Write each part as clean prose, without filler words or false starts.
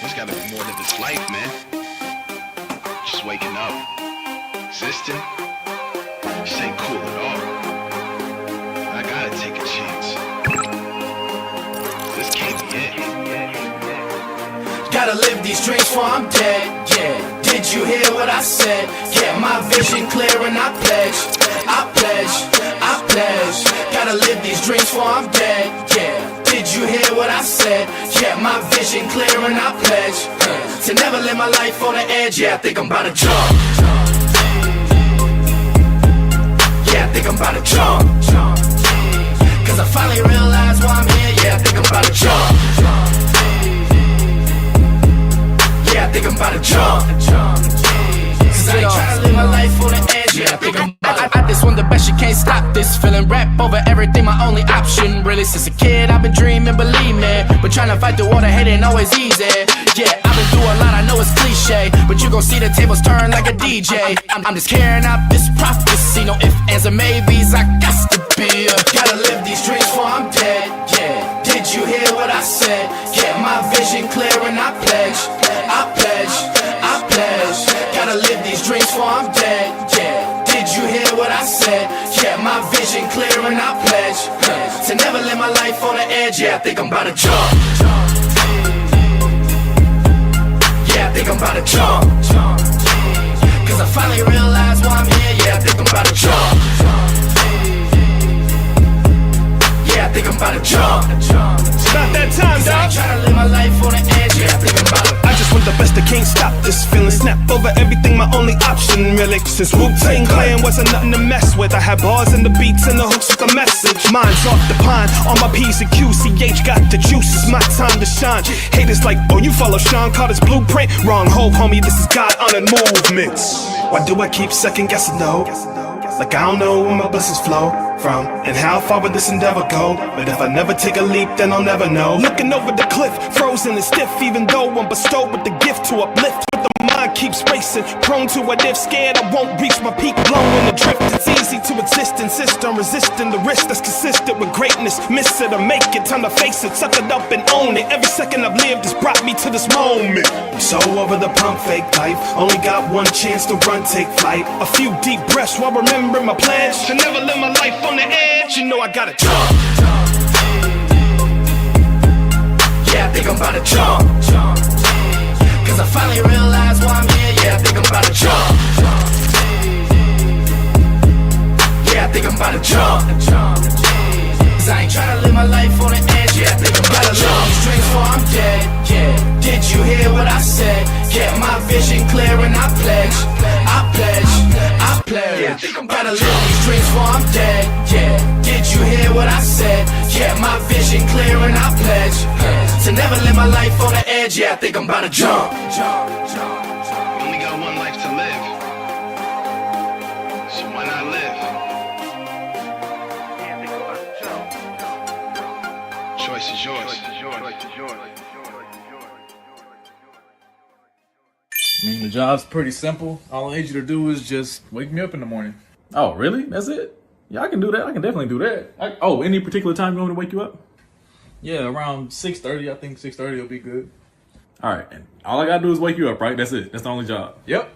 There's gotta be more to this life, man. Just waking up, existing, this ain't cool at all. I gotta take a chance. This can't be it. Gotta live these dreams before I'm dead, yeah. Did you hear what I said? Yeah, my vision clear and I pledge, I pledge, I pledge. Gotta live these dreams before I'm dead, yeah. Did you hear what I said? Yeah, my vision clear and I pledge to never live my life on the edge. Yeah, I think I'm about to jump. Yeah, I think I'm about to jump. Cause I finally realized why I'm here. Yeah, I think I'm about to jump. Yeah, I think I'm about to jump. Cause I ain't tryna live my life on the edge. Yeah, I think I'm I this one the best, you can't stop this feeling. Rap over everything, my only option. Really, since a kid, I've been dreaming, believe me. But trying to fight through all the hate ain't always easy. Yeah, I've been through a lot, I know it's cliche, but you gon' see the tables turn like a DJ. I'm just carrying out this prophecy. No ifs, ands, or maybes, I got to be. Gotta live these dreams before I'm dead, yeah. Did you hear what I said? Yeah, my vision clear and I pledge, I pledge, I pledge. Gotta live these dreams before I'm dead, yeah. Did you hear what I said? Yeah, my vision clear and I pledge to never live my life on the edge. Yeah, I think I'm about to jump. Yeah, I think I'm about to jump. Cause I finally realized why I'm here. Yeah, I think I'm about to jump. Yeah, I think I'm about to jump. It's about that time, dog. I ain't tryna live my life on the edge. Yeah, I think I'm about to. I just want the best, I can't stop this feeling. Snap over everything, my only option, really. Since Wu-Tang Clan wasn't nothing to mess with, I had bars and the beats and the hooks with the message. Mine's off the pine, on my P's and Q's. CH got the juice, it's my time to shine. Haters like, oh, you follow Sean Carter's blueprint? Wrong hove, homie, this is God-honored movements. Why do I keep second guessing, though? Like I don't know where my blessings flow from, and how far would this endeavor go? But if I never take a leap, then I'll never know. Looking over the cliff, frozen and stiff, even though I'm bestowed with the gift to uplift. But the mind keeps racing, prone to what if, scared I won't reach my peak, blowing the drift. It's easy to exist, insist on resisting the risk that's consistent with greatness. Miss it or make it, time to face it, suck it up and own it. Every second I've lived has brought me to this moment. I'm so over the pump fake life, only got one chance to run, take flight. A few deep breaths while remembering my plans to never live my life on the edge. You know I gotta jump. Yeah, I think I'm about to jump. Cause I finally realized why I'm here. Yeah, I think I'm about to jump. Yeah, I think I'm about to jump. Cause I ain't tryna live my life on the edge. Yeah, I think I'm about to jump. These dreams before I'm dead, yeah. Did you hear what I said? Yeah, my vision clear and I pledge, I pledge, I pledge. Yeah, I think I'm about to live these dreams before I'm dead, yeah. Did you hear what I said? Yeah, my vision clear and I pledge to never live my life on the edge. Yeah, I think I'm about to jump. We only got one life to live, so why not live? Choice is yours. I mean, the job's pretty simple. All I need you to do is just wake me up in the morning. Oh, really? That's it? Yeah, I can do that. I can definitely do that. Any particular time you want me to wake you up? Yeah, around 6:30. I think 6:30 will be good. All right, and all I gotta do is wake you up, right? That's it. That's the only job. Yep.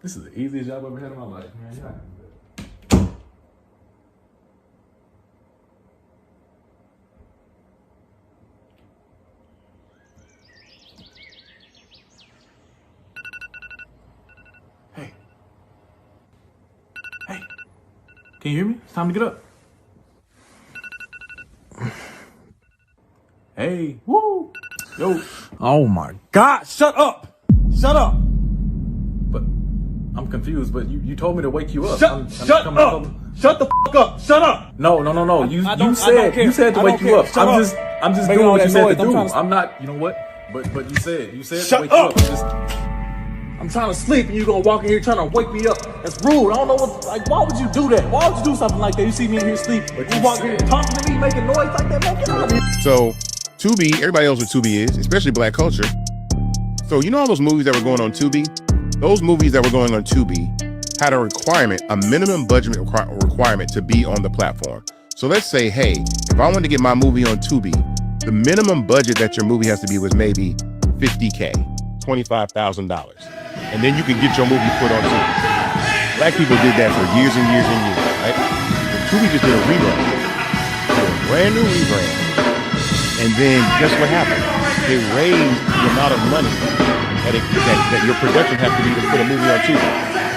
This is the easiest job I've ever had in my life, man. Yeah. Hey, can you hear me? It's time to get up. Hey, woo, yo. Oh my God, shut up! Shut up! But I'm confused, but you told me to wake you up. Shut I'm up! Shut the fuck up! Shut up! No. You said to wake you up. I'm just doing what you said to do. I'm not. You know what? But you said to wake you up. I'm trying to sleep and you gonna walk in here trying to wake me up. That's rude. I don't know what. Like, why would you do that? Why would you do something like that? You see me in here sleep, but you walk in here talking to me, making noise like that. Man, get out of here. So, Tubi, everybody knows what Tubi is, especially black culture. So, you know all those movies that were going on Tubi? Those movies that were going on Tubi had a requirement, a minimum budget requirement to be on the platform. So let's say, hey, if I wanted to get my movie on Tubi, the minimum budget that your movie has to be was maybe $50K, $25,000. And then you can get your movie put on Tubi. Black people did that for years and years and years, right? And Tubi just did a rebrand, a brand new rebrand. And then guess what happened? They raised the amount of money that your production has to be to put a movie on Tubi.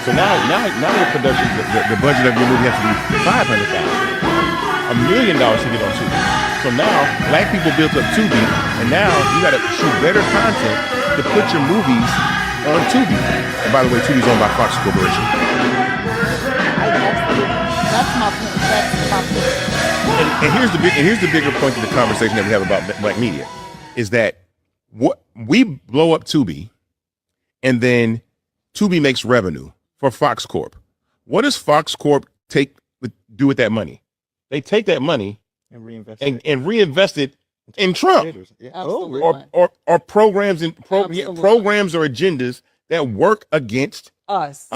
So now your production, the budget of your movie has to be $500,000, $1 million to get on Tubi. So now black people built up Tubi, and now you got to shoot better content to put your movies on Tubi. And by the way, Tubi's owned by Fox Corporation. That's my point. And here's the bigger point of the conversation that we have about black media, is that what we blow up Tubi, and then Tubi makes revenue for Fox Corp. What does Fox Corp do with that money? They take that money and reinvest it in Trump, or programs or agendas that work against us.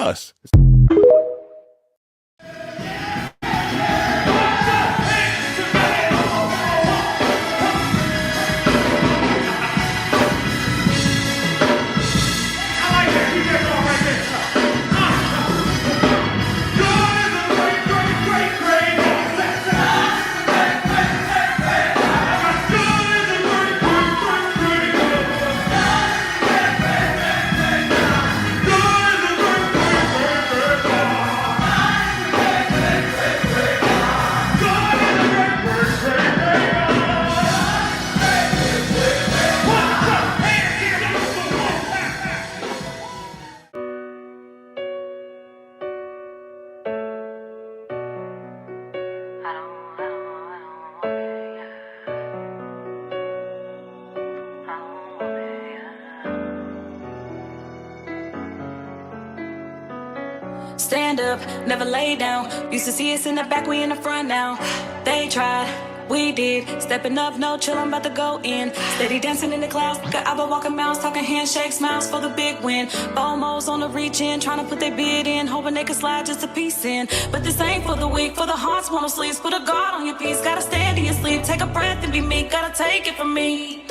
Stand up, never lay down. Used to see us in the back, we in the front now. They tried, we did. Stepping up, no chill, I'm about to go in. Steady dancing in the clouds, got I've been walking mounds, talking handshakes, smiles for the big win. Almost on the reach in, trying to put their bid in, hoping they could slide just a piece in. But this ain't for the weak, for the hearts wanna sleep. Put a guard on your piece, gotta stand in your sleep. Take a breath and be meek, gotta take it from me.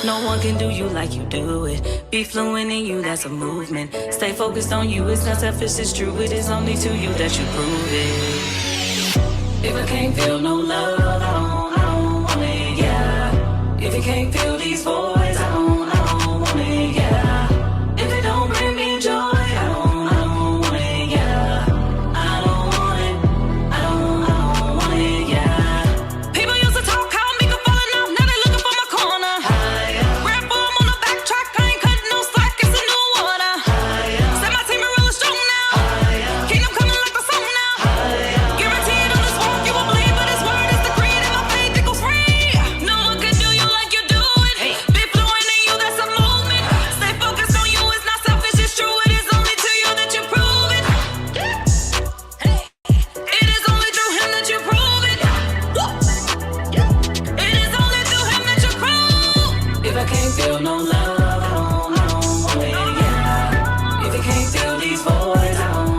No one can do you like you do it. Be fluent in you, that's a movement. Stay focused on you, it's not selfish, it's true. It is only to you that you prove it. If I can't feel no love, I don't want it, yeah. If you can't feel these voids, I don't want it, yeah. If it don't bring me joy, I don't want it, yeah. I don't want it, I don't want it, yeah. People used to talk how me for falling off, now they looking for my corner. Red form on the backtrack, I ain't cutting no slack, it's a new order. Set my team real strong now. Kingdom coming like the song now. Guaranteed on this walk, you won't believe, but his word is the creed, and my faith it goes free. No one can do you like you do it. Be fluent in you, that's a movement. Stay focused on you, it's not selfish, it's true. It is only to you that you prove it. It is only through him that you prove it. It is only through him that you prove. If I can't feel no love, I don't want it, yeah. If you can't feel these voids, I don't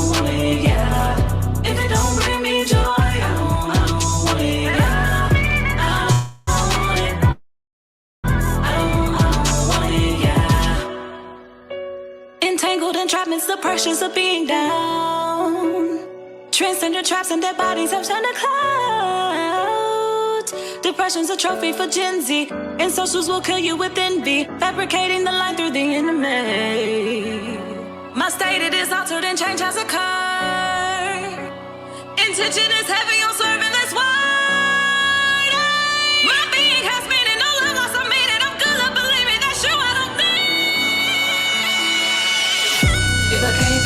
want it, yeah. If it don't bring me joy, I don't want it, yeah. I don't want it. I don't want it, yeah. Entangled entrapments, the pressures of being down. Transcendent traps and their bodies have turned to clouds. Depression's a trophy for Gen Z, and socials will kill you with envy, fabricating the light through the enemy. My state it is altered and change has occurred. Intention is heavy on serving this wide. My being has meaning, no love lost, I mean it. I'm good, I believe me, that's true, I don't think. If I can't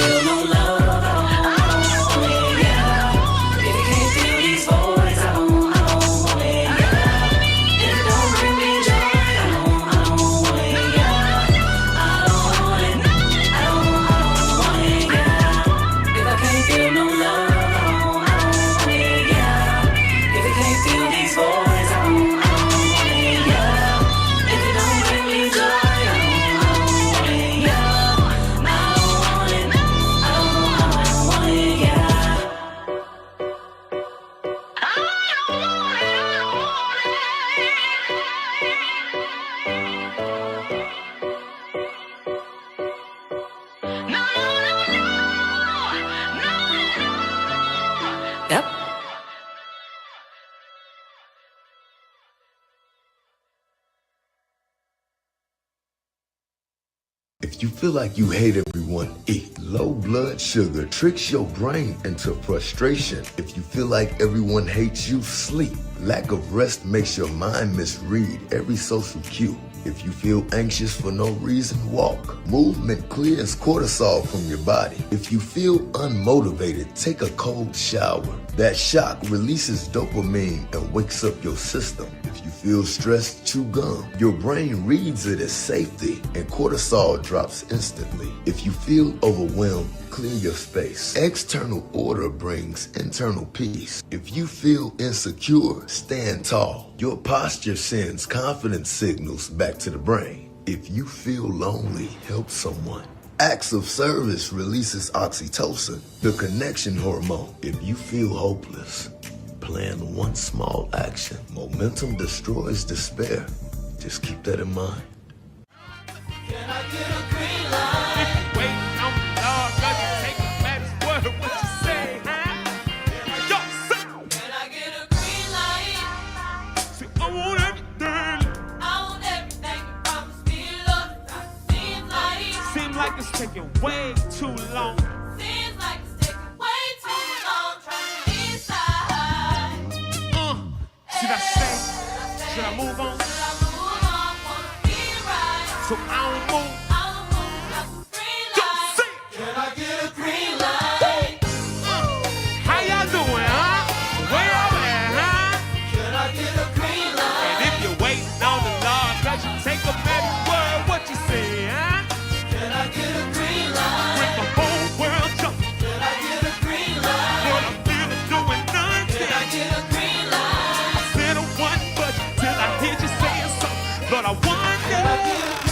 you feel like you hate everyone, eat. Low blood sugar tricks your brain into frustration. If you feel like everyone hates you, sleep. Lack of rest makes your mind misread every social cue. If you feel anxious for no reason, walk. Movement clears cortisol from your body. If you feel unmotivated, take a cold shower. That shock releases dopamine and wakes up your system. If you feel stressed, chew gum. Your brain reads it as safety and cortisol drops instantly. If you feel overwhelmed, clear your space. External order brings internal peace. If you feel insecure, stand tall. Your posture sends confidence signals back to the brain. If you feel lonely, help someone. Acts of service releases oxytocin, the connection hormone. If you feel hopeless, plan one small action. Momentum destroys despair. Just keep that in mind. Can I get a green light? Wait, I'm Lord, let me take a baddest word. What you say, huh? Yo, say. Can I get a green light? See, I want everything. I want everything. You promised me love. Seems like it's taking way too long. Seems like it's taking way too long. Trying to decide. Should I stay? Should I move on? So I don't move. Can I get a green light? How y'all doing, huh? Where y'all at, huh? Can I get a green light? And if you're waiting on the Lord, cause you take a better word, what you say, huh? Can I get a green light? With the whole world jumping. Can I get a green light? What I'm feeling doing none. Can I get a green light? I said I wasn't budget till I hear you saying something. But I wonder. Can I get a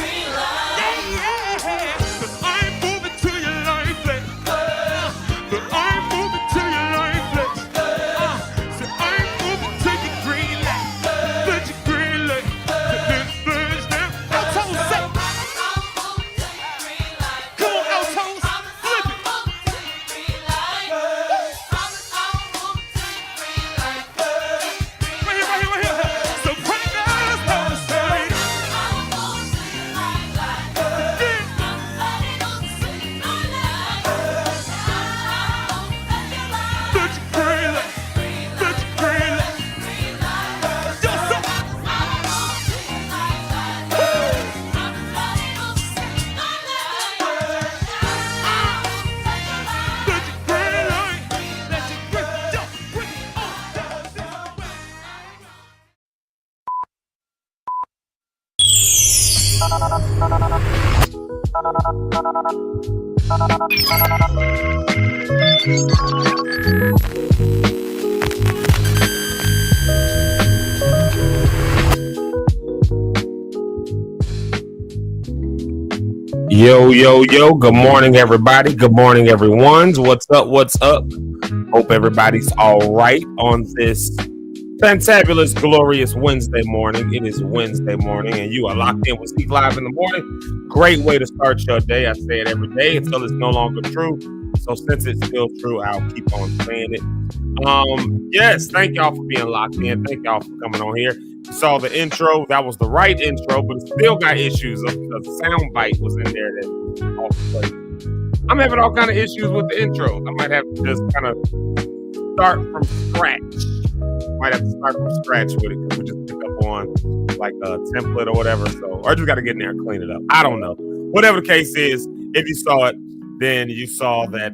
Yo, good morning, everybody. Good morning, everyone. What's up? Hope everybody's all right on this fantabulous, glorious Wednesday morning. It is Wednesday morning, and you are locked in with ZekeLive in the morning. Great way to start your day. I say it every day until it's no longer true. So since it's still true, I'll keep on saying it. Yes, thank y'all for being locked in. Thank y'all for coming on here. You saw the intro. That was the right intro, but it still got issues. The sound bite was in there that off the place. I'm having all kind of issues with the intro. I might have to just kind of start from scratch. With it because we just picked up on like a template or whatever. So I just got to get in there and clean it up. I don't know. Whatever the case is, if you saw it, then you saw that,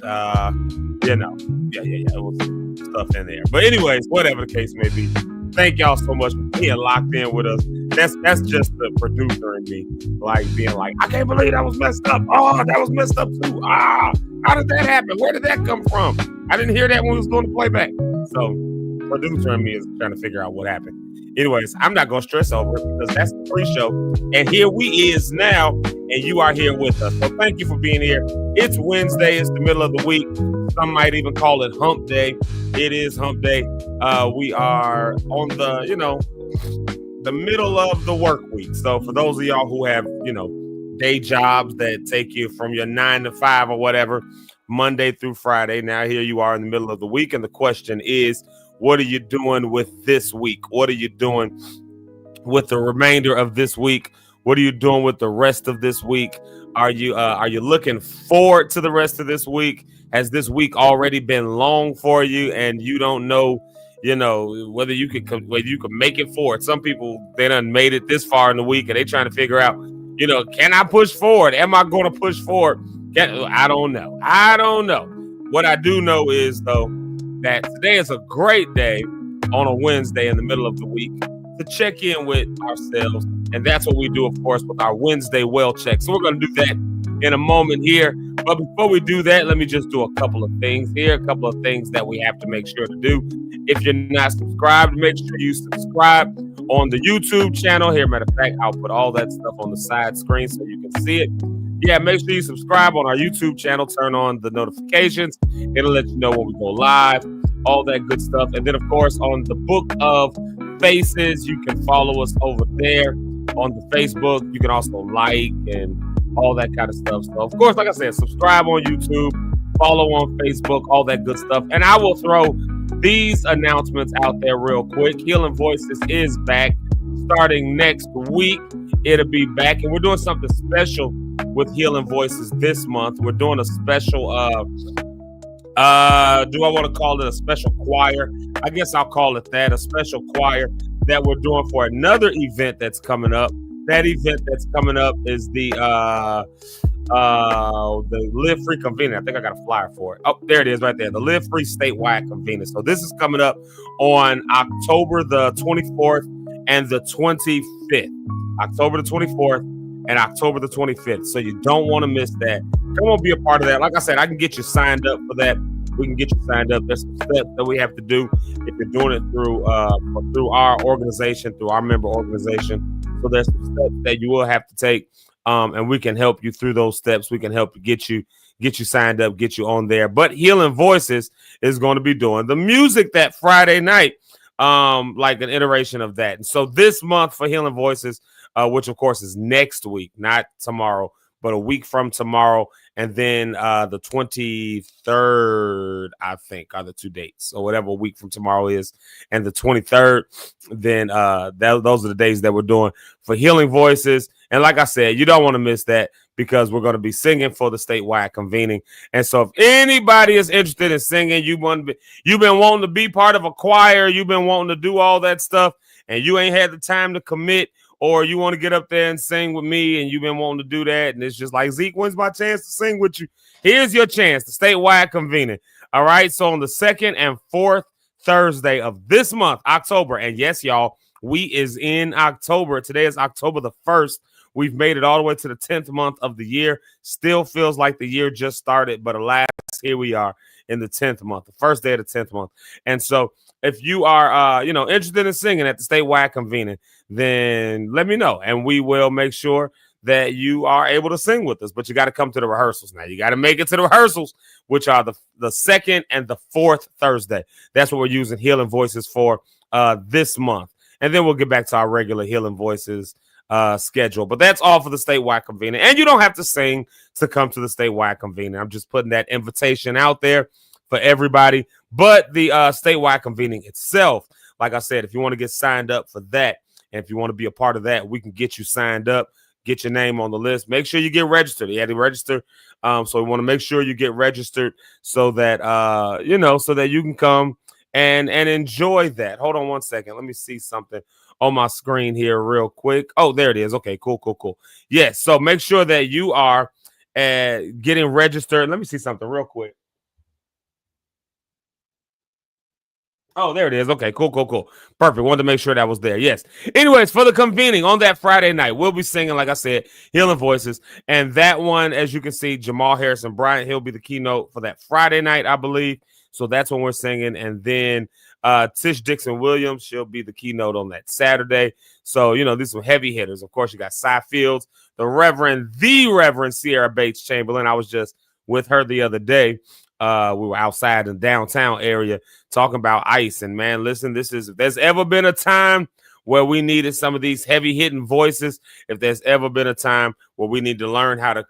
it was stuff in there. But anyways, whatever the case may be, thank y'all so much for being locked in with us. That's just the producer in me, like being like, I can't believe that was messed up. Oh, that was messed up too. How did that happen? Where did that come from? I didn't hear that when we was doing the playback. So producer in me is trying to figure out what happened. Anyways, I'm not going to stress over it because that's the pre-show. And here we is now, and you are here with us. So thank you for being here. It's Wednesday. It's the middle of the week. Some might even call it hump day. It is hump day. We are on the middle of the work week. So for those of y'all who have, day jobs that take you from your 9 to 5 or whatever, Monday through Friday, now here you are in the middle of the week. And the question is, what are you doing with this week? What are you doing with the remainder of this week? What are you doing with the rest of this week? Are you looking forward to the rest of this week? Has this week already been long for you and you don't know, whether you could make it forward? Some people, they done made it this far in the week and they trying to figure out, can I push forward? Am I going to push forward? I don't know. What I do know is, though, that today is a great day on a Wednesday in the middle of the week to check in with ourselves. And that's what we do, of course, with our Wednesday well check. So we're going to do that in a moment here. But before we do that, let me just do a couple of things here, a couple of things that we have to make sure to do. If you're not subscribed, make sure you subscribe on the YouTube channel. Here, matter of fact, I'll put all that stuff on the side screen so you can see it. Yeah, make sure you subscribe on our YouTube channel. Turn on the notifications. It'll let you know when we go live, all that good stuff. And then, of course, on the Book of Faces, you can follow us over there on the Facebook. You can also like and all that kind of stuff. So, of course, like I said, subscribe on YouTube, follow on Facebook, all that good stuff. And I will throw these announcements out there real quick. Healing Voices is back starting next week. It'll be back, and we're doing something special with Healing Voices this month. We're doing a special, do I want to call it a special choir? I guess I'll call it that, a special choir that we're doing for another event that's coming up. That event that's coming up is the Live Free Convening. I think I got a flyer for it. Oh, there it is right there. The Live Free Statewide Convening. So this is coming up on October the 24th and the 25th. October the 24th and October the 25th. So you don't want to miss that. Come on, be a part of that. Like I said, I can get you signed up for that. We can get you signed up. There's some steps that we have to do if you're doing it through our organization, through our member organization. So there's some steps that you will have to take, and we can help you through those steps. We can help you get you signed up, get you on there. But Healing Voices is going to be doing the music that Friday night, like an iteration of that. And so this month for Healing Voices, which of course is next week, not tomorrow, but a week from tomorrow. And then the 23rd, I think, are the two dates. So whatever a week from tomorrow is, and the 23rd, then those are the days that we're doing for Healing Voices. And like I said, you don't want to miss that because we're going to be singing for the statewide convening. And so if anybody is interested in singing, you've been wanting to be part of a choir, you've been wanting to do all that stuff, and you ain't had the time to commit, or you want to get up there and sing with me and you've been wanting to do that, and it's just like, Zeke, when's my chance to sing with you? Here's your chance, the statewide convening. All right, so on the 2nd and 4th Thursday of this month, October, and yes, y'all, we is in October. Today is October the 1st. We've made it all the way to the 10th month of the year. Still feels like the year just started, but alas, here we are in the 10th month, the first day of the 10th month. And so if you are, interested in singing at the statewide convening, then let me know, and we will make sure that you are able to sing with us. But you got to come to the rehearsals now. You got to make it to the rehearsals, which are the 2nd and the 4th Thursday. That's what we're using Healing Voices for this month. And then we'll get back to our regular Healing Voices schedule. But that's all for the statewide convening. And you don't have to sing to come to the statewide convening. I'm just putting that invitation out there for everybody. But the statewide convening itself, like I said, if you want to get signed up for that, and if you want to be a part of that, we can get you signed up, get your name on the list. Make sure you get registered. You have to register. So we want to make sure you get registered so that, so that you can come and enjoy that. Hold on one second. Let me see something on my screen here real quick. Oh, there it is. Okay, cool. Yes. So make sure that you are getting registered. Let me see something real quick. Oh, there it is. Okay, cool. Perfect. Wanted to make sure that was there. Yes. Anyways, for the convening on that Friday night, we'll be singing, like I said, Healing Voices. And that one, as you can see, Jamal Harrison Bryant, he'll be the keynote for that Friday night, I believe. So that's when we're singing. And then Tish Dixon Williams, she'll be the keynote on that Saturday. So, these are some heavy hitters. Of course, you got Cy Fields, the Reverend Sierra Bates Chamberlain. I was just with her the other day. We were outside in the downtown area talking about ice. And man, listen, if there's ever been a time where we needed some of these heavy hitting voices, if there's ever been a time where we need to learn how to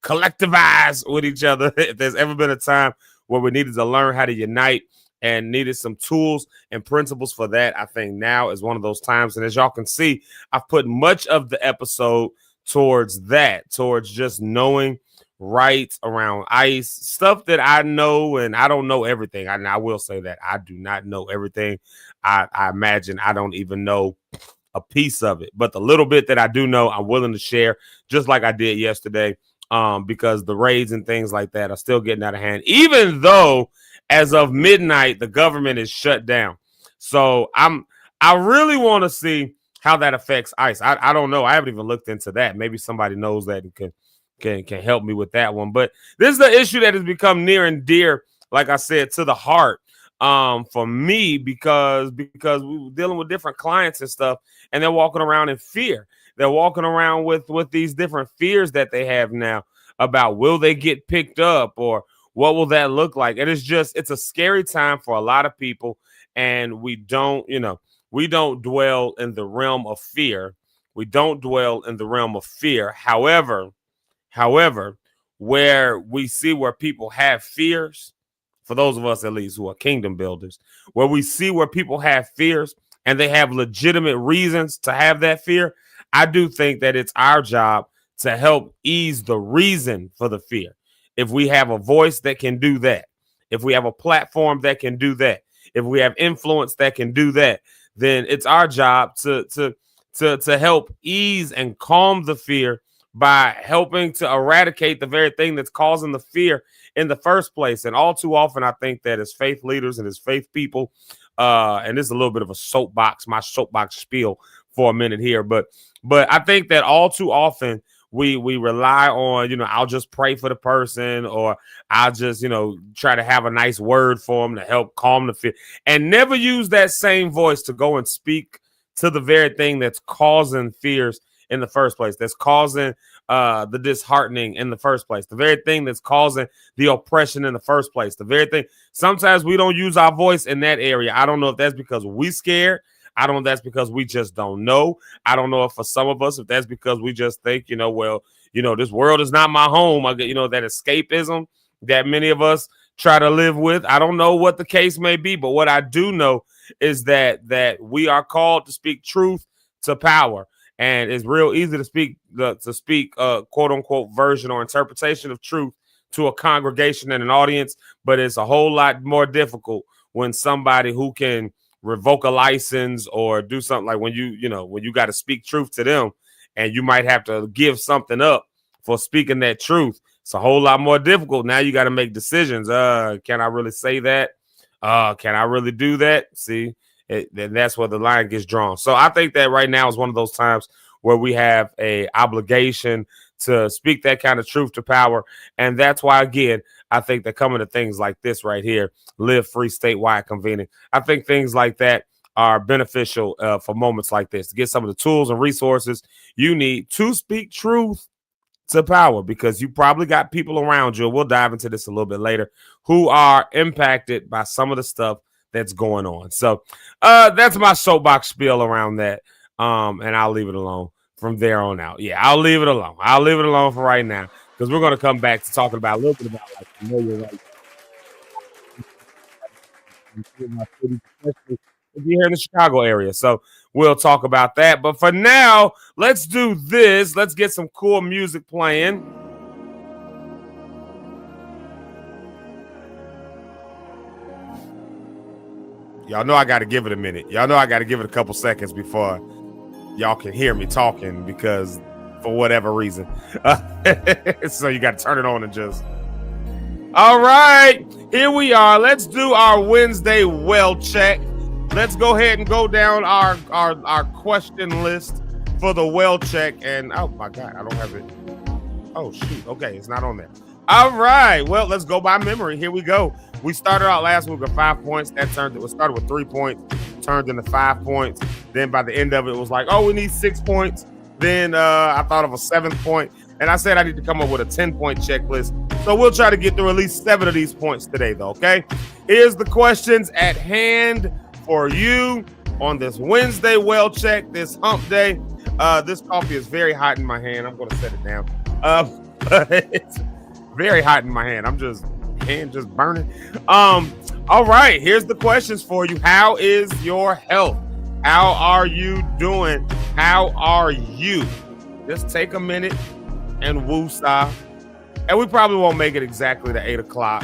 collectivize with each other, if there's ever been a time where we needed to learn how to unite and needed some tools and principles for that. I think now is one of those times. And as y'all can see, I've put much of the episode towards that, towards just knowing rights around ICE, stuff that I know, and I don't know everything. I will say that I do not know everything. I imagine I don't even know a piece of it, but the little bit that I do know, I'm willing to share, just like I did yesterday, because the raids and things like that are still getting out of hand, even though as of midnight, the government is shut down. So I really want to see how that affects ICE. I don't know. I haven't even looked into that. Maybe somebody knows that and can help me with that one. But this is the issue that has become near and dear, like I said, to the heart for me, because we were dealing with different clients and stuff, and they're walking around in fear. They're walking around with these different fears that they have now about will they get picked up or what will that look like? And it's a scary time for a lot of people. And we don't dwell in the realm of fear. We don't dwell in the realm of fear. However, where we see where people have fears, for those of us at least who are kingdom builders, where we see where people have fears and they have legitimate reasons to have that fear, I do think that it's our job to help ease the reason for the fear. If we have a voice that can do that, if we have a platform that can do that, if we have influence that can do that, then it's our job to help ease and calm the fear by helping to eradicate the very thing that's causing the fear in the first place. And all too often, I think that as faith leaders and as faith people, and this is a little bit of my soapbox spiel for a minute here, but I think that all too often we rely on, I'll just pray for the person, or I'll just, try to have a nice word for them to help calm the fear, and never use that same voice to go and speak to the very thing that's causing fears in the first place, that's causing the disheartening in the first place, the very thing that's causing the oppression in the first place, the very thing. Sometimes we don't use our voice in that area. I don't know if that's because we scared. I don't know if that's because we just don't know. I don't know if for some of us, if that's because we just think, this world is not my home. That escapism that many of us try to live with. I don't know what the case may be, but what I do know is that we are called to speak truth to power. And it's real easy to speak quote unquote version or interpretation of truth to a congregation and an audience, but it's a whole lot more difficult when somebody who can revoke a license or do something like when you got to speak truth to them, and you might have to give something up for speaking that truth. It's a whole lot more difficult. Now you got to make decisions. Can I really say that? Can I really do that? See, then that's where the line gets drawn. So I think that right now is one of those times where we have a obligation to speak that kind of truth to power. And that's why, again, I think that coming to things like this right here, live free statewide convening, I think things like that are beneficial for moments like this, to get some of the tools and resources you need to speak truth to power, because you probably got people around you, we'll dive into this a little bit later, who are impacted by some of the stuff that's going on. So that's my soapbox spiel around that. And I'll leave it alone from there on out. Yeah, I'll leave it alone. I'll leave it alone for right now, because we're going to come back to talking about a little bit about like familiar rights. If you're here in the Chicago area. So we'll talk about that. But for now, let's do this. Let's get some cool music playing. Y'all know I got to give it a minute. Y'all know I got to give it a couple seconds before y'all can hear me talking, because for whatever reason. So you got to turn it on and just. All right, here we are. Let's do our Wednesday well check. Let's go ahead and go down our question list for the well check. And oh my God, I don't have it. Oh shoot. Okay, it's not on there. All right. Well, let's go by memory. Here we go. We started out last week with 5 points. It started with 3 points, turned into 5 points. Then by the end of it was like, oh, we need 6 points. Then I thought of a 7th point. And I said I need to come up with a 10-point checklist. So we'll try to get through at least 7 of these points today, though, okay? Here's the questions at hand for you on this Wednesday well check, this hump day. This coffee is very hot in my hand. I'm going to set it down. It's very hot in my hand. I'm just burning. All right, here's the questions for you. How is your health? How are you doing? How are you? Just take a minute and woo-saw. And we probably won't make it exactly to 8 o'clock.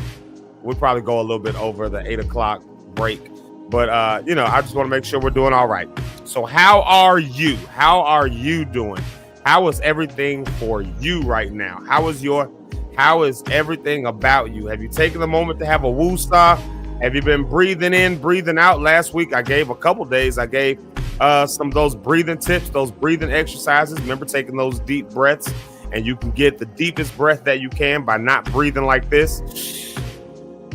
We'll probably go a little bit over the 8 o'clock break. But, I just want to make sure we're doing all right. So how are you? How are you doing? How is everything for you right now? How is everything about you? Have you taken the moment to have a woo-saw? Have you been breathing in, breathing out? Last week, I gave a couple days. I gave some of those breathing tips, those breathing exercises. Remember taking those deep breaths, and you can get the deepest breath that you can by not breathing like this.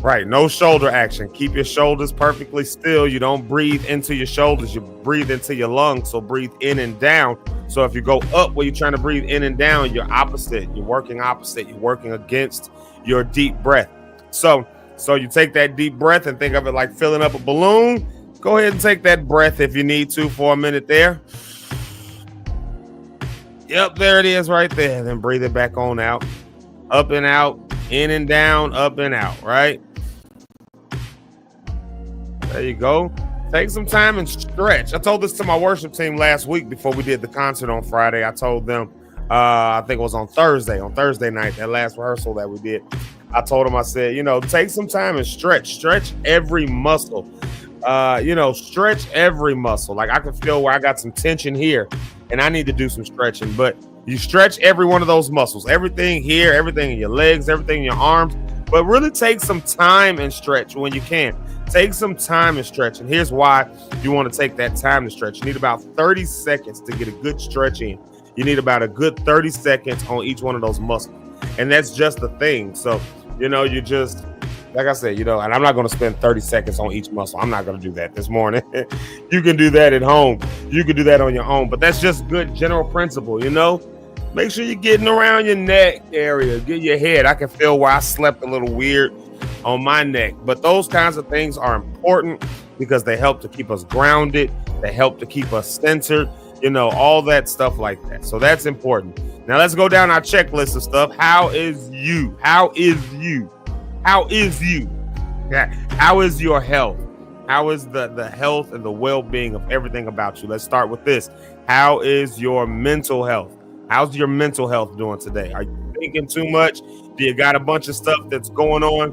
Right, no shoulder action. Keep your shoulders perfectly still. You don't breathe into your shoulders. You breathe into your lungs, so breathe in and down. So if you go up where you're trying to breathe in and down, you're opposite. You're working opposite. You're working against your deep breath. So you take that deep breath and think of it like filling up a balloon. Go ahead and take that breath if you need to for a minute there. Yep, there it is right there. Then breathe it back on out. Up and out, in and down, up and out, right? There you go. Take some time and stretch. I told this to my worship team last week before we did the concert on Friday. I told them, I think it was on Thursday night, that last rehearsal that we did. I told them, I said, take some time and stretch every muscle. Stretch every muscle. Like I can feel where I got some tension here and I need to do some stretching, but you stretch every one of those muscles, everything here, everything in your legs, everything in your arms, but really take some time and stretch when you can. Take some time and stretch. And here's why you want to take that time to stretch. You need about 30 seconds to get a good stretch in. You need about a good 30 seconds on each one of those muscles. And that's just the thing. So, you just, like I said, and I'm not going to spend 30 seconds on each muscle. I'm not going to do that this morning. You can do that at home. You can do that on your own. But that's just good general principle, Make sure you're getting around your neck area. Get your head. I can feel where I slept a little weird on my neck. But those kinds of things are important because they help to keep us grounded. They help to keep us centered. All that stuff like that. So that's important. Now let's go down our checklist of stuff. How is you? How is you? How is you? Yeah. How is your health? How is the health and the well-being of everything about you? Let's start with this. How is your mental health? How's your mental health doing today? Are you thinking too much? Do you got a bunch of stuff that's going on?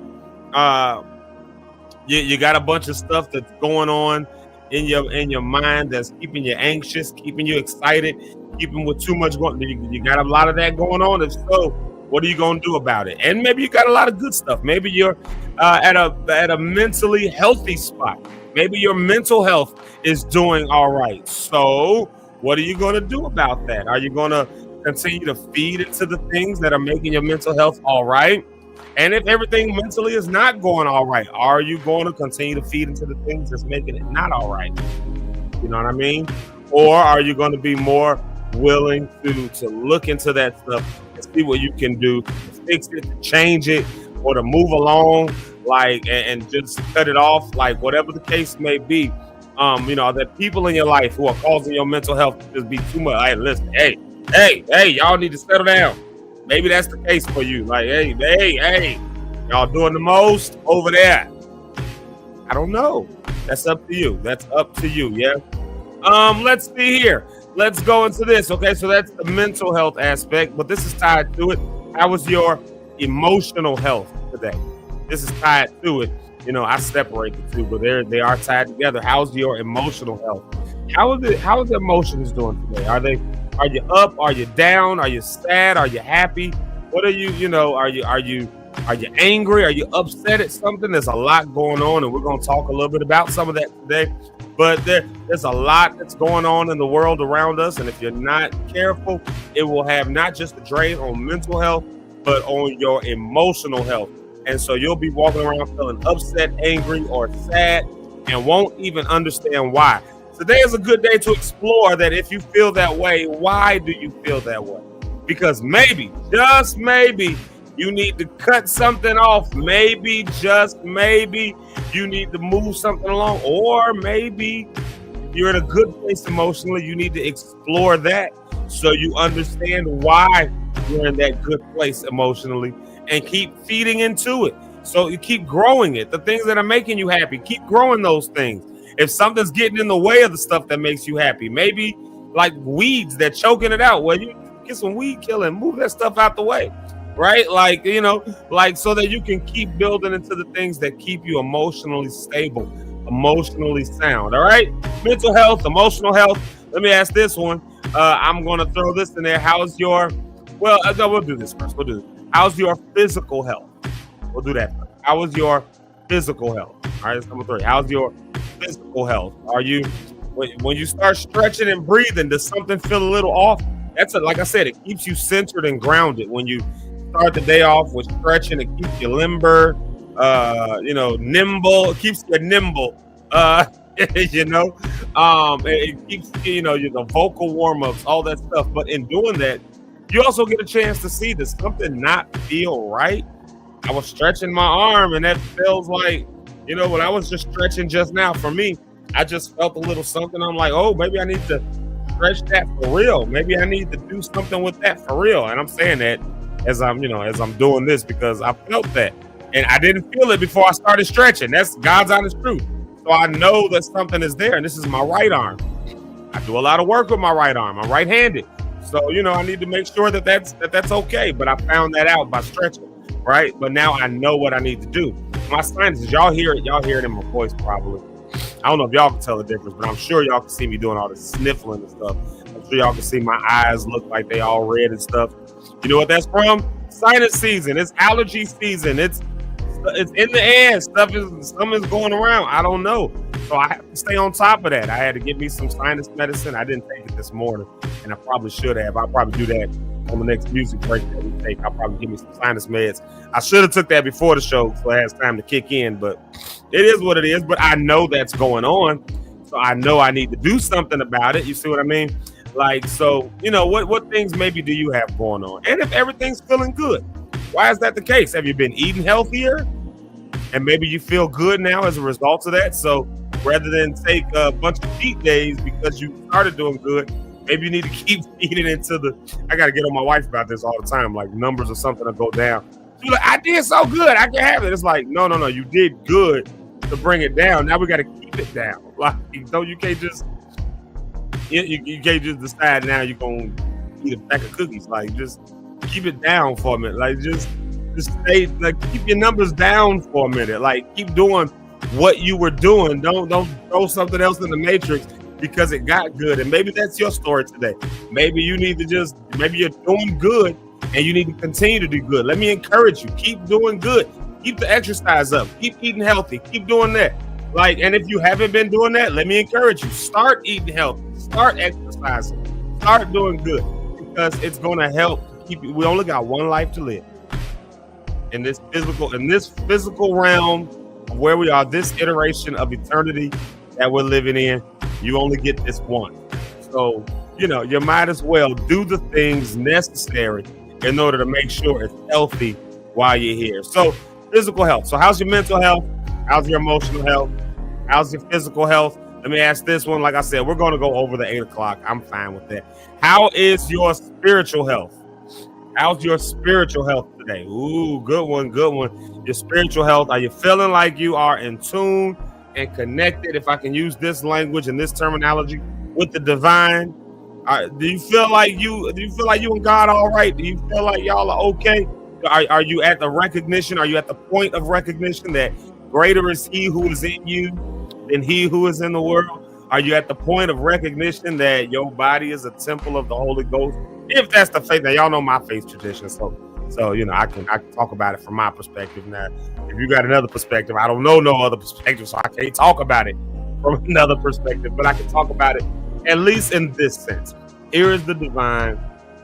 You got a bunch of stuff that's going on in your mind that's keeping you anxious, keeping you excited, keeping with too much going. You got a lot of that going on. If so, what are you going to do about it? And maybe you got a lot of good stuff. Maybe you're at a mentally healthy spot. Maybe your mental health is doing all right. So what are you going to do about that? Are you going to continue to feed into the things that are making your mental health all right? And if everything mentally is not going all right, are you going to continue to feed into the things that's making it not all right? You know what I mean? Or are you going to be more willing to look into that stuff and see what you can do to fix it, to change it, or to move along, and just cut it off, whatever the case may be. There are people in your life who are causing your mental health to just be too much. Hey, listen, hey, y'all need to settle down. Maybe that's the case for you. Hey, y'all doing the most over there. I don't know. That's up to you. Yeah. Let's see here. Let's go into this. Okay, so that's the mental health aspect, but this is tied to it. How was your emotional health today? This is tied to it. I separate the two, but they are tied together. How's your emotional health? How is the emotions doing today? Are you up? Are you down? Are you sad? Are you happy? What are you, are you angry? Are you upset at something? There's a lot going on, and we're going to talk a little bit about some of that today. But there's a lot that's going on in the world around us, and if you're not careful, it will have not just a drain on mental health, but on your emotional health. And so you'll be walking around feeling upset, angry, or sad, and won't even understand why. Today is a good day to explore that. If you feel that way, why do you feel that way? Because maybe, just maybe, you need to cut something off. Maybe, just maybe, you need to move something along. Or maybe you're in a good place emotionally. You need to explore that so you understand why you're in that good place emotionally and keep feeding into it. So you keep growing it. The things that are making you happy, keep growing those things. If something's getting in the way of the stuff that makes you happy, maybe like weeds that choking it out, well, you get some weed killing, move that stuff out the way, right? Like, you know, like so that you can keep building into the things that keep you emotionally stable, emotionally sound. All right. Mental health, emotional health. Let me ask this one. I'm going to throw this in there. How's your, well, no, we'll do this first. We'll do this. How's your physical health? We'll do that first. How was your physical health? All right, that's number 3. How's your physical health? Are you, when you start stretching and breathing, does something feel a little off? That's like I said, it keeps you centered and grounded. When you start the day off with stretching, it keeps you limber, you know, nimble. It keeps you nimble, you know. It keeps, you know, the vocal warm-ups, all that stuff. But in doing that, you also get a chance to see, does something not feel right? I was stretching my arm, and that feels like, you know, when I was just stretching just now, for me, I just felt a little something. I'm like, oh, maybe I need to stretch that for real. Maybe I need to do something with that for real. And I'm saying that as I'm doing this, because I felt that. And I didn't feel it before I started stretching. That's God's honest truth. So I know that something is there, and this is my right arm. I do a lot of work with my right arm. I'm right-handed. So, you know, I need to make sure that that's okay. But I found that out by stretching, right? But now I know what I need to do. My sinuses, y'all hear it in my voice probably. I don't know if y'all can tell the difference, but I'm sure y'all can see me doing all this sniffling and stuff. I'm sure y'all can see my eyes look like they all red and stuff. You know what that's from? Sinus season. It's allergy season. It's in the air. Something's going around. I don't know. So I have to stay on top of that. I had to get me some sinus medicine. I didn't take it this morning, and I probably should have. I'll probably do that on the next music break that we take. I'll probably give me some sinus meds. I should have took that before the show so it has time to kick in, but it is what it is. But I know that's going on, so I know I need to do something about it. You see what I mean? Like, so, you know, what things maybe do you have going on? And if everything's feeling good, why is that the case? Have you been eating healthier? And maybe you feel good now as a result of that. So rather than take a bunch of cheat days because you started doing good, maybe you need to keep feeding into I got to get on my wife about this all the time, like numbers or something to go down. She's like, I did so good, I can have it. It's like, no, you did good to bring it down. Now we got to keep it down. Like, you can't just, you can't just decide now you're going to eat a pack of cookies. Like, just keep it down for a minute. Like, just stay, like, keep your numbers down for a minute. Like, keep doing what you were doing. Don't throw something else in the matrix because it got good. And maybe that's your story today. Maybe you need to maybe you're doing good and you need to continue to do good. Let me encourage you. Keep doing good. Keep the exercise up. Keep eating healthy. Keep doing that. Like, and if you haven't been doing that, let me encourage you. Start eating healthy. Start exercising. Start doing good, because it's going to help keep you. We only got one life to live. In this physical realm of where we are, this iteration of eternity that we're living in, you only get this one. So, you know, you might as well do the things necessary in order to make sure it's healthy while you're here. So, physical health. So, how's your mental health? How's your emotional health? How's your physical health? Let me ask this one. Like I said, we're going to go over the 8 o'clock. I'm fine with that. How is your spiritual health? How's your spiritual health today? Ooh, good one, good one. Your spiritual health. Are you feeling like you are in tune and connected, if I can use this language and this terminology, with the divine? Do you feel like you and God all right? Do you feel like y'all are okay? Are you at the recognition? Are you at the point of recognition that greater is he who is in you than he who is in the world? Are you at the point of recognition that your body is a temple of the Holy Ghost? If that's the faith, now y'all know my faith tradition, so you know I can talk about it from my perspective. Now, if you got another perspective, I don't know no other perspective, so I can't talk about it from another perspective. But I can talk about it at least in this sense. Here is the divine,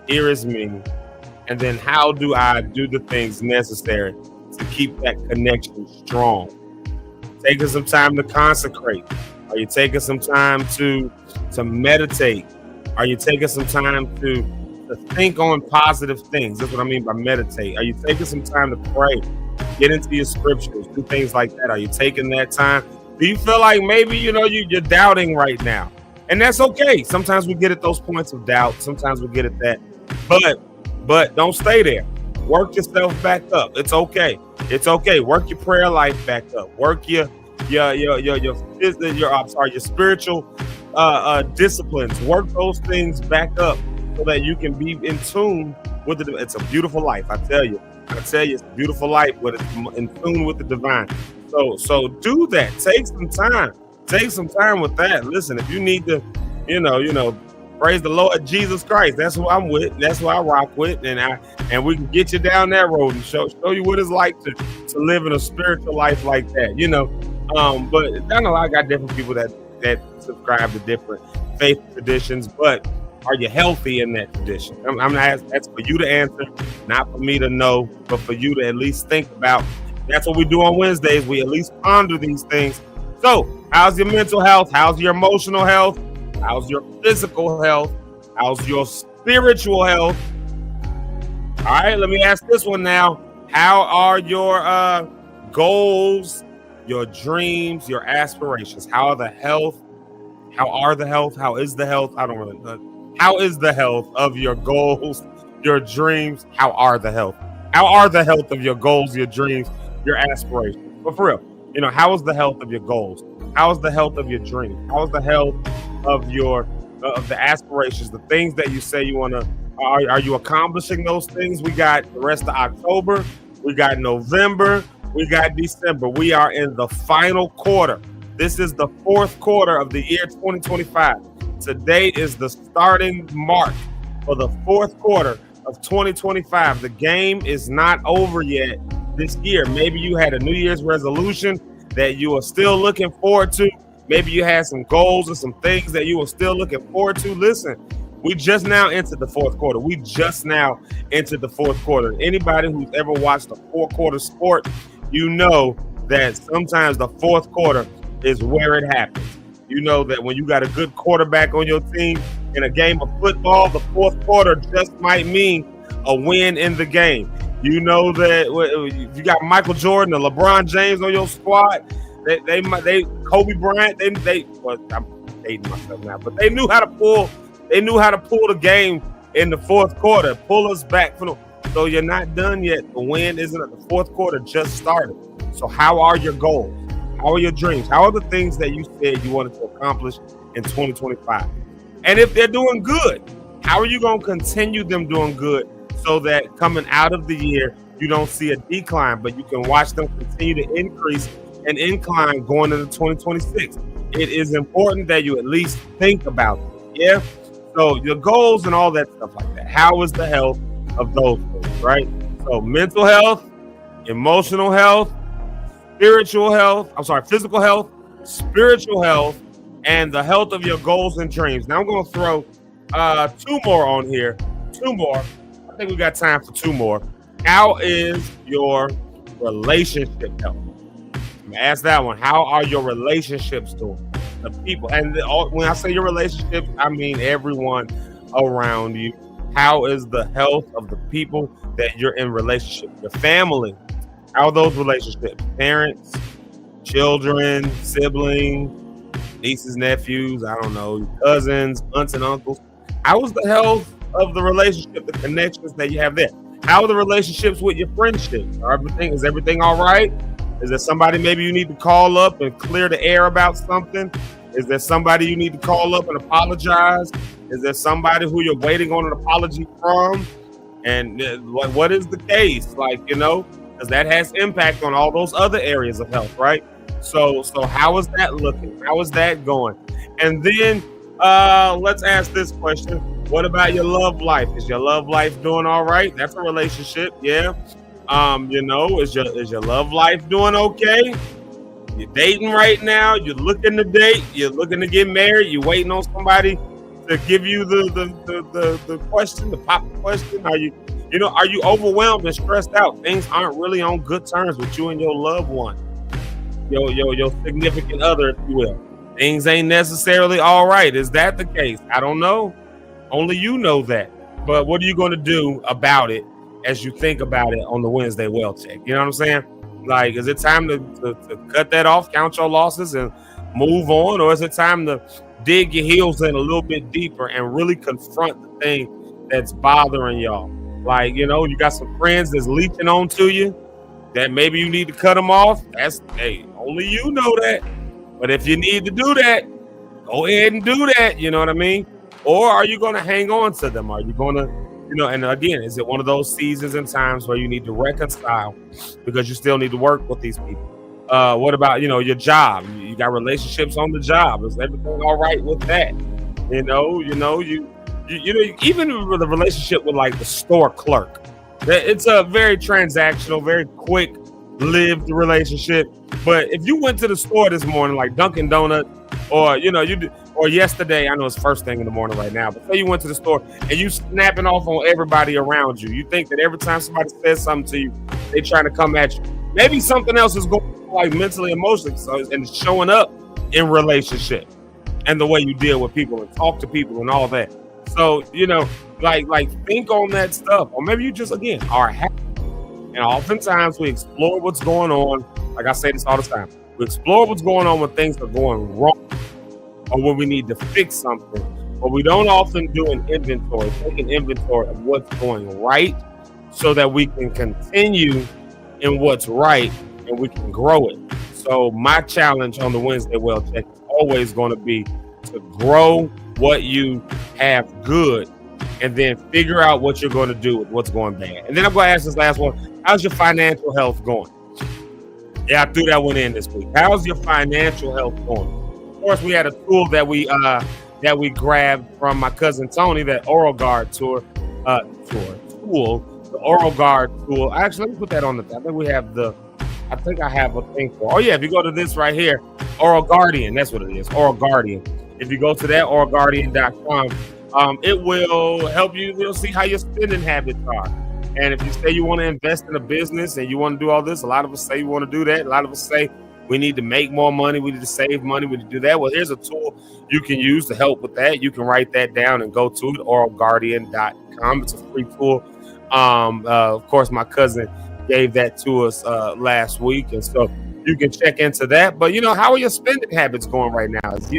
here is me, and then how do I do the things necessary to keep that connection strong? Taking some time to consecrate. Are you taking some time to meditate? Are you taking some time to think on positive things? That's what I mean by meditate. Are you taking some time to pray? Get into your scriptures, do things like that. Are you taking that time? Do you feel like maybe, you know, you're doubting right now? And that's okay. Sometimes we get at those points of doubt. Sometimes we get at that. But don't stay there. Work yourself back up. It's okay. It's okay. Work your prayer life back up. Work your spiritual disciplines. Work those things back up so that you can be in tune with the. It's a beautiful life, I tell you. It's a beautiful life, but it's in tune with the divine. So do that. Take some time. Take some time with that. Listen, if you need to, praise the Lord Jesus Christ. That's who I'm with. That's who I rock with, and we can get you down that road and show you what it's like to live in a spiritual life like that. But I know I got different people that subscribe to different faith traditions, but are you healthy in that tradition? I'm not asking. That's for you to answer, not for me to know, but for you to at least think about. That's what we do on Wednesdays. We at least ponder these things. So, how's your mental health? How's your emotional health? How's your physical health? How's your spiritual health? All right, let me ask this one now. How are your goals, your dreams, your aspirations? How is the health? How is the health? I don't really know. How is the health of your goals, your dreams? How are the health? How are the health of your goals, your dreams, your aspirations? But for real, how is the health of your goals? How is the health of your dreams? How is the health of your of the aspirations, the things that you say you want to? Are you accomplishing those things? We got the rest of October. We got November. We got December. We are in the final quarter. This is the fourth quarter of the year 2025. Today is the starting mark for the fourth quarter of 2025. The game is not over yet this year. Maybe you had a New Year's resolution that you are still looking forward to. Maybe you had some goals and some things that you were still looking forward to. Listen, we just now entered the fourth quarter. Anybody who's ever watched a four-quarter sport, you know that sometimes the fourth quarter is where it happens. You know that when you got a good quarterback on your team in a game of football, the fourth quarter just might mean a win in the game. You know that if you got Michael Jordan or LeBron James on your squad, they Kobe Bryant, I'm dating myself now, but they knew how to pull the game in the fourth quarter, pull us back from so you're not done yet. The win isn't at the fourth quarter just started. So how are your goals? How are your dreams? How are the things that you said you wanted to accomplish in 2025? And if they're doing good, how are you going to continue them doing good so that coming out of the year, you don't see a decline, but you can watch them continue to increase and incline going into 2026? It is important that you at least think about it. Yeah. So your goals and all that stuff like that. How is the health of those things, right? So mental health, emotional health, physical health, spiritual health, and the health of your goals and dreams. Now I'm going to throw two more on here. Two more. I think we got time for two more. How is your relationship health? I'm going to ask that one. How are your relationships doing? The people, and when I say your relationships, I mean everyone around you. How is the health of the people that you're in relationship? Your family. How are those relationships? Parents, children, siblings, nieces, nephews, I don't know, cousins, aunts and uncles. How is the health of the relationship, the connections that you have there? How are the relationships with your friendships? Is everything all right? Is there somebody maybe you need to call up and clear the air about something? Is there somebody you need to call up and apologize? Is there somebody who you're waiting on an apology from? And what is the case? Because that has impact on all those other areas of health, right? So how is that looking? How is that going? And then let's ask this question. What about your love life? Is your love life doing all right? That's a relationship, yeah. Is your love life doing okay? You're dating right now. You're looking to date. You're looking to get married. You're waiting on somebody to give you the question, the pop question. Are you overwhelmed and stressed out? Things aren't really on good terms with you and your loved one, your significant other, if you will. Things ain't necessarily all right. Is that the case? I don't know. Only you know that. But what are you going to do about it as you think about it on the Wednesday well check? You know what I'm saying? Like, is it time to cut that off, count your losses, and move on? Or is it time to dig your heels in a little bit deeper and really confront the thing that's bothering y'all? Like, you know, you got some friends that's leeching on to you that maybe you need to cut them off. That's, hey, only you know that. But if you need to do that, go ahead and do that. You know what I mean? Or are you going to hang on to them? Are you going to, you know, and again, is it one of those seasons and times where you need to reconcile because you still need to work with these people? What about, you know, your job? You got relationships on the job. Is everything all right with that? You know, even with the relationship with like the store clerk, it's a very transactional, very quick lived relationship. But if you went to the store this morning, like Dunkin' Donuts, or, you know, or yesterday, I know it's first thing in the morning right now, but say you went to the store and you snapping off on everybody around you. You think that every time somebody says something to you, they trying to come at you. Maybe something else is going on, like mentally, emotionally, and it's showing up in relationship and the way you deal with people and talk to people and all that. So, you know, like think on that stuff. Or maybe you just, again, are happy. And oftentimes we explore what's going on. Like I say this all the time. We explore what's going on when things are going wrong or when we need to fix something. But we don't often do an inventory, take an inventory of what's going right so that we can continue in what's right and we can grow it. So my challenge on the Wednesday Well Check is always going to be to grow what you have good and then figure out what you're going to do with what's going bad. And then I'm going to ask this last one. How's your financial health going? Yeah, I threw that one in this week. How's your financial health going? Of course, we had a tool that we grabbed from my cousin Tony, that Oral Guard tool, the Oral Guard tool. Actually, let me put that on the. I think I have a thing for. Oh yeah, if you go to this right here, Oral Guardian, that's what it is. Oral Guardian. If you go to that, oralguardian.com, it will help you. You'll see how your spending habits are. And if you say you want to invest in a business and you want to do all this, a lot of us say you want to do that. A lot of us say we need to make more money. We need to save money. We need to do that. Well, here's a tool you can use to help with that. You can write that down and go to it, oralguardian.com. It's a free tool. Of course, my cousin gave that to us last week. And so you can check into that. But, you know, how are your spending habits going right now? Is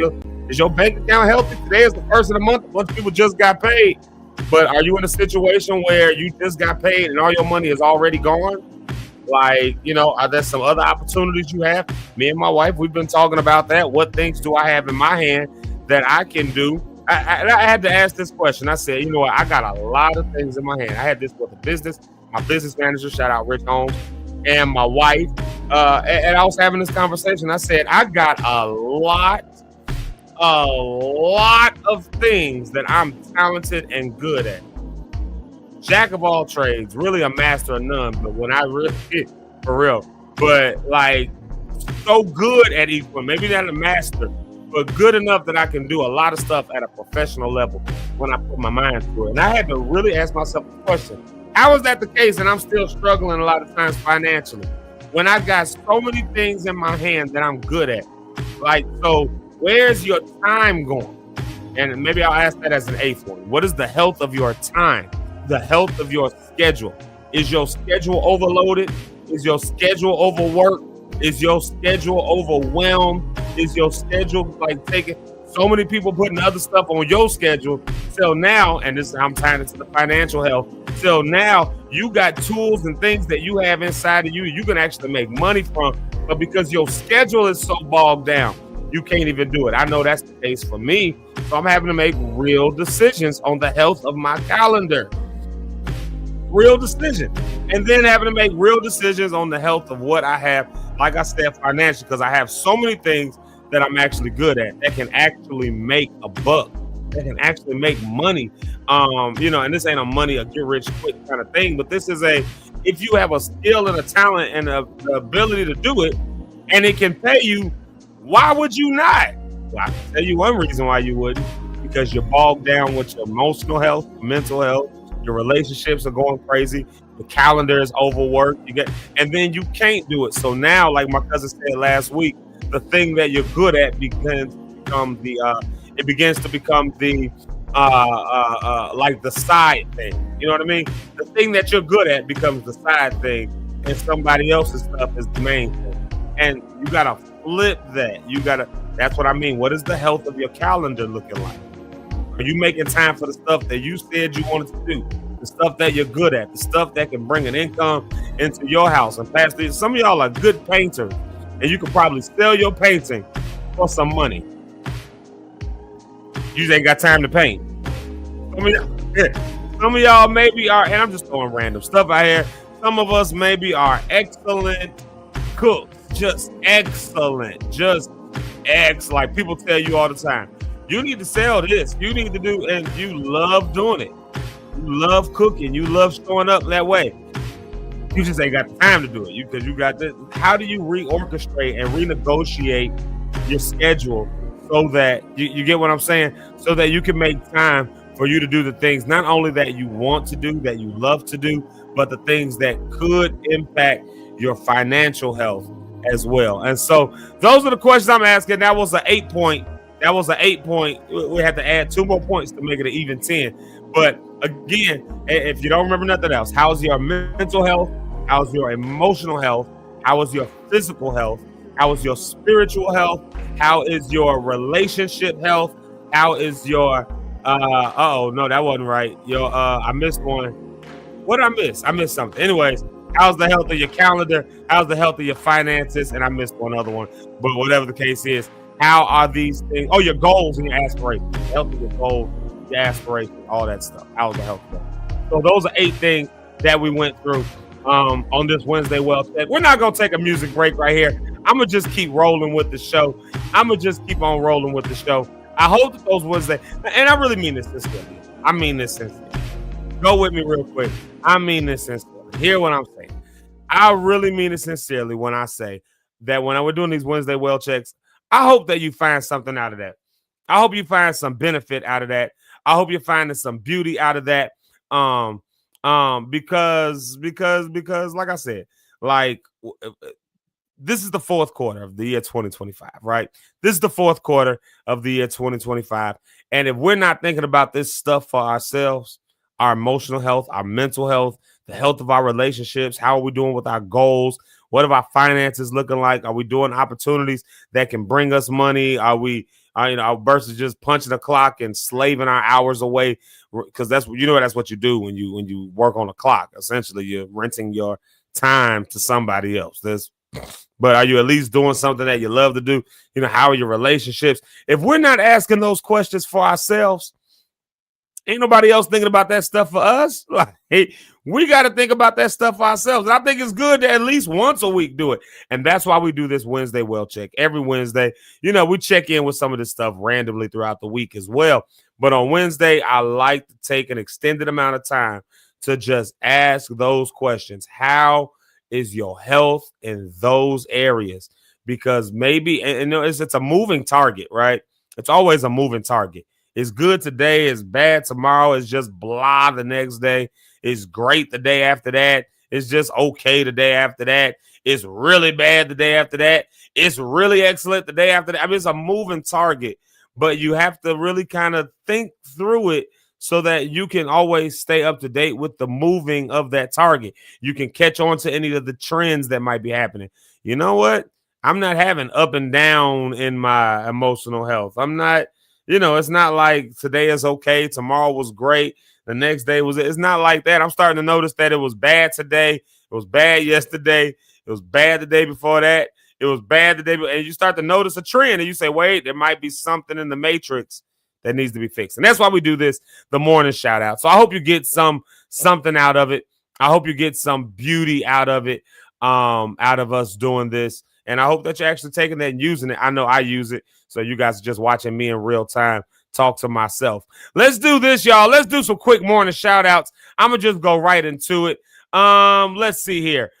your bank account healthy? Today is the first of the month. A bunch of people just got paid. But are you in a situation where you just got paid and all your money is already gone? Like, you know, are there some other opportunities you have? Me and my wife, we've been talking about that. What things do I have in my hand that I can do? I had to ask this question. I said, you know what? I got a lot of things in my hand. I had this with a business. My business manager, shout out Rich Holmes, and my wife. And I was having this conversation. I said, I got a lot of things that I'm talented and good at. Jack of all trades, really a master of none. But when I really for real, but like so good at each one, maybe not a master, but good enough that I can do a lot of stuff at a professional level when I put my mind to it. And I had to really ask myself a question. How is that the case? And I'm still struggling a lot of times financially when I got so many things in my hand that I'm good at. Like, so where's your time going? And maybe I'll ask that as an eighth one. What is the health of your time? The health of your schedule? Is your schedule overloaded? Is your schedule overworked? Is your schedule overwhelmed? Is your schedule like taking so many people putting other stuff on your schedule? So now, and this I'm tying it to the financial health. So now you got tools and things that you have inside of you can actually make money from, but because your schedule is so bogged down, you can't even do it. I know that's the case for me. So I'm having to make real decisions on the health of my calendar. Real decision. And then having to make real decisions on the health of what I have, like I said, financially, because I have so many things that I'm actually good at that can actually make a buck, that can actually make money. You know, and this ain't a get rich quick kind of thing, but this is if you have a skill and a talent and the ability to do it and it can pay you, why would you not? Well, I can tell you one reason why you wouldn't, because you're bogged down with your emotional health, mental health, your relationships are going crazy, the calendar is overworked, and then you can't do it. So now, like my cousin said last week, the thing that you're good at begins to become the like the side thing. You know what I mean? The thing that you're good at becomes the side thing, and somebody else's stuff is the main thing. And you gotta flip that. That's what I mean. What is the health of your calendar looking like? Are you making time for the stuff that you said you wanted to do? the stuff that you're good at, the stuff that can bring an income into your house and pass these. Some of y'all are good painters, and you can probably sell your painting for some money. You just ain't got time to paint. Some of y'all maybe are, and I'm just throwing random stuff out here. Some of us maybe are excellent cooks, just excellent, like people tell you all the time. You need to sell this. You need to do, and you love doing it. You love cooking. You love showing up that way. You just ain't got the time to do it. Because you got this. How do you reorchestrate and renegotiate your schedule so that you get what I'm saying? So that you can make time for you to do the things not only that you want to do, that you love to do, but the things that could impact your financial health as well. And so those are the questions I'm asking. That was an 8 point. We had to add 2 more points to make it an even 10. But again, if you don't remember nothing else, how's your mental health? How's your emotional health? How is your physical health? How is your spiritual health? How is your relationship health? How is your no, that wasn't right. I missed one. What did I miss? I missed something. Anyways, how's the health of your calendar? How's the health of your finances? And I missed one other one. But whatever the case is, how are these things? Oh, your goals and your aspirations. The health of your goals, your aspirations, all that stuff. How's the health of that? So those are 8 things that we went through on this Wednesday Well Said. We're not going to take a music break right here. I'm going to just keep rolling with the show. I'm going to just keep on rolling with the show. I hope that those Wednesday, and I really mean this sincerely. I mean this sincerely. Go with me real quick. I mean this sincerely. Hear what I'm saying. I really mean it sincerely when I say that when we're doing these Wednesday Well Checks, I hope that you find something out of that. I hope you find some benefit out of that. I hope you're finding some beauty out of that. Because like I said, like this is the 4th quarter of the year 2025, right? This is the 4th quarter of the year 2025. And if we're not thinking about this stuff for ourselves, our emotional health, our mental health, the health of our relationships, how are we doing with our goals? What are our finances looking like? Are we doing opportunities that can bring us money? Are we, versus just punching the clock and slaving our hours away? Because that's what you do when you work on a clock. Essentially, you're renting your time to somebody else. But are you at least doing something that you love to do? How are your relationships? If we're not asking those questions for ourselves, ain't nobody else thinking about that stuff for us. Like, hey, we got to think about that stuff for ourselves. And I think it's good to at least once a week do it. And that's why we do this Wednesday Well Check. Every Wednesday, we check in with some of this stuff randomly throughout the week as well. But on Wednesday, I like to take an extended amount of time to just ask those questions. How is your health in those areas? Because maybe, and it's a moving target, right? It's always a moving target. It's good today, it's bad tomorrow, it's just blah the next day. It's great the day after that. It's just okay the day after that. It's really bad the day after that. It's really excellent the day after that. I mean, it's a moving target, but you have to really kind of think through it so that you can always stay up to date with the moving of that target. You can catch on to any of the trends that might be happening. You know what? I'm not having up and down in my emotional health. I'm not, it's not like today is okay, tomorrow was great, the next day it's not like that. I'm starting to notice that it was bad today, it was bad yesterday, it was bad the day before that, it was bad the day before, and you start to notice a trend and you say, wait, there might be something in the matrix that needs to be fixed. And that's why we do this, the morning shout out. So I hope you get something out of it. I hope you get some beauty out of it, out of us doing this. And I hope that you're actually taking that and using it. I know I use it. So you guys are just watching me in real time talk to myself. Let's do this, y'all. Let's do some quick morning shout outs. I'm going to just go right into it. Let's see here.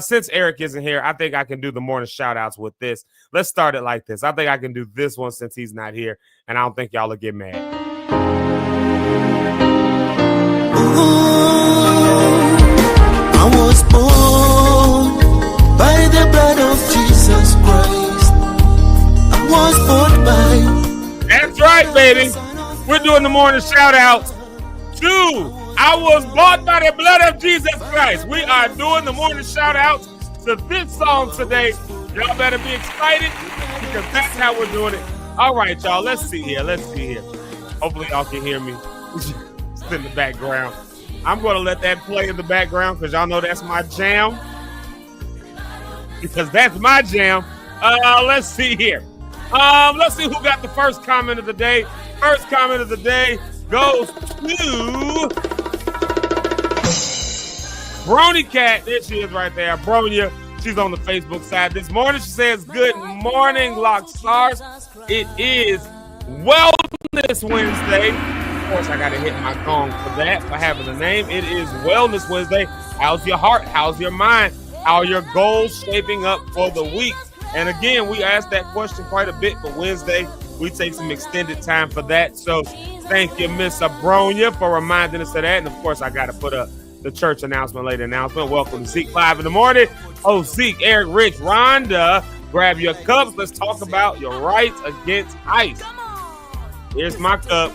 Since Eric isn't here, I think I can do the morning shout outs with this. Let's start it like this. I think I can do this one since he's not here. And I don't think y'all will get mad. I was born by the blood of Jesus Christ. I was born by. That's right, baby. We're doing the morning shout outs to I was bought by the blood of Jesus Christ. We are doing the morning shout outs to this song today. Y'all better be excited because that's how we're doing it. All right, y'all. Let's see here. Hopefully y'all can hear me. It's in the background. I'm going to let that play in the background because y'all know that's my jam. Because that's my jam. Let's see here. Let's see who got the first comment of the day. First comment of the day goes to Brony Cat. There she is right there. Bronya. She's on the Facebook side this morning. She says, good morning, Lock Stars. It is Wellness Wednesday. Of course, I got to hit my gong for that, for having a name. It is Wellness Wednesday. How's your heart? How's your mind? How are your goals shaping up for the week? And again, we asked that question quite a bit for Wednesday. We take some extended time for that. So thank you, Miss Abronia, for reminding us of that. And of course, I got to put up the church announcement, late announcement. Welcome to ZekeLive in the morning. Oh, Zeke, Eric, Rich, Rhonda, grab your cups. Let's talk about your rights against ICE. Here's my cup.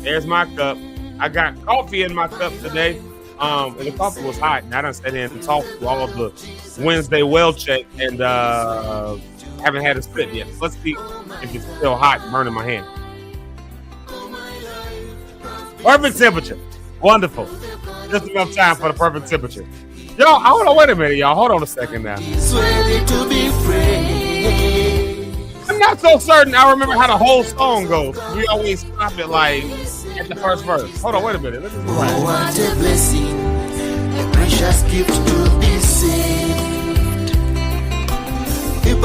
There's my cup. I got coffee in my cup today. And the coffee was hot. And I done sat in and talked through all of the Wednesday well check and haven't had a sip yet. Let's see if it's still hot and burning my hand. Perfect temperature. Wonderful. Just enough time for the perfect temperature. Y'all, hold on, wait a minute, y'all. Hold on a second now. I'm not so certain I remember how the whole song goes. We always stop it like at the first verse. Hold on, wait a minute. Let's just what a blessing, a precious gift to be saved. Yep.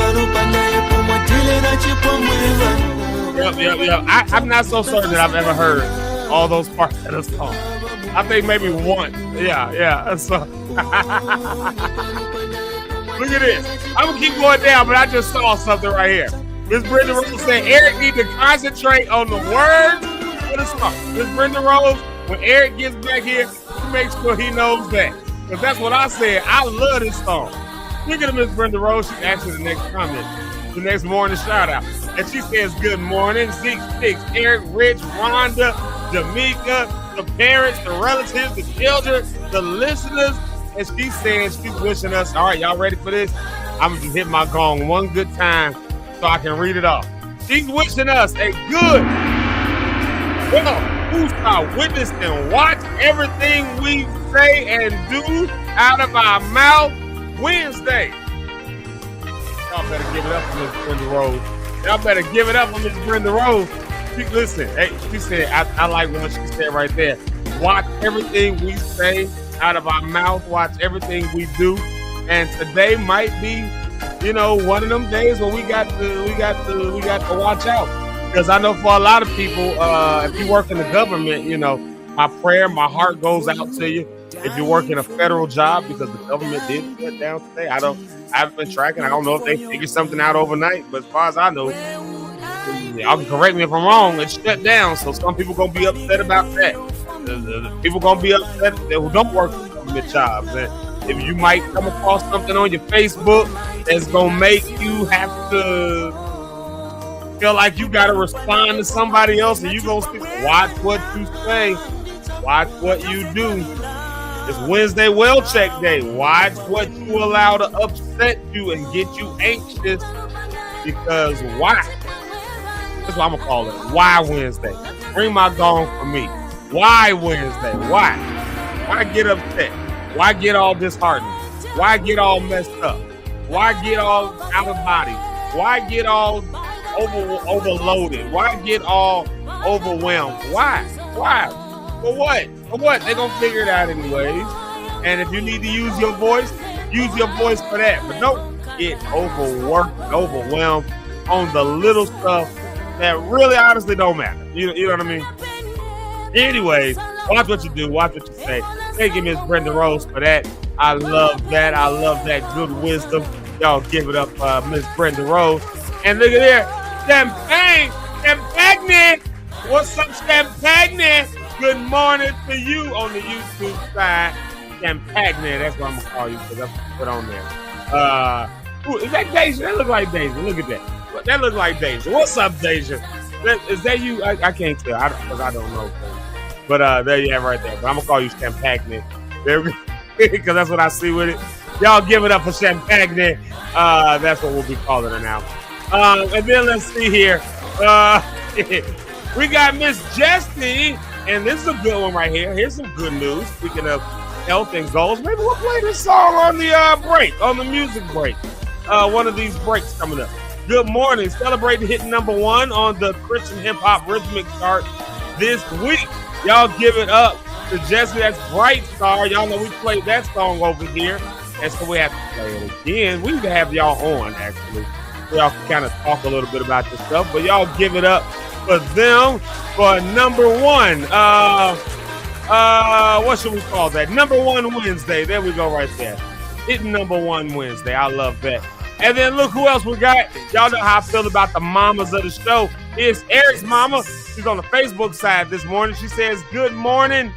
I'm not so certain that I've ever heard all those parts of the song. I think maybe one. Yeah. So look at this. I'm gonna keep going down, but I just saw something right here. Miss Brenda Rose said Eric need to concentrate on the words of the song. Miss Brenda Rose, when Eric gets back here, he makes sure he knows that. Because that's what I said. I love this song. Look at Miss Brenda Rose. She's actually the next comment. The next morning shout out. And she says, good morning, Zeke, Six, Eric, Rich, Rhonda, Jamaica, the parents, the relatives, the children, the listeners. And she says she's wishing us, all right, y'all ready for this? I'm going to hit my gong one good time so I can read it off. She's wishing us a good, who's our witness and watch everything we say and do out of our mouth Wednesday. Y'all better give it up for Miss Brenda Rose. Y'all better give it up for Miss Brenda Rose. Listen, hey, she said, I like what she said right there. Watch everything we say out of our mouth. Watch everything we do. And today might be, one of them days where we got to watch out. Because I know for a lot of people, if you work in the government, my prayer, my heart goes out to you. If you work in a federal job, because the government did shut down today, I haven't been tracking. I don't know if they figured something out overnight, but as far as I know, y'all can correct me if I'm wrong, it's shut down. So some people gonna be upset about that. People gonna be upset who don't work in government jobs. And if you might come across something on your Facebook that's gonna make you have to feel like you gotta respond to somebody else, and you gonna speak, watch what you say, watch what you do. It's Wednesday well check day. Watch what you allow to upset you and get you anxious, because why? That's what I'm gonna call it. Why Wednesday? Bring my gong for me. Why Wednesday? Why? Why get upset? Why get all disheartened? Why get all messed up? Why get all out of body? Why get all overloaded? Why get all overwhelmed? Why? For what? For what? They're gonna figure it out anyways. And if you need to use your voice for that. But don't get overworked, overwhelmed on the little stuff that really honestly don't matter. You know what I mean? Anyways, watch what you do, watch what you say. Thank you, Miss Brenda Rose, for that. I love that. I love that good wisdom. Y'all give it up, Miss Brenda Rose. And look at there, Champagne. What's up, Champagne? Good morning to you on the YouTube side. Champagne, that's what I'm gonna call you, because that's what I put on there. Is that Deja? That look like Deja. Look at that. That look like Deja. What's up, Deja? Is that you? I can't tell, because I don't know. But there you have right there. But I'm gonna call you Champagne, because that's what I see with it. Y'all give it up for Champagne. That's what we'll be calling her now. And then let's see here. We got Miss Jessie And this is a good one right here. Here's some good news. Speaking of health and goals, maybe we'll play this song on the break, on the music break. One of these breaks coming up. Good morning. Celebrating hitting #1 on the Christian hip hop rhythmic chart this week. Y'all give it up to Jesse. That's Bright Star. Y'all know we played that song over here. And so we have to play it again. We need to have y'all on, actually. So y'all can kind of talk a little bit about this stuff. But y'all give it up for them for #1. What should we call that? #1 Wednesday. There we go right there. Hitting #1 Wednesday. I love that. And then look who else we got. Y'all know how I feel about the mamas of the show. It's Eric's mama. She's on the Facebook side this morning. She says, good morning,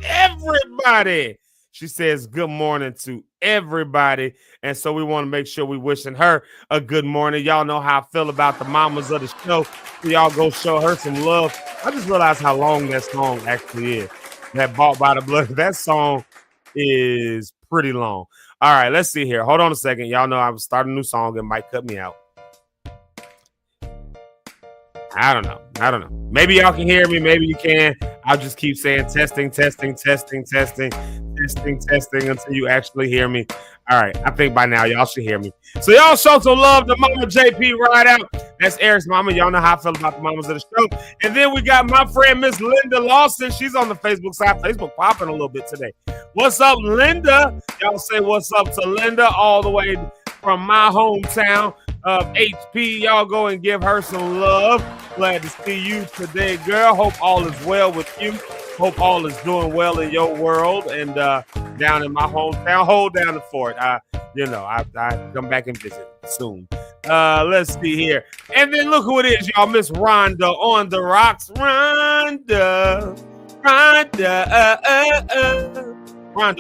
everybody. She says good morning to everybody. And so we want to make sure we wishing her a good morning. Y'all know how I feel about the mamas of the show. So y'all go show her some love. I just realized how long that song actually is. That Bought by the Blood. That song is pretty long. All right, let's see here. Hold on a second. Y'all know I'm starting a new song. It might cut me out. I don't know. Maybe y'all can hear me. Maybe you can. I'll just keep saying testing until you actually hear me. All right. I think by now y'all should hear me. So y'all show some love to Mama JP right out. That's Eric's mama. Y'all know how I feel about the mamas of the show. And then we got my friend, Miss Linda Lawson. She's on the Facebook side. Facebook popping a little bit today. What's up, Linda? Y'all say what's up to Linda all the way from my hometown of HP. Y'all go and give her some love. Glad to see you today, girl. Hope all is well with you. Hope all is doing well in your world and down in my hometown. Hold down the fort. I come back and visit soon. Let's see here. And then look who it is, y'all. Miss Rhonda on the rocks. Rhonda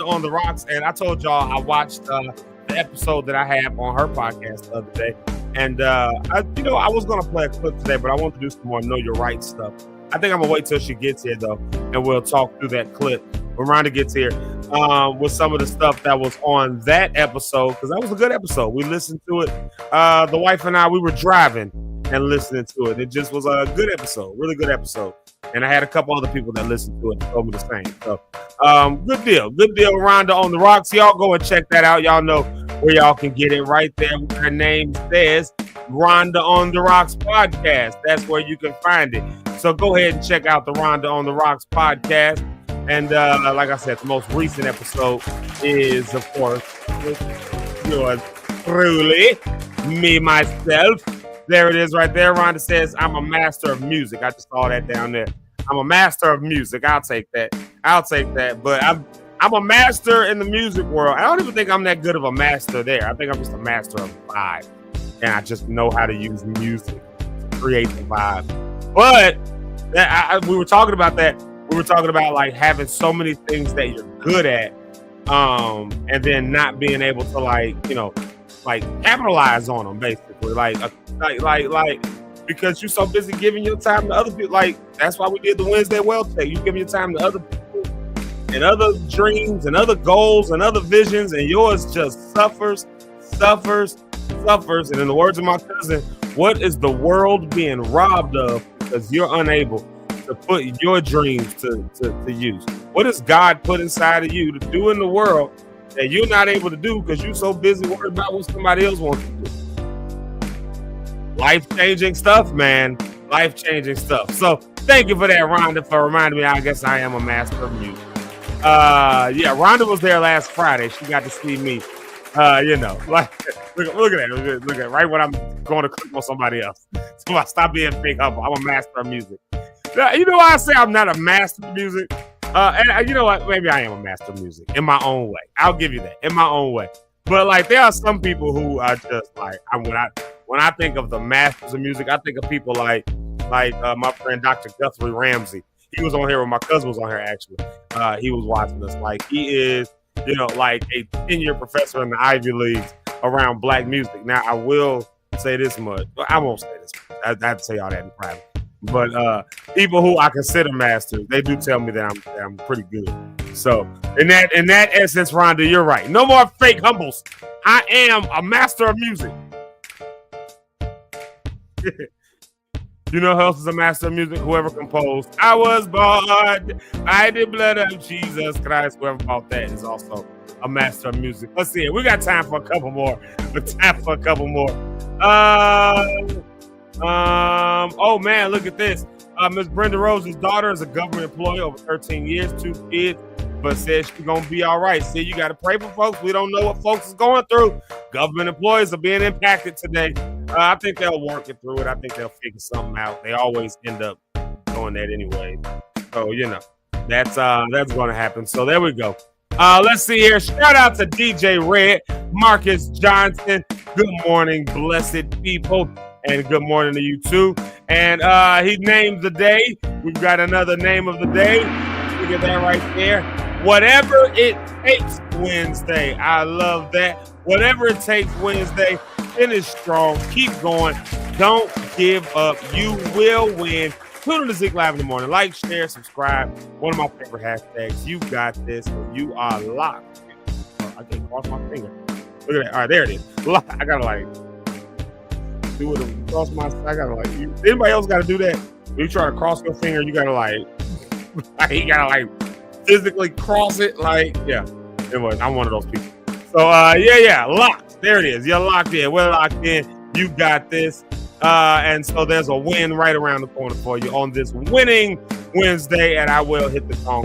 on the rocks. And I told y'all I watched the episode that I have on her podcast the other day. And I was gonna play a clip today, but I want to do some more Know Your Right stuff. I think I'm gonna wait till she gets here though, and we'll talk through that clip when Rhonda gets here with some of the stuff that was on that episode, because that was a good episode. We listened to it. The wife and I, we were driving and listening to it. It just was a good episode, really good episode. And I had a couple other people that listened to it and told me the same. So good deal, Rhonda on the rocks. Y'all go and check that out. Y'all know where y'all can get it right there. Her name says Rhonda on the Rocks podcast. That's where you can find it. So go ahead and check out the Rhonda on the Rocks podcast. And like I said, the most recent episode is, of course, yours truly, me, myself. There it is right there. Rhonda says, I'm a master of music. I just saw that down there. I'm a master of music. I'll take that. But I'm a master in the music world. I don't even think I'm that good of a master there. I think I'm just a master of vibe. And I just know how to use music to create the vibe. But we were talking about that. We were talking about like having so many things that you're good at, and then not being able to like capitalize on them, basically. Like because you're so busy giving your time to other people. Like that's why we did the Wednesday Well Take. You give your time to other people and other dreams and other goals and other visions, and yours just suffers. And in the words of my cousin, what is the world being robbed of because you're unable to put your dreams to use? What does God put inside of you to do in the world that you're not able to do because you're so busy worried about what somebody else wants to do? Life-changing stuff, man. Life-changing stuff. So thank you for that, Rhonda, for reminding me. I guess I am a master of music. Rhonda was there last Friday. She got to see me. Like look at that. Look at right when I'm going to click on somebody else. So I stop being fake humble. I'm a master of music. You know why I say I'm not a master of music? And you know what? Maybe I am a master of music in my own way. I'll give you that, in my own way. But like, there are some people who are just like, when I think of the masters of music, I think of people like my friend Dr. Guthrie Ramsey. He was on here when my cousin was on here, actually. He was watching us. Like, he is, like a 10-year professor in the Ivy Leagues around black music. Now, I will say this much. Well, I won't say this much. I have to say all that in private. But people who I consider masters, they do tell me that I'm pretty good. So in that essence, Rhonda, you're right. No more fake humbles. I am a master of music. You know who else is a master of music? Whoever composed I Was Born by the Blood of Jesus Christ. Whoever bought that is also a master of music. Let's see it. We got time for a couple more. Oh man, look at this. Miss Brenda Rose's daughter is a government employee over 13 years, 2 kids, but says she's gonna be all right. See, you gotta pray for folks. We don't know what folks is going through. Government employees are being impacted today. I think they'll work it through it. I think they'll figure something out. They always end up doing that anyway. So, you know, that's gonna happen. So there we go. Let's see here. Shout out to DJ Red, Marcus Johnson. Good morning, blessed people. And good morning to you too. And he named the day. We've got another name of the day. Look at that right there. Whatever it takes Wednesday. I love that. Whatever it takes Wednesday. Finish strong. Keep going. Don't give up. You will win. Tune in to ZekeLive in the morning. Like, share, subscribe. One of my favorite hashtags. You got this. You are locked. I can't cross my finger. Look at that. All right, there it is. I gotta like do it across my. I gotta like. Anybody else got to do that? When you try to cross your finger, you gotta like. You gotta like physically cross it. Like, yeah. Anyway, I'm one of those people. So yeah, locked. There it is. You're locked in. We're locked in. You got this. And so there's a win right around the corner for you on this winning Wednesday, and I will hit the song.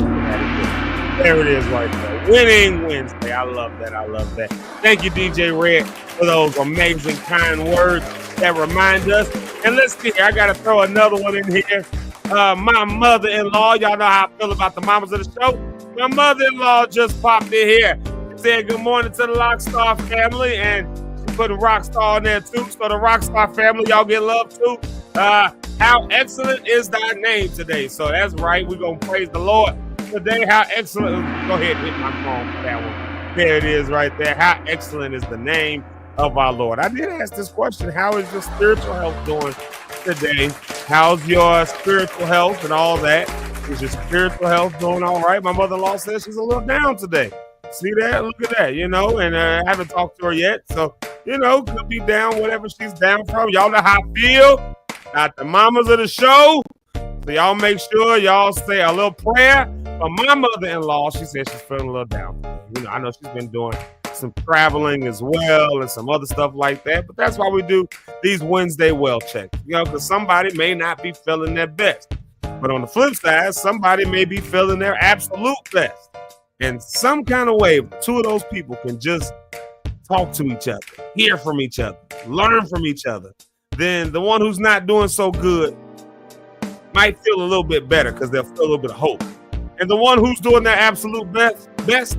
There it is right there. Winning Wednesday. I love that. I love that. Thank you, DJ Red, for those amazing, kind words that remind us. And let's see here. I got to throw another one in here. My mother-in-law, y'all know how I feel about the mamas of the show. My mother-in-law just popped in here. Said good morning to the Lockstar family, and she put a Rockstar in there too. So the Rockstar family, y'all get love too. How excellent is thy name today? So that's right. We're going to praise the Lord today. How excellent. Go ahead and hit my phone for that one. There it is right there. How excellent is the name of our Lord. I did ask this question. How is your spiritual health doing today? How's your spiritual health and all that? Is your spiritual health doing all right? My mother-in-law says she's a little down today. See that? Look at that, and I haven't talked to her yet. So, could be down whatever she's down from. Y'all know how I feel. Got the mamas of the show. So y'all make sure y'all say a little prayer. But my mother-in-law, she said she's feeling a little down. I know she's been doing some traveling as well and some other stuff like that. But that's why we do these Wednesday well checks. Because somebody may not be feeling their best. But on the flip side, somebody may be feeling their absolute best. And some kind of way, two of those people can just talk to each other, hear from each other, learn from each other. Then the one who's not doing so good might feel a little bit better because they'll feel a little bit of hope. And the one who's doing their absolute best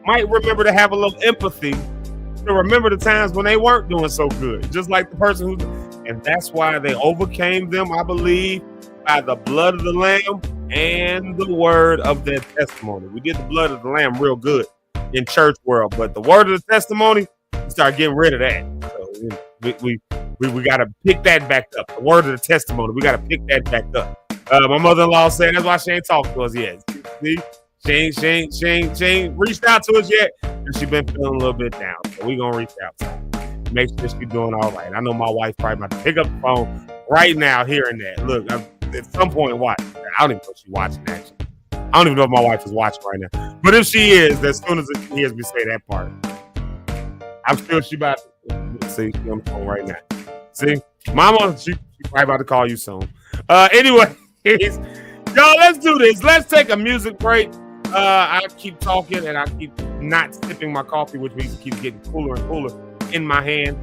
might remember to have a little empathy to remember the times when they weren't doing so good. Just like the person and that's why they overcame them, I believe, by the blood of the Lamb and the word of their testimony. We did the blood of the Lamb real good in church world, but the word of the testimony, we start getting rid of that. So we got to pick that back up. The word of the testimony, we got to pick that back up. My mother-in-law said that's why she ain't talked to us yet. See, she ain't reached out to us yet, and she been feeling a little bit down. So we gonna reach out to her. Make sure she's doing all right. I know my wife probably about to pick up the phone right now, hearing that. Look, at some point, watch. I don't even know if she's watching actually. I don't even know if my wife is watching right now. But if she is, as soon as she hears me say that part, I'm sure she about to see she's on the phone right now. See, Mama, she probably about to call you soon. Anyway, y'all, let's do this. Let's take a music break. I keep talking and I keep not sipping my coffee, which means it keeps getting cooler and cooler in my hand.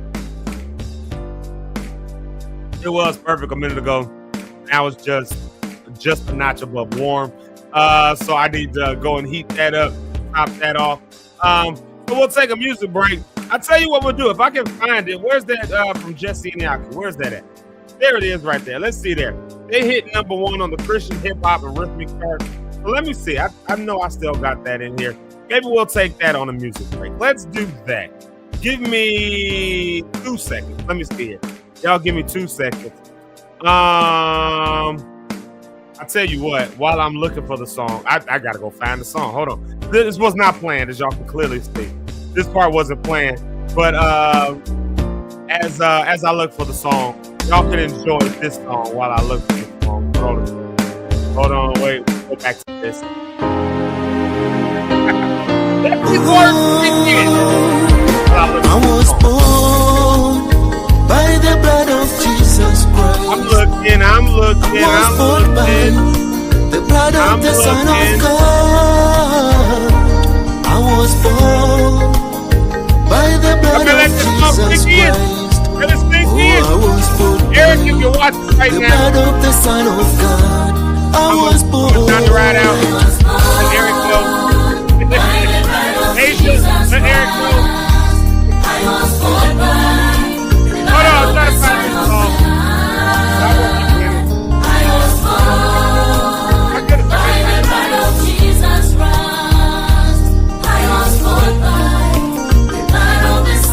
It was perfect a minute ago. Now it's just a notch above warm. So I need to go and heat that up, top that off. So we'll take a music break. I'll tell you what we'll do. If I can find it, where's that from Jesse and Yaki? Where's that at? There it is right there. Let's see there. They hit #1 on the Christian hip hop and rhythmic chart. So let me see. I know I still got that in here. Maybe we'll take that on a music break. Let's do that. Give me 2 seconds. Let me see it. Y'all give me 2 seconds. I tell you what, while I'm looking for the song, I gotta go find the song. Hold on. This was not planned, as y'all can clearly see. This part wasn't planned. But as I look for the song, Y'all can enjoy this song while I look for this song. Hold on, wait. Go back to this. I was born by the blood of Jesus Christ. I'm looking. The blood of the Son of God. I was born by the blood of Jesus Christ. I was born Eric, if you're watching right the now, blood of the Son of God. I was born. Time to ride out. Let Eric go. Asia, let Eric go. Hold on, I'm trying to find this song.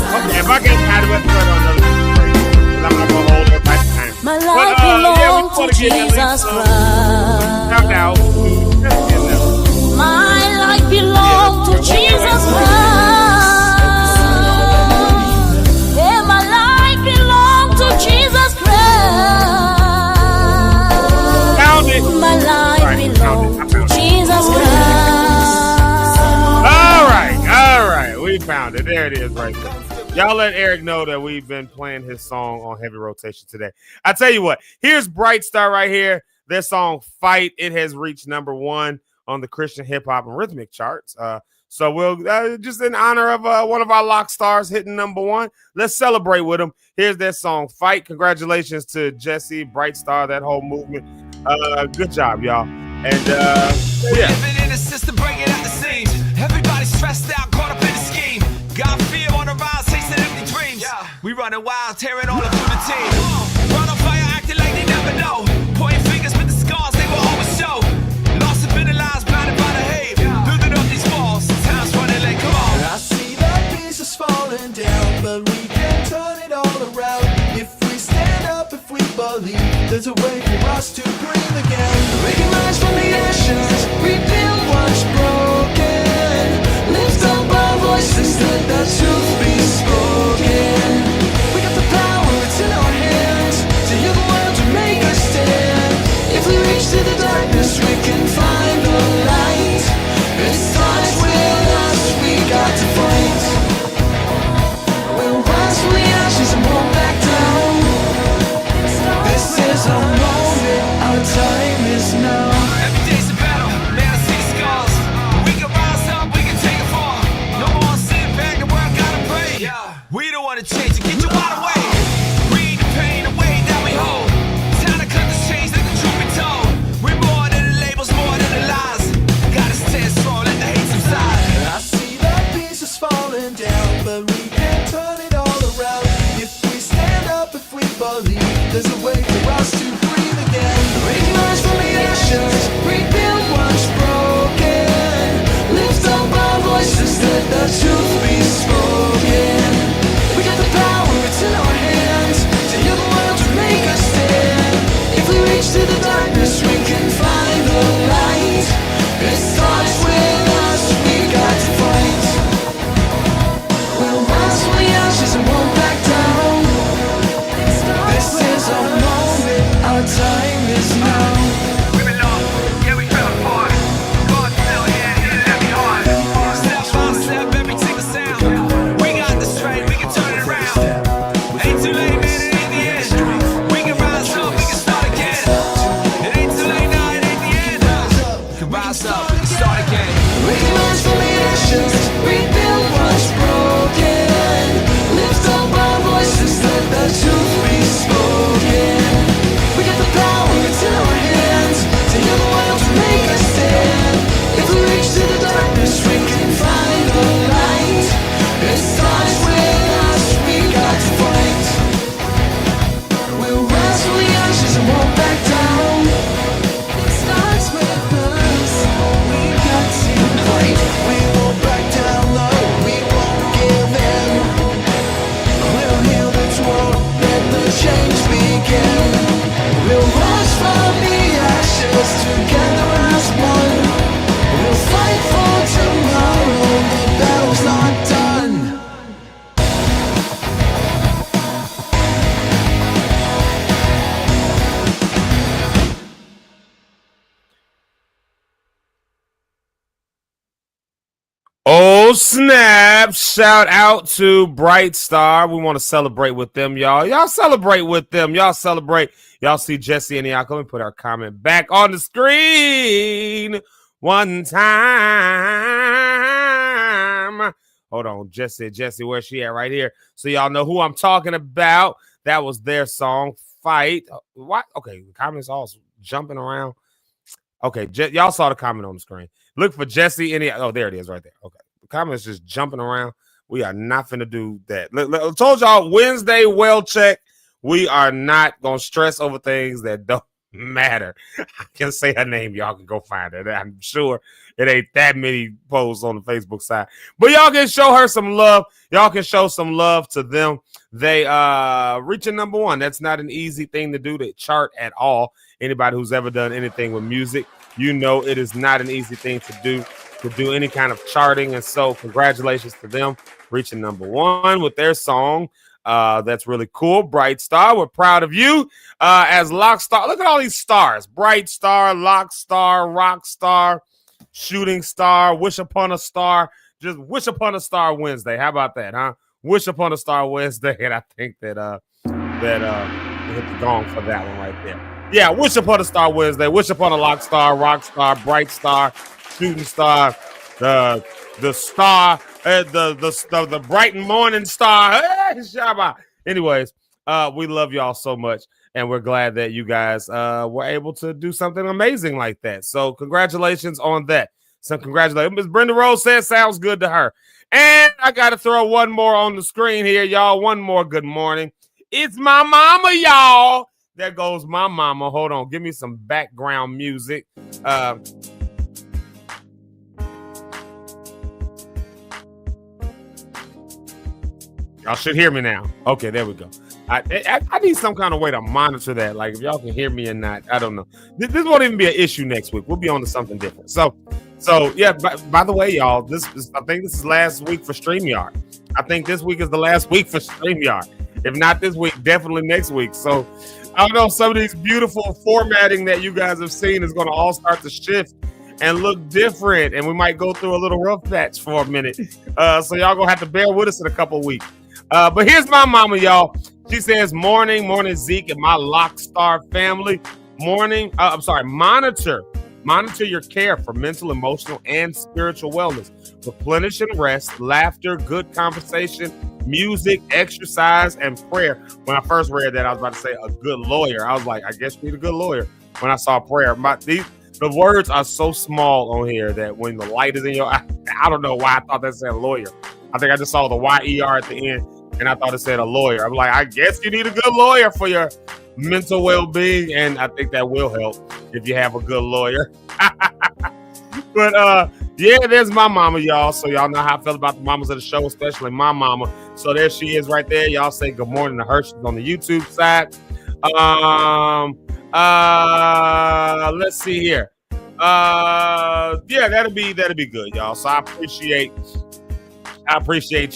Okay, if I get tired of it, I'm not gonna hold it by time. My life belongs to Jesus Christ. My life belongs to Jesus Christ. Yeah, my life belongs to Jesus Christ. Found it. My life belongs to Jesus Christ. All right. We found it. There it is right there. Y'all let Eric know that we've been playing his song on heavy rotation today. I tell you what, here's Bright Star right here. Their song Fight. It has reached #1 on the Christian hip hop and rhythmic charts. So we'll just in honor of one of our lock stars hitting #1. Let's celebrate with them. Here's their song Fight. Congratulations to Jesse, Bright Star, that whole movement. Good job, y'all. And yeah. Living in a system, breaking out the seams. Everybody's stressed out, caught up in the scheme. Got fear on the rise, chasing empty dreams. We running wild, tearing all up through the team. Run on fire, acting like they never know. Pointing fingers with the scars they will always show. Lost and been lies, blinded by the hate. Building up these walls, time's running late, come on. I see the pieces falling down, but we can turn it all around. If we stand up, if we believe, there's a way for us to breathe again. Recognize from the ashes, rebuild what's broken. Lift up our voices, let the truth be spoken. We got the power, it's in our hands. To heal the world, to make us stand. If we reach to the darkness, we can find the light. It starts with us, we got to fight. We'll rise from the ashes and won't back down. This is our moment, our time is now. Every day's a battle, man, I see the scars. We can rise up, we can take it far. No more sitting back, the world gotta pray. We don't wanna change it, get you out of the way. Read the pain, the way that we hold. Time to cut this change, let the truth be told. We're more than the labels, more than the lies. Gotta stand strong, let the hate subside. I see the pieces falling down, but we can turn it all around. If we stand up, if we believe, there's a way for us to breathe again. Recognize from the ashes, rebuild what's broken. Lift up our voices, let the truth be spoken. We got the power, it's in our hands. To heal the world, to make us stand. If we reach to the darkness, we can find the light. It starts with us, we got to fight. We'll rise from the ashes and won't back down. This is our moment, our snap. Shout out to Bright Star. We want to celebrate with them, y'all. Y'all celebrate with them. Y'all celebrate. Y'all see Jesse and Iaka. Let me put our comment back on the screen one time. Hold on. Jesse, where's she at? Right here. So y'all know who I'm talking about. That was their song, Fight. What? Okay, the comments all jumping around. Okay, y'all saw the comment on the screen. Look for Jesse and Iaka. Oh, there it is right there. Okay. Comments just jumping around. We are not finna do that. I told y'all Wednesday well check. We are not gonna stress over things that don't matter. I can say her name. Y'all can go find her. I'm sure it ain't that many posts on the Facebook side, but y'all can show her some love. Y'all can show some love to them. They reaching number one. That's not an easy thing to do to chart at all. Anybody who's ever done anything with music, you know it is not an easy thing to do any kind of charting. And so congratulations to them reaching number one with their song. That's really cool. Bright Star, we're proud of you. As Lockstar, look at all these stars. Bright Star, Lockstar, Rockstar, Shooting Star, Wish Upon a Star. Just Wish Upon a Star Wednesday. How about that, huh? Wish Upon a Star Wednesday. And I think that hit the gong for that one right there. Yeah, Wish Upon a Star Wednesday. Wish Upon a Lockstar, Rockstar, Bright Star, Shooting Star, the star, the bright and morning star. Hey, Shabba. Anyways, we love y'all so much, and we're glad that you guys were able to do something amazing like that. So congratulations on that. So congratulations. Ms. Brenda Rose says sounds good to her. And I got to throw one more on the screen here, y'all. One more good morning. It's my mama, y'all. There goes my mama. Hold on. Give me some background music. Y'all should hear me now. Okay, there we go. I need some kind of way to monitor that. Like if y'all can hear me or not, I don't know. This won't even be an issue next week. We'll be on to something different. So yeah. By the way, y'all, I think this is last week for StreamYard. I think this week is the last week for StreamYard. If not this week, definitely next week. So I don't know. Some of these beautiful formatting that you guys have seen is going to all start to shift and look different, and we might go through a little rough patch for a minute. So y'all gonna have to bear with us in a couple weeks. But here's my mama, y'all. She says, morning, Zeke and my Lockstar family. Monitor your care for mental, emotional, and spiritual wellness. Replenish and rest, laughter, good conversation, music, exercise, and prayer. When I first read that, I was about to say a good lawyer. I was like, I guess you need a good lawyer. When I saw prayer, the words are so small on here that when the light is in your eye, I don't know why I thought that said lawyer. I think I just saw the Y-E-R at the end, and I thought it said a lawyer. I'm like, I guess you need a good lawyer for your mental well-being, and I think that will help if you have a good lawyer. But yeah, there's my mama, y'all. So y'all know how I feel about the mamas of the show, especially my mama. So there she is right there. Y'all say good morning to her. She's on the YouTube side. Let's see here. Yeah, that'll be good, y'all. So I appreciate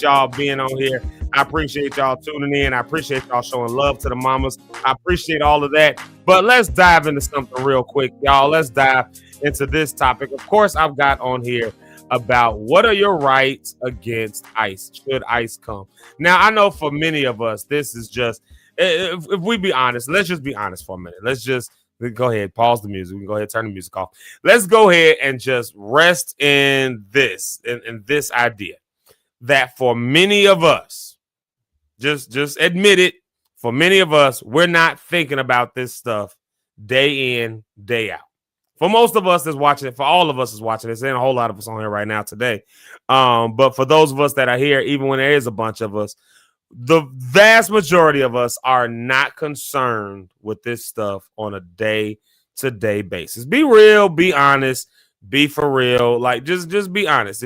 y'all being on here. I appreciate y'all tuning in. I appreciate y'all showing love to the mamas. I appreciate all of that. But let's dive into something real quick, y'all. Let's dive into this topic. Of course, I've got on here about what are your rights against ICE? Should ICE come? Now, I know for many of us, this is just, if we be honest, let's just be honest for a minute. Let's just go ahead, pause the music. We can go ahead, turn the music off. Let's go ahead and just rest in this, in this idea that for many of us, just admit it, for many of us, we're not thinking about this stuff day in, day out. For most of us that's watching it, for all of us that's watching it, there's a whole lot of us on here right now today. But for those of us that are here, even when there is a bunch of us, the vast majority of us are not concerned with this stuff on a day-to-day basis. Be real, be honest, be for real. Like just be honest.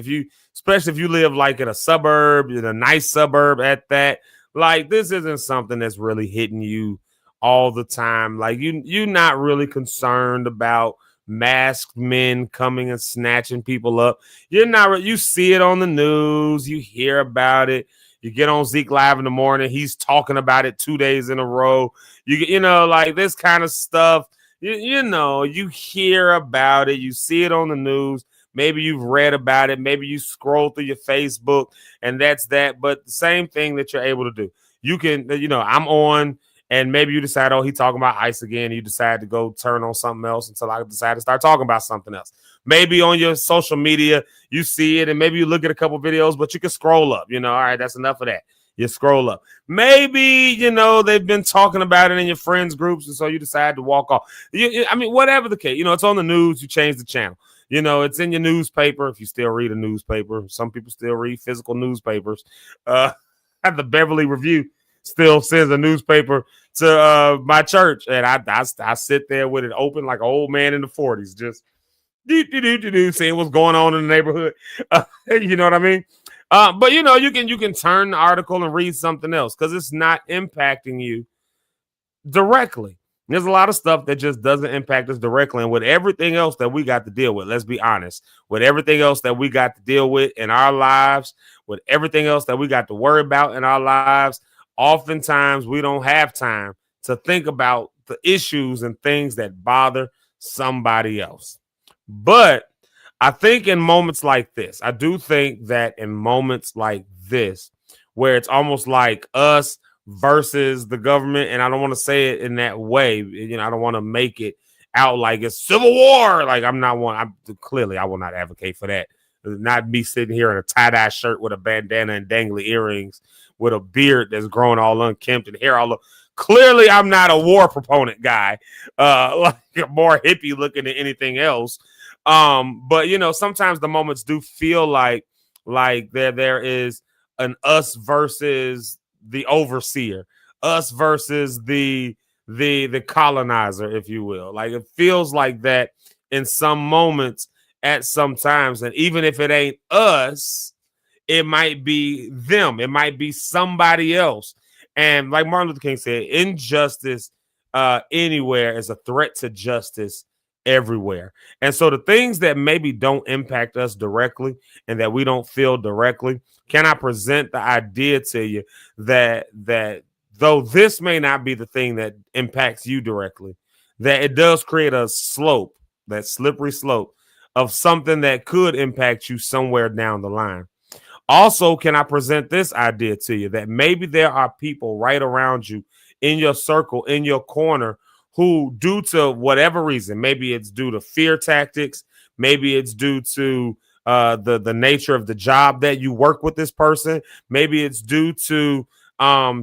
Especially if you live like in a suburb, in a nice suburb at that, like this isn't something that's really hitting you all the time. Like you're not really concerned about masked men coming and snatching people up. You see it on the news, you hear about it. You get on ZekeLive in the morning, he's talking about it 2 days in a row. You know, like this kind of stuff, you know, you hear about it, you see it on the news. Maybe you've read about it. Maybe you scroll through your Facebook and that's that. But the same thing that you're able to do. You can, I'm on and maybe you decide, oh, he talking about ICE again. You decide to go turn on something else until I decide to start talking about something else. Maybe on your social media, you see it and maybe you look at a couple videos, but you can scroll up, all right, that's enough of that. You scroll up. Maybe, they've been talking about it in your friends groups, and so you decide to walk off. Whatever the case, it's on the news, you change the channel. It's in your newspaper, if you still read a newspaper. Some people still read physical newspapers. The Beverly Review still sends a newspaper to my church, and I sit there with it open like an old man in the 40s, just seeing what's going on in the neighborhood. You know what I mean? But you can turn the article and read something else because it's not impacting you directly. There's a lot of stuff that just doesn't impact us directly. And with everything else that we got to deal with, let's be honest, with everything else that we got to deal with in our lives, with everything else that we got to worry about in our lives, oftentimes we don't have time to think about the issues and things that bother somebody else. But I think in moments like this, I do think that in moments like this, where it's almost like us versus the government, and I don't want to say it in that way, I don't want to make it out like it's civil war. Like I will not advocate for that. Not me sitting here in a tie-dye shirt with a bandana and dangly earrings with a beard that's growing all unkempt and hair all up. Clearly, I'm not a war proponent guy, like more hippie looking than anything else. But sometimes the moments do feel like there is an us versus the overseer, us versus the colonizer, if you will. Like it feels like that in some moments at some times. And even if it ain't us, it might be them, it might be somebody else. And like Martin Luther King said, injustice anywhere is a threat to justice everywhere. And so the things that maybe don't impact us directly and that we don't feel directly, can I present the idea to you that though this may not be the thing that impacts you directly, that it does create a slope, that slippery slope of something that could impact you somewhere down the line. Also, can I present this idea to you that maybe there are people right around you in your circle, in your corner, who, due to whatever reason, maybe it's due to fear tactics, maybe it's due to the nature of the job that you work with this person, maybe it's due to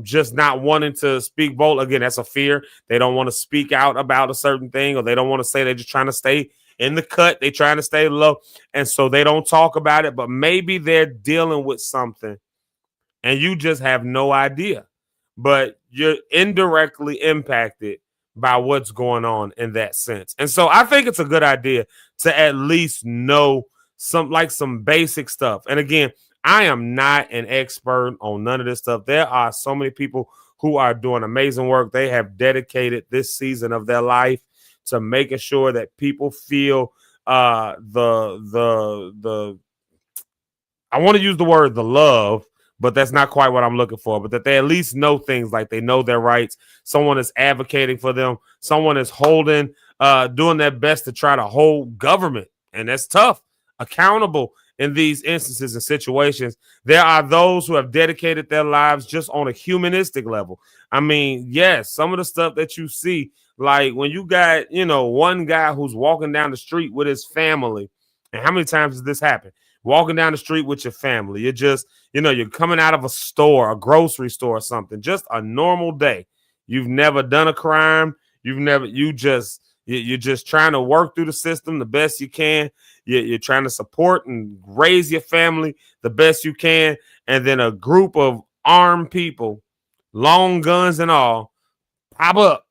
just not wanting to speak bold. Again, that's a fear. They don't want to speak out about a certain thing, or they don't want to say, they're just trying to stay in the cut. They're trying to stay low, and so they don't talk about it. But maybe they're dealing with something, and you just have no idea. But you're indirectly impacted by what's going on in that sense. And so I think it's a good idea to at least know some basic stuff. And again, I am not an expert on none of this stuff. There are so many people who are doing amazing work. They have dedicated this season of their life to making sure that people feel I want to use the word the love, but that's not quite what I'm looking for, but that they at least know things, like they know their rights. Someone is advocating for them. Someone is doing their best to try to hold government, and that's tough, accountable in these instances and situations. There are those who have dedicated their lives just on a humanistic level. I mean, yes, some of the stuff that you see, like when you got, one guy who's walking down the street with his family, and how many times does this happen? Walking down the street with your family. You're just, you're coming out of a store, a grocery store or something, just a normal day. You've never done a crime. You're just trying to work through the system the best you can. You're trying to support and raise your family the best you can. And then a group of armed people, long guns and all, pop up,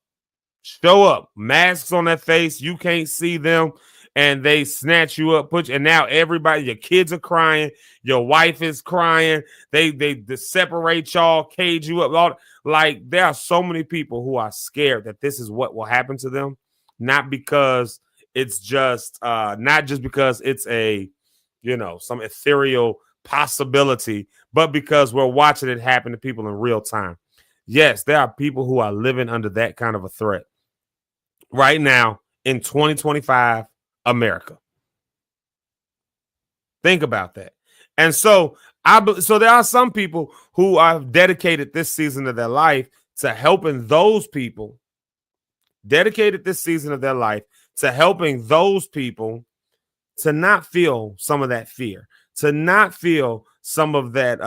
show up, masks on their face. You can't see them. And they snatch you up, and now everybody, your kids are crying, your wife is crying. They separate y'all, cage you up. Like there are so many people who are scared that this is what will happen to them, not because it's just not just because it's a some ethereal possibility, but because we're watching it happen to people in real time. Yes, there are people who are living under that kind of a threat right now in 2025. America. Think about that. And so there are some people who have dedicated this season of their life to helping those people, dedicated this season of their life to helping those people to not feel some of that fear, to not feel some of that,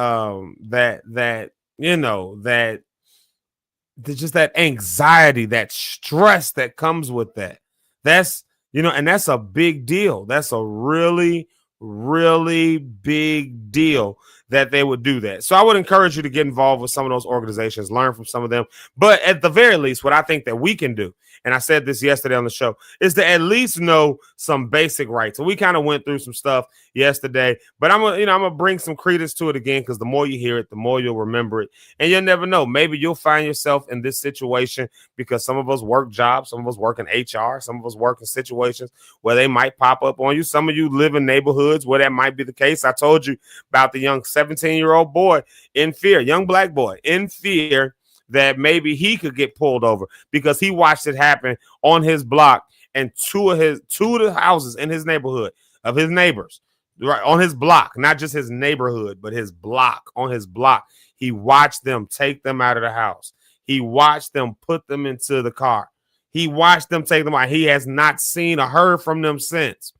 just that anxiety, that stress that comes with that. That's, and that's a big deal. That's a really, really big deal that they would do that. So I would encourage you to get involved with some of those organizations, learn from some of them. But at the very least, what I think that we can do, and I said this yesterday on the show, is to at least know some basic rights. And we kind of went through some stuff yesterday, but I'm gonna bring some credence to it again, because the more you hear it, the more you'll remember it. And you'll never know. Maybe you'll find yourself in this situation because some of us work jobs, some of us work in HR, some of us work in situations where they might pop up on you. Some of you live in neighborhoods where that might be the case. I told you about the young 17-year-old boy in fear, young black boy in fear that maybe he could get pulled over because he watched it happen on his block, and two of the houses in his neighborhood of his neighbors, right on his block, not just his neighborhood, but his block, on his block. He watched them take them out of the house. He watched them put them into the car. He watched them take them out. He has not seen or heard from them since.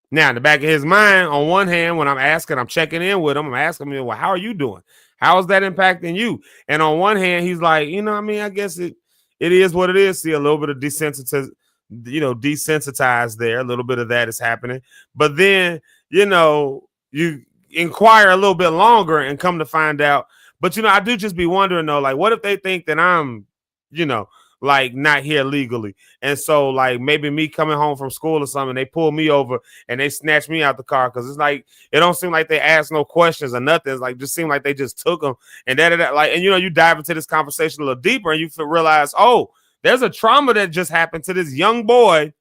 Now, in the back of his mind, on one hand, when I'm checking in with him, I'm asking him, well, how are you doing? How is that impacting you? And on one hand, he's like, I guess it is what it is. See, a little bit of desensitized there. A little bit of that is happening. But then, you inquire a little bit longer and come to find out. But, I do just be wondering, though, like, what if they think that I'm, like not here legally? And so like maybe me coming home from school or something, they pull me over and they snatch me out the car, because it's like it don't seem like they asked no questions or nothing. It's like just seem like they just took them and that like, and you dive into this conversation a little deeper and you realize, oh, there's a trauma that just happened to this young boy.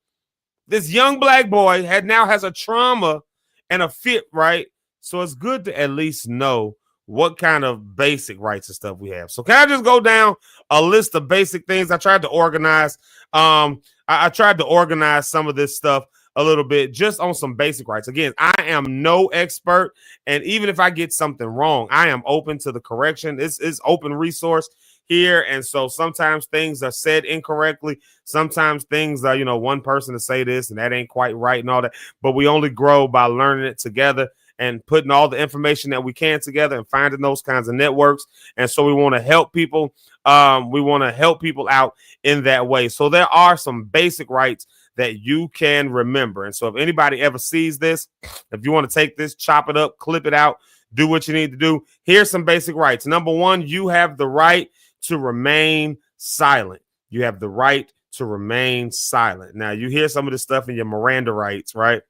This young black boy has a trauma and a fit, right? So it's good to at least know what kind of basic rights and stuff we have. So can I just go down a list of basic things? I tried to organize. I tried to organize some of this stuff a little bit just on some basic rights. Again, I am no expert, and even if I get something wrong, I am open to the correction. This is open resource here, and so sometimes things are said incorrectly. Sometimes things are, one person to say this and that ain't quite right and all that. But we only grow by learning it together and putting all the information that we can together and finding those kinds of networks. And so we want to help people. We want to help people out in that way. So there are some basic rights that you can remember. And so if anybody ever sees this, if you want to take this, chop it up, clip it out, do what you need to do, here's some basic rights. Number one, you have the right to remain silent. You have the right to remain silent. Now, you hear some of this stuff in your Miranda rights, right?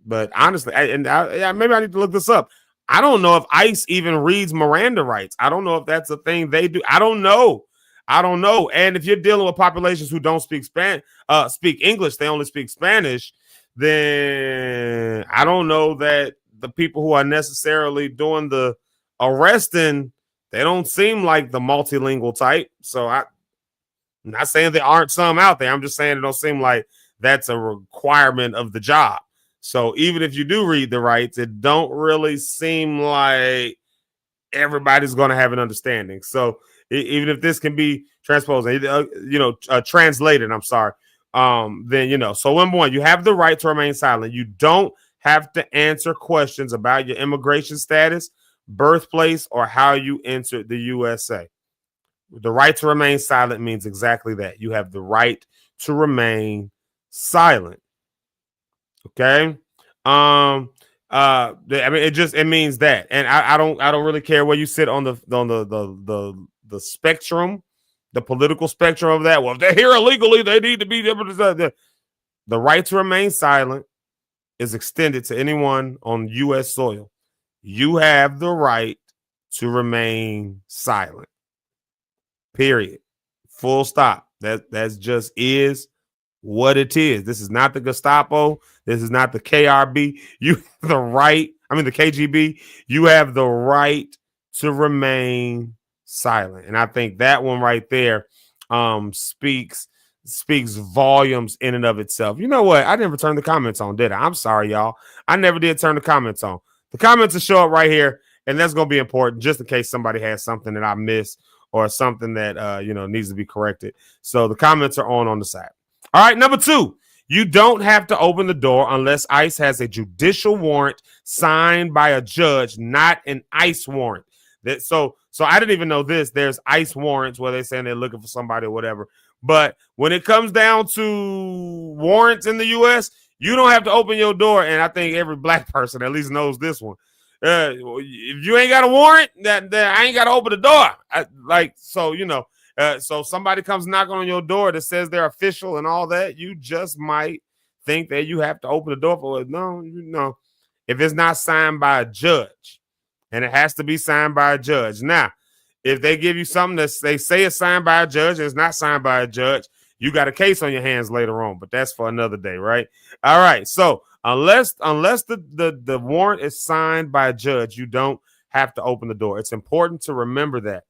But honestly, maybe I need to look this up. I don't know if ICE even reads Miranda rights. I don't know if that's a thing they do. I don't know. And if you're dealing with populations who don't speak English, they only speak Spanish, then I don't know that the people who are necessarily doing the arresting, they don't seem like the multilingual type. So I'm not saying there aren't some out there. I'm just saying it don't seem like that's a requirement of the job. So even if you do read the rights, it don't really seem like everybody's going to have an understanding. So even if this can be transposed, translated, I'm sorry, then, so number one, you have the right to remain silent. You don't have to answer questions about your immigration status, birthplace, or how you entered the USA. The right to remain silent means exactly that. You have the right to remain silent. Okay. It means that. And I don't really care where you sit on the spectrum, the political spectrum of that. Well, if they're here illegally, they need to be able to. The right to remain silent is extended to anyone on U.S. soil. You have the right to remain silent. Period. Full stop. That's just is what it is. This is not the Gestapo. This is not the KRB. You have the right, the KGB. You have the right to remain silent. And I think that one right there speaks speaks volumes in and of itself. You know what? I never turned the comments on, did I? I'm sorry, y'all. I never did turn the comments on. The comments will show up right here, and that's going to be important just in case somebody has something that I missed or something that needs to be corrected. So the comments are on the side. All right, number 2. You don't have to open the door unless ICE has a judicial warrant signed by a judge, not an ICE warrant. So I didn't even know this. There's ICE warrants where they're saying they're looking for somebody or whatever. But when it comes down to warrants in the U.S., you don't have to open your door. And I think every black person at least knows this one. If you ain't got a warrant, then I ain't got to open the door. So somebody comes knocking on your door that says they're official and all that, you just might think that you have to open the door for it. No. If it's not signed by a judge, and it has to be signed by a judge. Now, if they give you something that they say is signed by a judge and it's not signed by a judge, you got a case on your hands later on, but that's for another day, right? All right. So unless the warrant is signed by a judge, you don't have to open the door. It's important to remember that.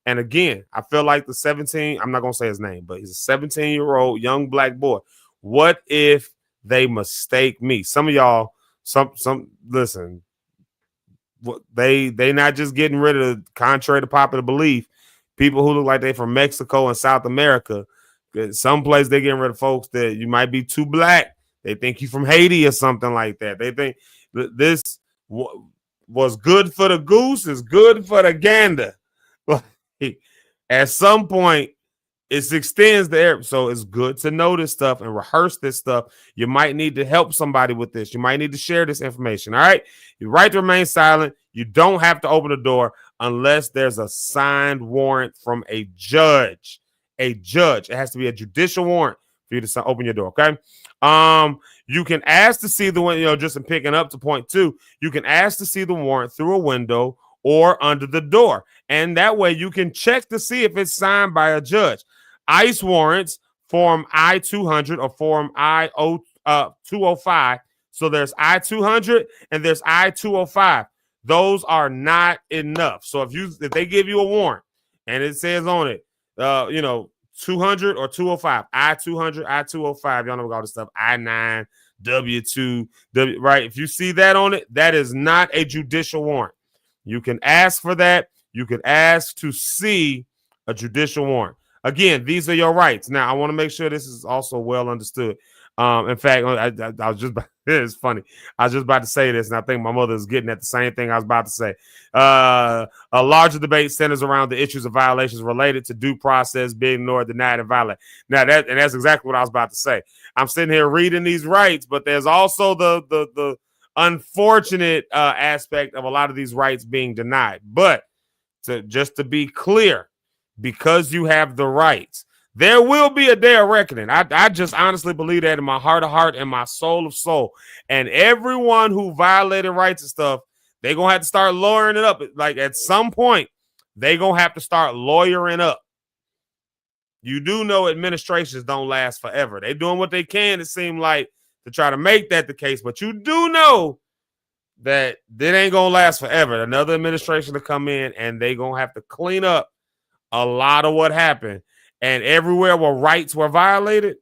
And again, I feel like I'm not going to say his name, but he's a 17-year-old young black boy. What if they mistake me? Some of y'all, listen, they not just getting rid of, contrary to popular belief, people who look like they from Mexico and South America. Some place they getting rid of folks that you might be too black. They think you from Haiti or something like that. They think this was good for the goose is good for the gander. At some point, it extends the air. So it's good to know this stuff and rehearse this stuff. You might need to help somebody with this. You might need to share this information. All right. Your right to remain silent. You don't have to open the door unless there's a signed warrant from a judge. A judge. It has to be a judicial warrant for you to open your door. Okay. You can ask to see the one, just in picking up to point 2, you can ask to see the warrant through a window or under the door. And that way you can check to see if it's signed by a judge. ICE warrants, Form I-200 or Form I-205. So there's I-200 and there's I-205. Those are not enough. So if they give you a warrant and it says on it, 200 or 205, I-200, I-205, y'all know all this stuff, I-9, W-2, right? If you see that on it, that is not a judicial warrant. You can ask for that. You can ask to see a judicial warrant. Again, these are your rights. Now, I want to make sure this is also well understood. In fact, I was just it's funny. I was just about to say this, and I think my mother is getting at the same thing I was about to say. A larger debate centers around the issues of violations related to due process being ignored, denied, and violated. Now, that's exactly what I was about to say. I'm sitting here reading these rights, but there's also the unfortunate aspect of a lot of these rights being denied. But just to be clear, because you have the rights, there will be a day of reckoning. I just honestly believe that in my heart of heart and my soul of soul. And everyone who violated rights and stuff, they're going to have to start lawyering it up. Like at some point, they're going to have to start lawyering up. You do know administrations don't last forever. They're doing what they can, it seems like, to try to make that the case. But you do know that it ain't going to last forever. Another administration to come in and they're going to have to clean up a lot of what happened. And everywhere where rights were violated,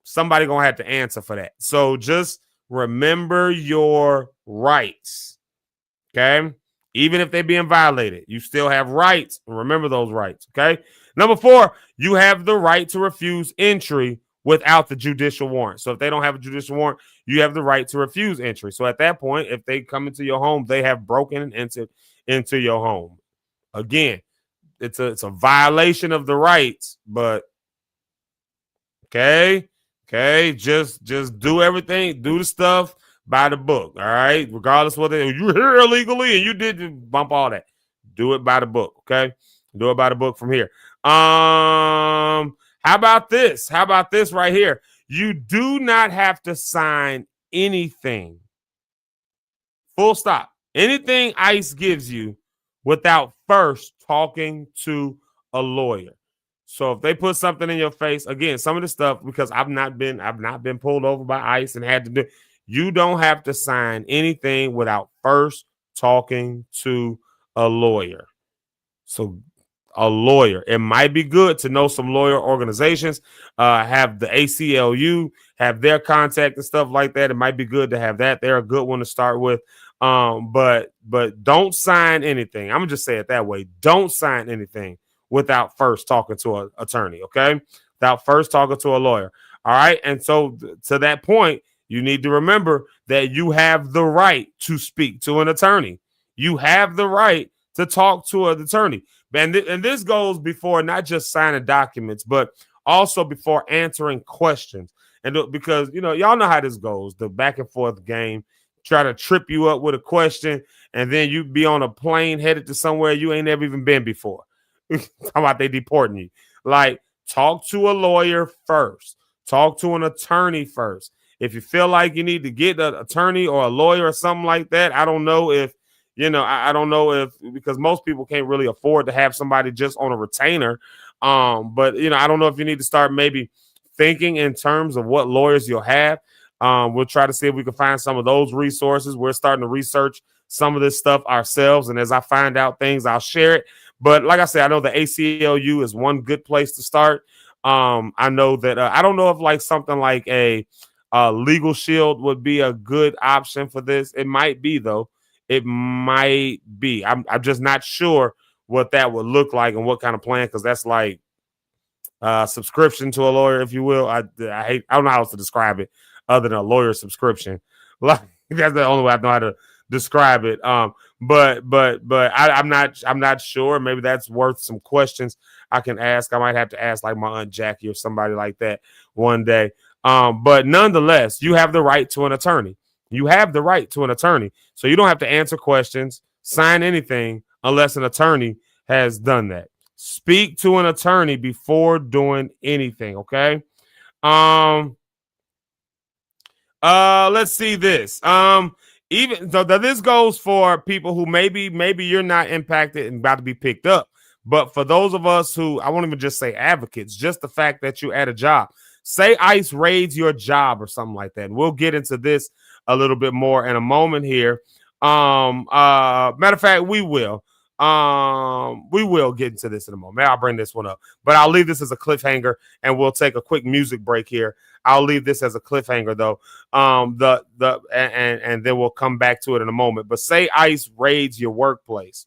somebody going to have to answer for that. So just remember your rights, okay? Even if they're being violated, you still have rights. Remember those rights, okay? Number 4, you have the right to refuse entry without the judicial warrant. So if they don't have a judicial warrant, you have the right to refuse entry. So at that point, if they come into your home, they have broken and entered into your home. Again, it's a violation of the rights, but okay, just do everything, do the stuff by the book, all right? Regardless of whether you're here illegally and you did bump all that, do it by the book, okay? Do it by the book from here. How about this? How about this right here? You do not have to sign anything. Full stop. Anything ICE gives you without first talking to a lawyer. So if they put something in your face, again, some of the stuff, because I've not been pulled over by ICE and had to do, you don't have to sign anything without first talking to a lawyer. So a lawyer. It might be good to know some lawyer organizations, have the ACLU, have their contact and stuff like that. It might be good to have that. They're a good one to start with. But don't sign anything. I'm gonna just say it that way. Don't sign anything without first talking to an attorney, okay? Without first talking to a lawyer. All right. And so to that point, you need to remember that you have the right to speak to an attorney. You have the right to talk to an attorney. And this goes before not just signing documents, but also before answering questions. And because, y'all know how this goes, the back and forth game, try to trip you up with a question, and then you be on a plane headed to somewhere you ain't never even been before. How about they deporting you? Like, talk to a lawyer first. Talk to an attorney first. If you feel like you need to get an attorney or a lawyer or something like that, I don't know if, I don't know if, because most people can't really afford to have somebody just on a retainer. But, I don't know if you need to start maybe thinking in terms of what lawyers you'll have. We'll try to see if we can find some of those resources. We're starting to research some of this stuff ourselves. And as I find out things, I'll share it. But like I said, I know the ACLU is one good place to start. I know that I don't know if like something like a Legal Shield would be a good option for this. It might be, though. It might be. I'm just not sure what that would look like and what kind of plan, because that's like subscription to a lawyer, if you will. I don't know how else to describe it other than a lawyer subscription. Like, that's the only way I know how to describe it. But I'm not sure. Maybe that's worth some questions I can ask. I might have to ask like my Aunt Jackie or somebody like that one day. But nonetheless, you have the right to an attorney. You have the right to an attorney. So you don't have to answer questions, sign anything unless an attorney has done that. Speak to an attorney before doing anything, okay? Let's see this. Even though this goes for people who maybe you're not impacted and about to be picked up, but for those of us who, I won't even just say advocates, just the fact that you're at a job, say ICE raids your job or something like that. And we'll get into this a little bit more in a moment here. Matter of fact, we will get into this in a moment. I'll bring this one up, but I'll leave this as a cliffhanger and we'll take a quick music break here. I'll leave this as a cliffhanger though. And then we'll come back to it in a moment. But say ICE raids your workplace.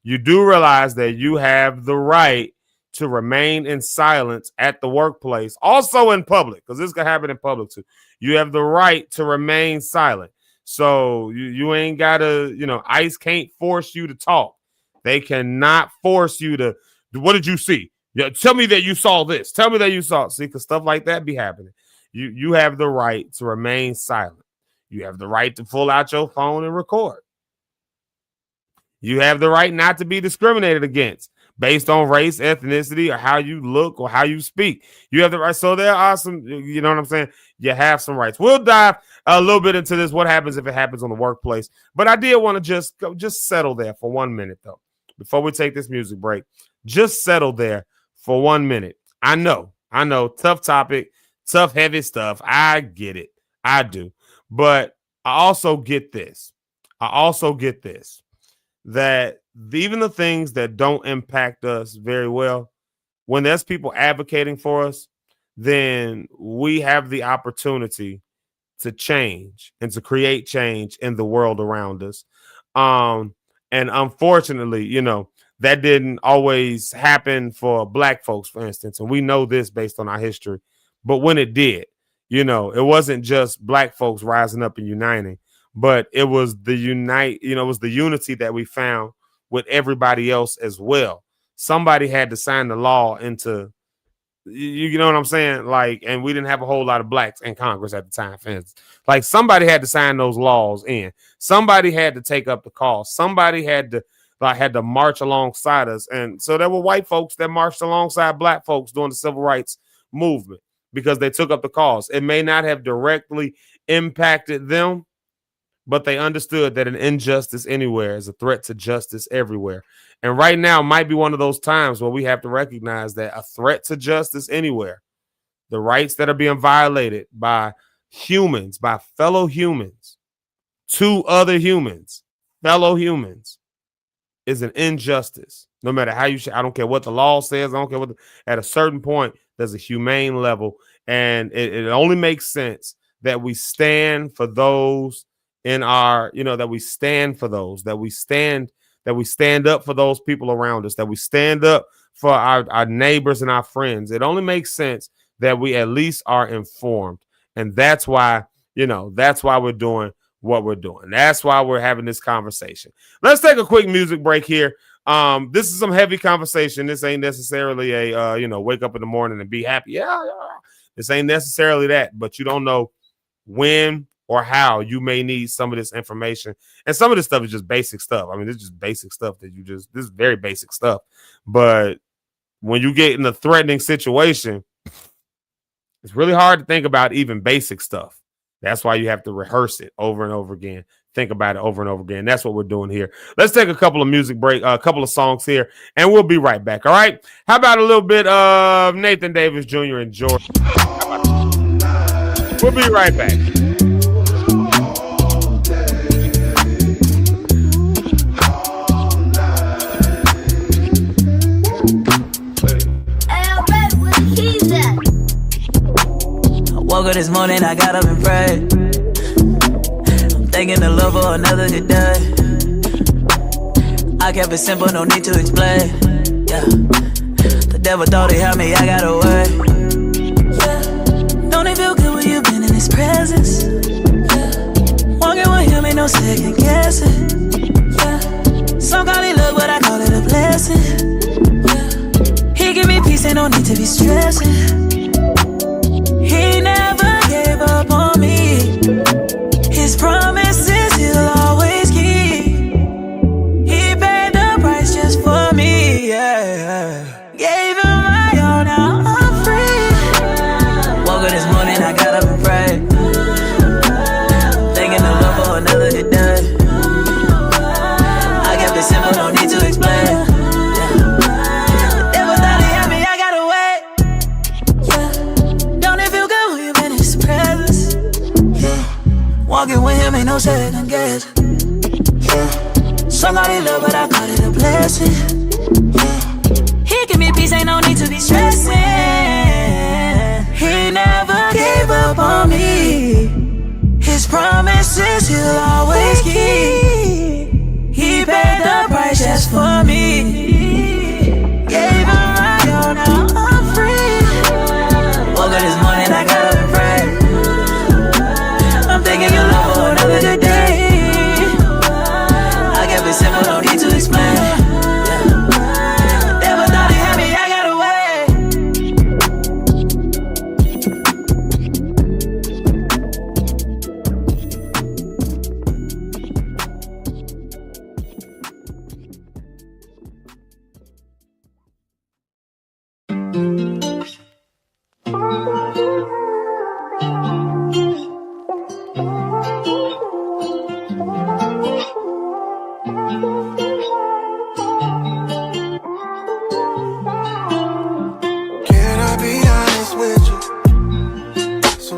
You do realize that you have the right to remain in silence at the workplace, also in public, because this could happen in public too. You have the right to remain silent. So you ain't gotta, ICE can't force you to talk. They cannot force you to, what did you see? Yeah, tell me that you saw this. Tell me that you saw it. See, because stuff like that be happening. You have the right to remain silent. You have the right to pull out your phone and record. You have the right not to be discriminated against based on race, ethnicity, or how you look or how you speak. You have the right. So there are some, you know what I'm saying? You have some rights. We'll dive a little bit into this. What happens if it happens on the workplace? But I did want to just settle there for 1 minute, though, before we take this music break. Just settle there for 1 minute. I know. Tough topic, tough, heavy stuff. I get it. I do. But I also get this. That even the things that don't impact us very well, when there's people advocating for us, then we have the opportunity to change and to create change in the world around us. And unfortunately, that didn't always happen for Black folks, for instance. And we know this based on our history. But when it did, it wasn't just Black folks rising up and uniting. But it was the unity that we found with everybody else as well. Somebody had to sign the law into, you know what I'm saying? Like, and we didn't have a whole lot of Blacks in Congress at the time. Like, somebody had to sign those laws in. Somebody had to take up the cause. Somebody had to march alongside us. And so there were white folks that marched alongside Black folks during the civil rights movement because they took up the cause. It may not have directly impacted them, but they understood that an injustice anywhere is a threat to justice everywhere. And right now might be one of those times where we have to recognize that a threat to justice anywhere, the rights that are being violated by humans, by fellow humans, to other humans, fellow humans, is an injustice. No matter how you, I don't care what the law says. I don't care what. At a certain point, there's a humane level, and it only makes sense that we stand for those in our, that we stand for those, that we stand up for those people around us, that we stand up for our neighbors and our friends. It only makes sense that we at least are informed, and that's why we're doing what we're doing. That's why we're having this conversation. Let's take a quick music break here. This is some heavy conversation. This ain't necessarily a wake up in the morning and be happy. Yeah. This ain't necessarily that, but you don't know when or how you may need some of this information. And some of this stuff is just basic stuff. I mean, it's just basic stuff that this is very basic stuff. But when you get in a threatening situation, it's really hard to think about even basic stuff. That's why you have to rehearse it over and over again. Think about it over and over again. That's what we're doing here. Let's take a couple of music break, a couple of songs here, and we'll be right back. All right. How about a little bit of Nathan Davis Jr. and George? We'll be right back. Woke up this morning, I got up and prayed. I'm thanking the Lord for another good day. I kept it simple, no need to explain. Yeah, the devil thought he had me, I got away. Yeah. Don't it feel good when you've been in his presence? Yeah. Walking with him ain't no second guessing. Yeah. Some call it luck, but I call it a blessing. Yeah. He give me peace, ain't no need to be stressing. He never gave up on me. His promises he'll always keep. He paid the price just for me, yeah. Gave him my all, now I'm free. Woke up this morning, I got up and prayed. Thanking the Lord for another good day. I kept it simple, no need to explain. Walking with him ain't no second guess. Somebody love, but I call it a blessing. He give me peace, ain't no need to be stressing. He never gave up on me. His promises he'll always keep. He paid the price just for me. Gave him my all, now I'm free. Woke up this morning, I got up and prayed. I'm thanking your love for another good day. I kept it simple, no need to explain. Never thought he had me, I got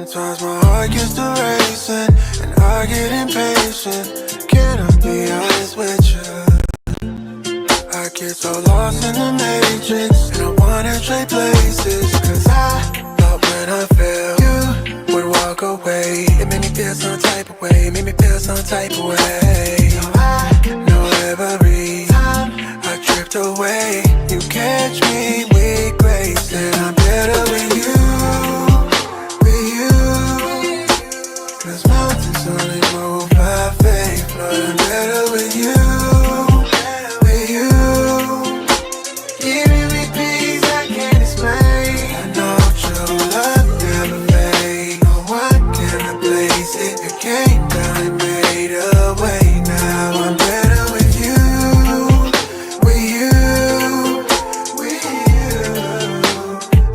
Sometimes my heart gets to racing and I get impatient. Can I be honest with you? I get so lost in the matrix and I wanna trade places. Cause I thought when I fell you would walk away. It made me feel some type of way, made me feel some type of way. I know every time I drift away, you catch me with grace. And I'm better with you. Cause mountains only move by faith, but I'm better with you, with you. Giving me peace I can't explain. I know true love never fades. No one can replace it. You came down and made a way. Now I'm better with you, with you, with you.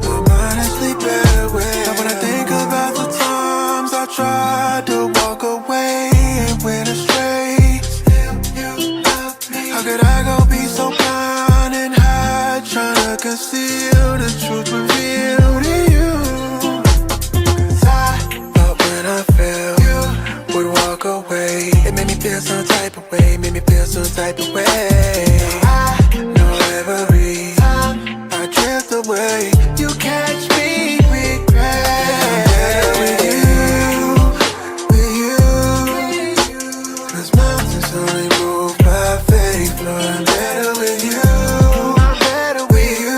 I'm honestly better with you. When I think about the times I tried to walk away and went astray, still you love me. How could I go be so blind and hide, trying to conceal the truth revealed in you? Cause I thought when I fell, you would walk away. It made me feel some type of way, made me feel some type of way. I know away. You catch me regret. With you. 'Cause mountains only move by faith. Lord, I'm better with you. I'm better with you.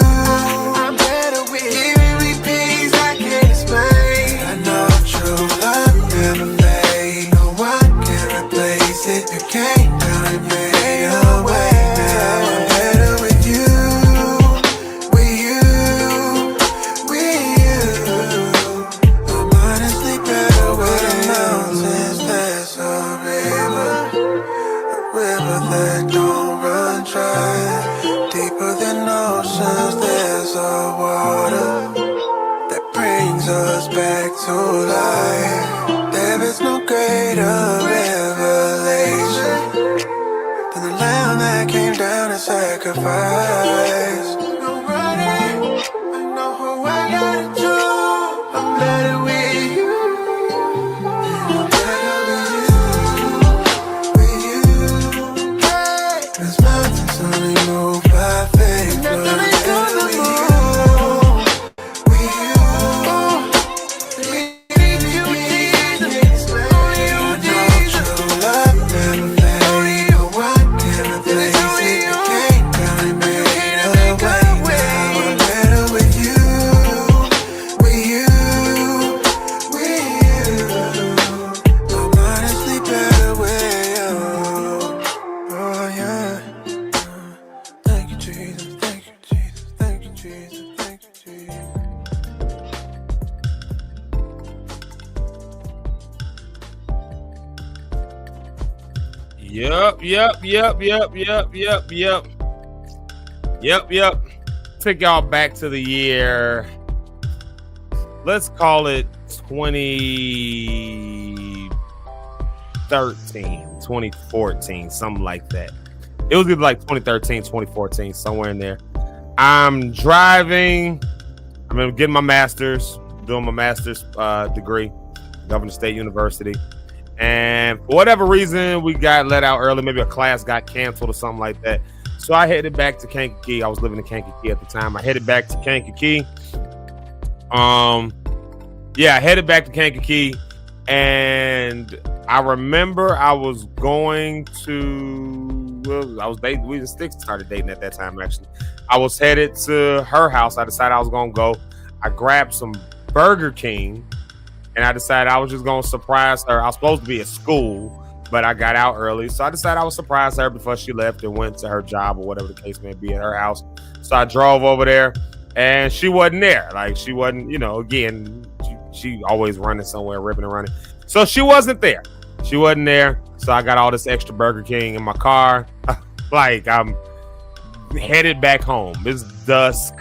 I'm better with you. Giving me peace I can't explain. I know true love never fades. No one can replace it. You came down and made a way. Now I'm better with you. With you. With you. I'm honestly better with the mountains. There's a river that don't run dry. Deeper than oceans, there's a water that brings us back to life. There is no greater revelation than the lamb that came down and sacrificed. No running, I know who I gotta do. I'm better with you. I'm better with you. Hey, 'cause mountains only move by faith. Lord, I'm better with you. With you. With you, Jesus. Only you, Jesus. True love never fades. No one can replace it. You came down and made a way. Now I'm better with you. With you. With you. I'm honestly better with you. Oh yeah. Thank you, Jesus. Thank you, Jesus. Thank you, Jesus. Thank you, Jesus. Yep. Take y'all back to the year. Let's call it 2013, 2014, something like that. It was either like 2013, 2014, somewhere in there. I'm driving. I'm getting my master's, doing my master's degree, Governor State University. And for whatever reason, we got let out early. Maybe a class got canceled or something like that. So I headed back to Kankakee. I was living in Kankakee at the time. I headed back to Kankakee. I headed back to Kankakee. And I remember I was going to, I was dating, we just started dating at that time, actually. I was headed to her house. I decided I was going to go. I grabbed some Burger King. And I decided I was just going to surprise her. I was supposed to be at school, but I got out early. So I decided I would surprise her before she left and went to her job or whatever the case may be at her house. So I drove over there and she wasn't there. Like she wasn't, again, she always running somewhere, ripping and running. So she wasn't there. She wasn't there. So I got all this extra Burger King in my car. Like I'm headed back home. It's dusk.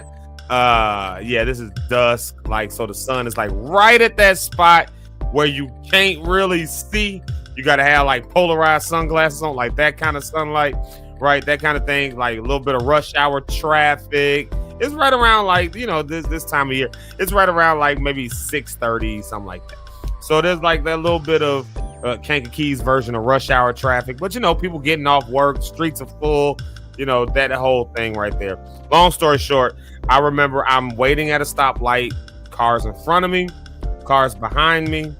This is dusk. Like, so the sun is like right at that spot where you can't really see. You got to have like polarized sunglasses on, like that kind of sunlight, right? That kind of thing, like a little bit of rush hour traffic. It's right around like, this time of year. It's right around like maybe 6:30, something like that. So there's like that little bit of Kankakee's version of rush hour traffic. But, people getting off work, streets are full, that whole thing right there. Long story short, I remember I'm waiting at a stoplight, cars in front of me, cars behind me.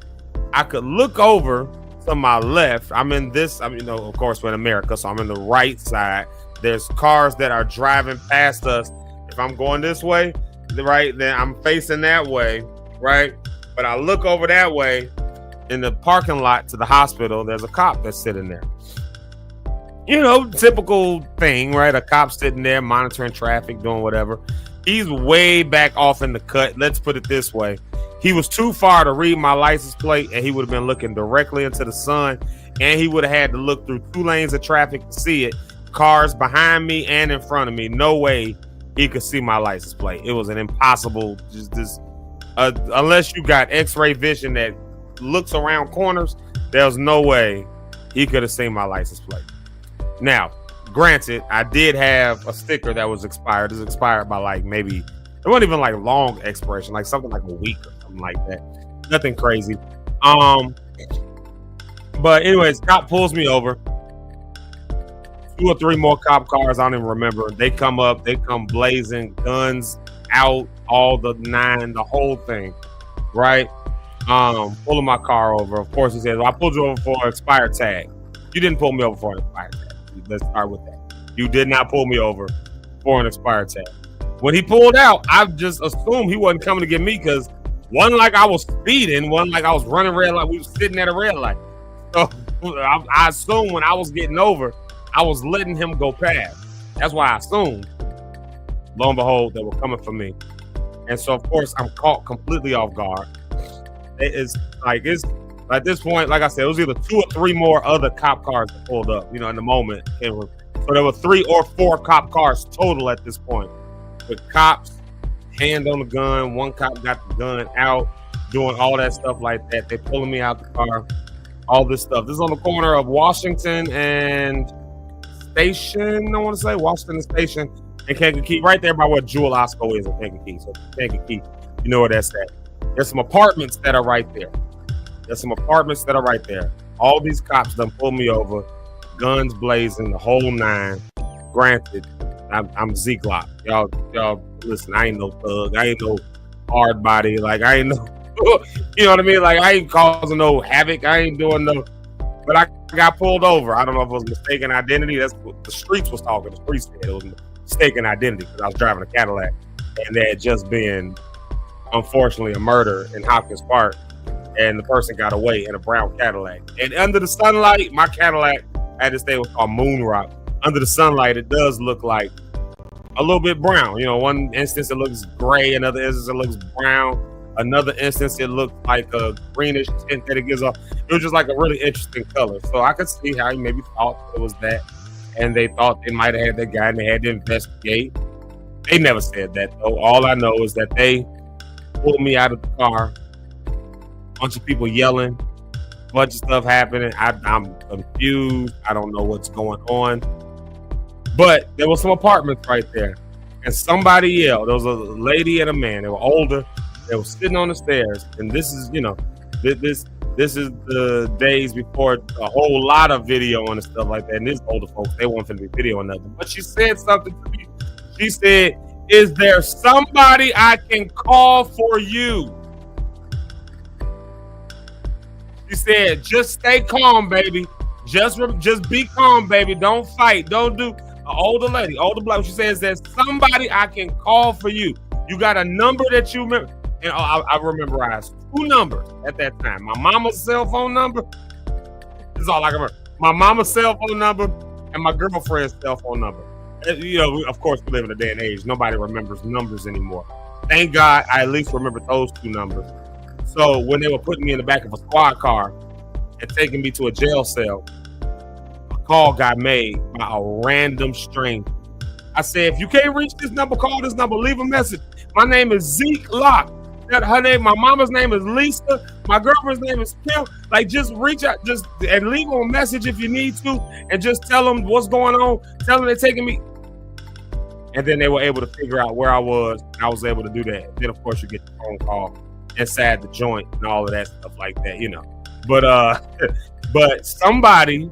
I could look over to my left. Of course, we're in America, so I'm in the right side. There's cars that are driving past us. If I'm going this way, right, then I'm facing that way, right? But I look over that way in the parking lot to the hospital. There's a cop that's sitting there. Typical thing, right? A cop sitting there monitoring traffic, doing whatever. He's way back off in the cut. Let's put it this way. He was too far to read my license plate, and he would have been looking directly into the sun, and he would have had to look through 2 lanes of traffic to see it. Cars behind me and in front of me. No way he could see my license plate. It was an impossible, unless you got x-ray vision that looks around corners, there's no way he could have seen my license plate. Now, granted, I did have a sticker that was expired. It's expired by like maybe, it wasn't even like long expiration, like something like a week or something like that. Nothing crazy. But anyways, cop pulls me over. 2 or 3 more cop cars, I don't even remember. They come up, they come blazing, guns out, all the 9, the whole thing, right? Pulling my car over. Of course, he says, well, I pulled you over for an expired tag. You didn't pull me over for an expired tag. Let's start with that. You did not pull me over for an expired tag. When he pulled out, I just assumed he wasn't coming to get me because one like I was speeding, one like I was running red light. We were sitting at a red light. So I assumed when I was getting over, I was letting him go past. That's why I assumed. Lo and behold, they were coming for me. And so, of course, I'm caught completely off guard. It's at this point, like I said, it was either 2 or 3 more other cop cars that pulled up, in the moment. So there were 3 or 4 cop cars total at this point. With cops, hand on the gun, one cop got the gun out, doing all that stuff like that. They pulling me out the car, all this stuff. This is on the corner of Washington and Station, I want to say, Washington and Station and Kankakee, right there by where Jewel Osco is in Kankakee. So Kankakee, you know where that's at. There's some apartments that are right there. All these cops done pulled me over, guns blazing, the whole 9. Granted, I'm ZekeLive. Y'all, listen, I ain't no thug. I ain't no hard body. Like, I ain't no, you know what I mean? Like, I ain't causing no havoc. I ain't doing no, but I got pulled over. I don't know if it was mistaken identity. That's what the streets was talking. The streets said it was mistaken identity because I was driving a Cadillac and there had just been, unfortunately, a murder in Hopkins Park. And the person got away in a brown Cadillac. And under the sunlight, my Cadillac, I had this thing was called Moon Rock. Under the sunlight, it does look like a little bit brown. One instance it looks gray, another instance it looks brown, another instance it looked like a greenish tint that it gives off. It was just like a really interesting color. So I could see how he maybe thought it was that. And they thought they might have had that guy and they had to investigate. They never said that, though. All I know is that they pulled me out of the car. Bunch of people yelling, bunch of stuff happening. I'm confused. I don't know what's going on. But there were some apartments right there. And somebody yelled. There was a lady and a man. They were older. They were sitting on the stairs. And this is, this is the days before a whole lot of video and stuff like that. And these older folks, they weren't going to be videoing nothing. But she said something to me. She said, "Is there somebody I can call for you?" She said, "Just stay calm, baby. Just be calm, baby. Don't fight. Don't do." An older lady, older black. She says, "There's somebody I can call for you. You got a number that you remember." And I memorized 2 numbers at that time. My mama's cell phone number. This is all I can remember. My mama's cell phone number and my girlfriend's cell phone number. Of course, we live in a day and age. Nobody remembers numbers anymore. Thank God I at least remember those 2 numbers. So when they were putting me in the back of a squad car and taking me to a jail cell, a call got made by a random stranger. I said, "If you can't reach this number, call this number, leave a message. My name is Zeke Locke'd. Her name, my mama's name is Lisa. My girlfriend's name is Kim. Like, just reach out, and leave them a message if you need to, and just tell them what's going on. Tell them they're taking me." And then they were able to figure out where I was, and I was able to do that. Then, of course, you get the phone call inside the joint and all of that stuff like that, But somebody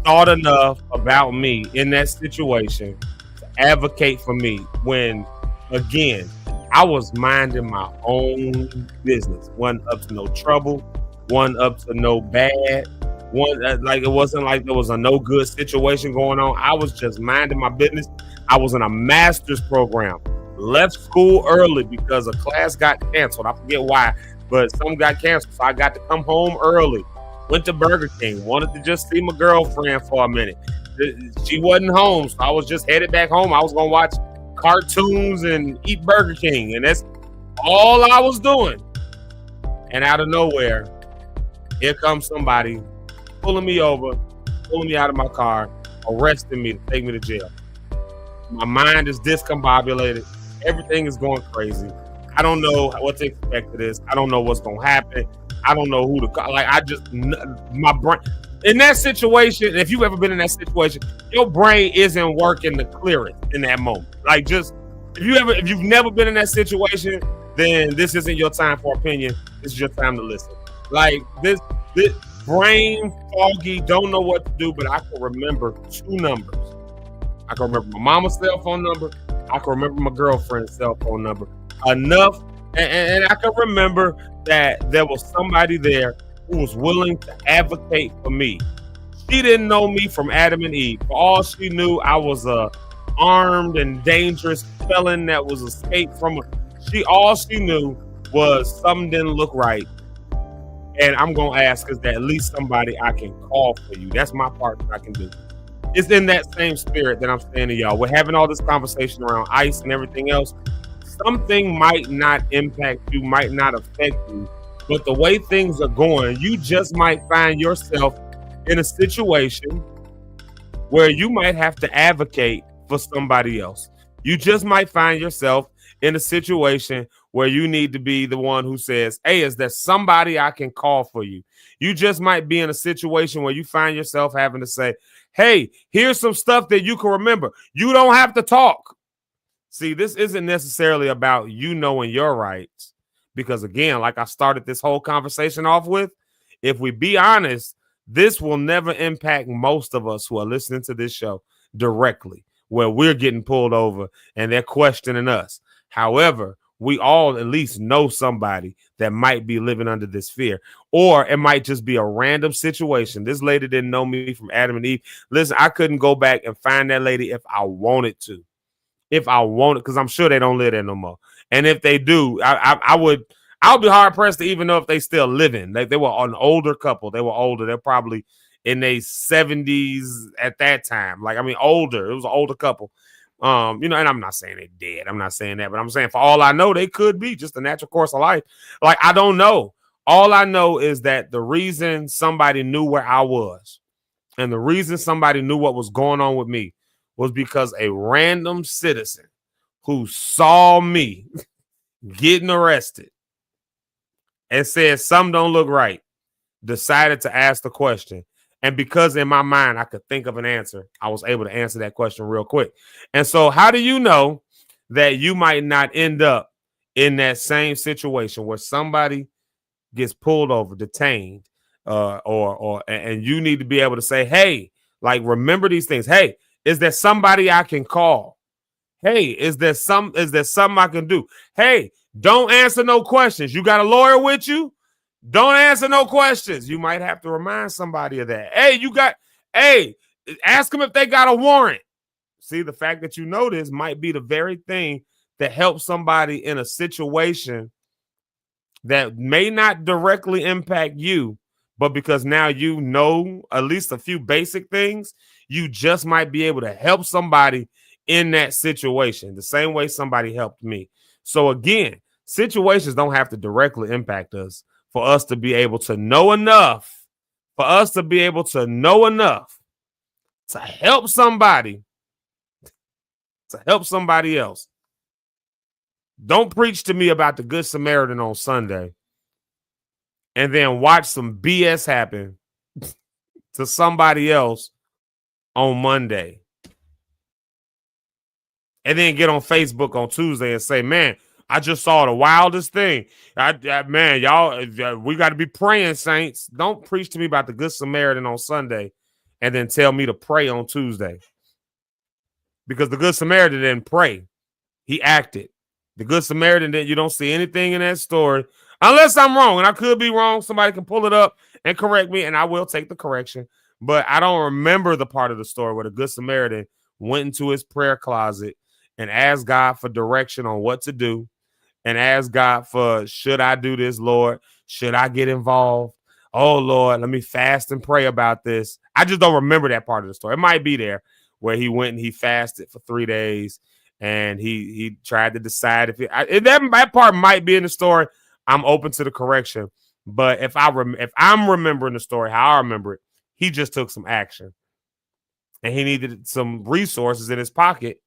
thought enough about me in that situation to advocate for me when, again, I was minding my own business. One up to no trouble, one up to no bad, one like it wasn't like there was a no good situation going on. I was just minding my business. I was in a master's program. Left school early because a class got canceled. I forget why, but some got canceled. So I got to come home early. Went to Burger King. Wanted to just see my girlfriend for a minute. She wasn't home, so I was just headed back home. I was going to watch cartoons and eat Burger King. And that's all I was doing. And out of nowhere, here comes somebody pulling me over, pulling me out of my car, arresting me to take me to jail. My mind is discombobulated. Everything is going crazy. I don't know what to expect of this. I don't know what's going to happen. I don't know who to call. Like, my brain, in that situation, if you've ever been in that situation, your brain isn't working the clearest in that moment. Like, just, if you've never been in that situation, then this isn't your time for opinion. This is your time to listen. Like, this brain foggy, don't know what to do, but I can remember 2 numbers. I can remember my mama's cell phone number I can remember my girlfriend's cell phone number enough, and I can remember that there was somebody there who was willing to advocate for me. She didn't know me from Adam and Eve. For all she knew, I was a armed and dangerous felon that was escaped from all she knew was something didn't look right. And I'm gonna ask, is there at least somebody I can call for you? That's my part that I can do. It's in that same spirit that I'm saying to y'all. We're having all this conversation around ICE and everything else. Something might not impact you, might not affect you, but the way things are going, you just might find yourself in a situation where you might have to advocate for somebody else. You just might find yourself in a situation where you need to be the one who says, hey, is there somebody I can call for you? You just might be in a situation where you find yourself having to say, hey, here's some stuff that you can remember. You don't have to talk. See, this isn't necessarily about you knowing your rights, because again, like I started this whole conversation off with, if we be honest, this will never impact most of us who are listening to this show directly, where we're getting pulled over and they're questioning us. However, we all at least know somebody that might be living under this fear, or it might just be a random situation. This lady didn't know me from Adam and Eve. Listen, I couldn't go back and find that lady if I wanted to. If I wanted, because I'm sure they don't live there no more. And if they do, I would be hard pressed to even know if they still living. They were an older couple. They were older. They're probably in their 70s at that time. Like, I mean, older. It was an older couple. And I'm not saying they're dead. I'm not saying that, but I'm saying for all I know, they could be just the natural course of life. Like, I don't know. All I know is that the reason somebody knew where I was and the reason somebody knew what was going on with me was because a random citizen who saw me getting arrested and said something don't look right decided to ask the question. And because in my mind I could think of an answer, I was able to answer that question real quick. And so how do you know that you might not end up in that same situation where somebody gets pulled over, detained, and you need to be able to say, hey, like, remember these things. Hey, is there somebody I can call? Hey, is there something I can do? Hey, don't answer no questions. You got a lawyer with you? Don't answer no questions. You might have to remind somebody of that. Hey, ask them if they got a warrant. See, the fact that you know this might be the very thing that helps somebody in a situation that may not directly impact you, but because now you know at least a few basic things, you just might be able to help somebody in that situation the same way somebody helped me. So again, situations don't have to directly impact us for us to be able to know enough, to help somebody, else. Don't preach to me about the Good Samaritan on Sunday and then watch some BS happen to somebody else on Monday. And then get on Facebook on Tuesday and say, man, I just saw the wildest thing. Man, y'all, we got to be praying, saints. Don't preach to me about the Good Samaritan on Sunday and then tell me to pray on Tuesday. Because the Good Samaritan didn't pray. He acted. The Good Samaritan, you don't see anything in that story. Unless I'm wrong, and I could be wrong. Somebody can pull it up and correct me, and I will take the correction. But I don't remember the part of the story where the Good Samaritan went into his prayer closet and asked God for direction on what to do, and asked God for, should I do this, Lord? Should I get involved? Oh, Lord, let me fast and pray about this. I just don't remember that part of the story. It might be there where he went and he fasted for 3 days, and he tried to decide if that part might be in the story. I'm open to the correction. But if I'm remembering the story how I remember it, he just took some action. And he needed some resources in his pocket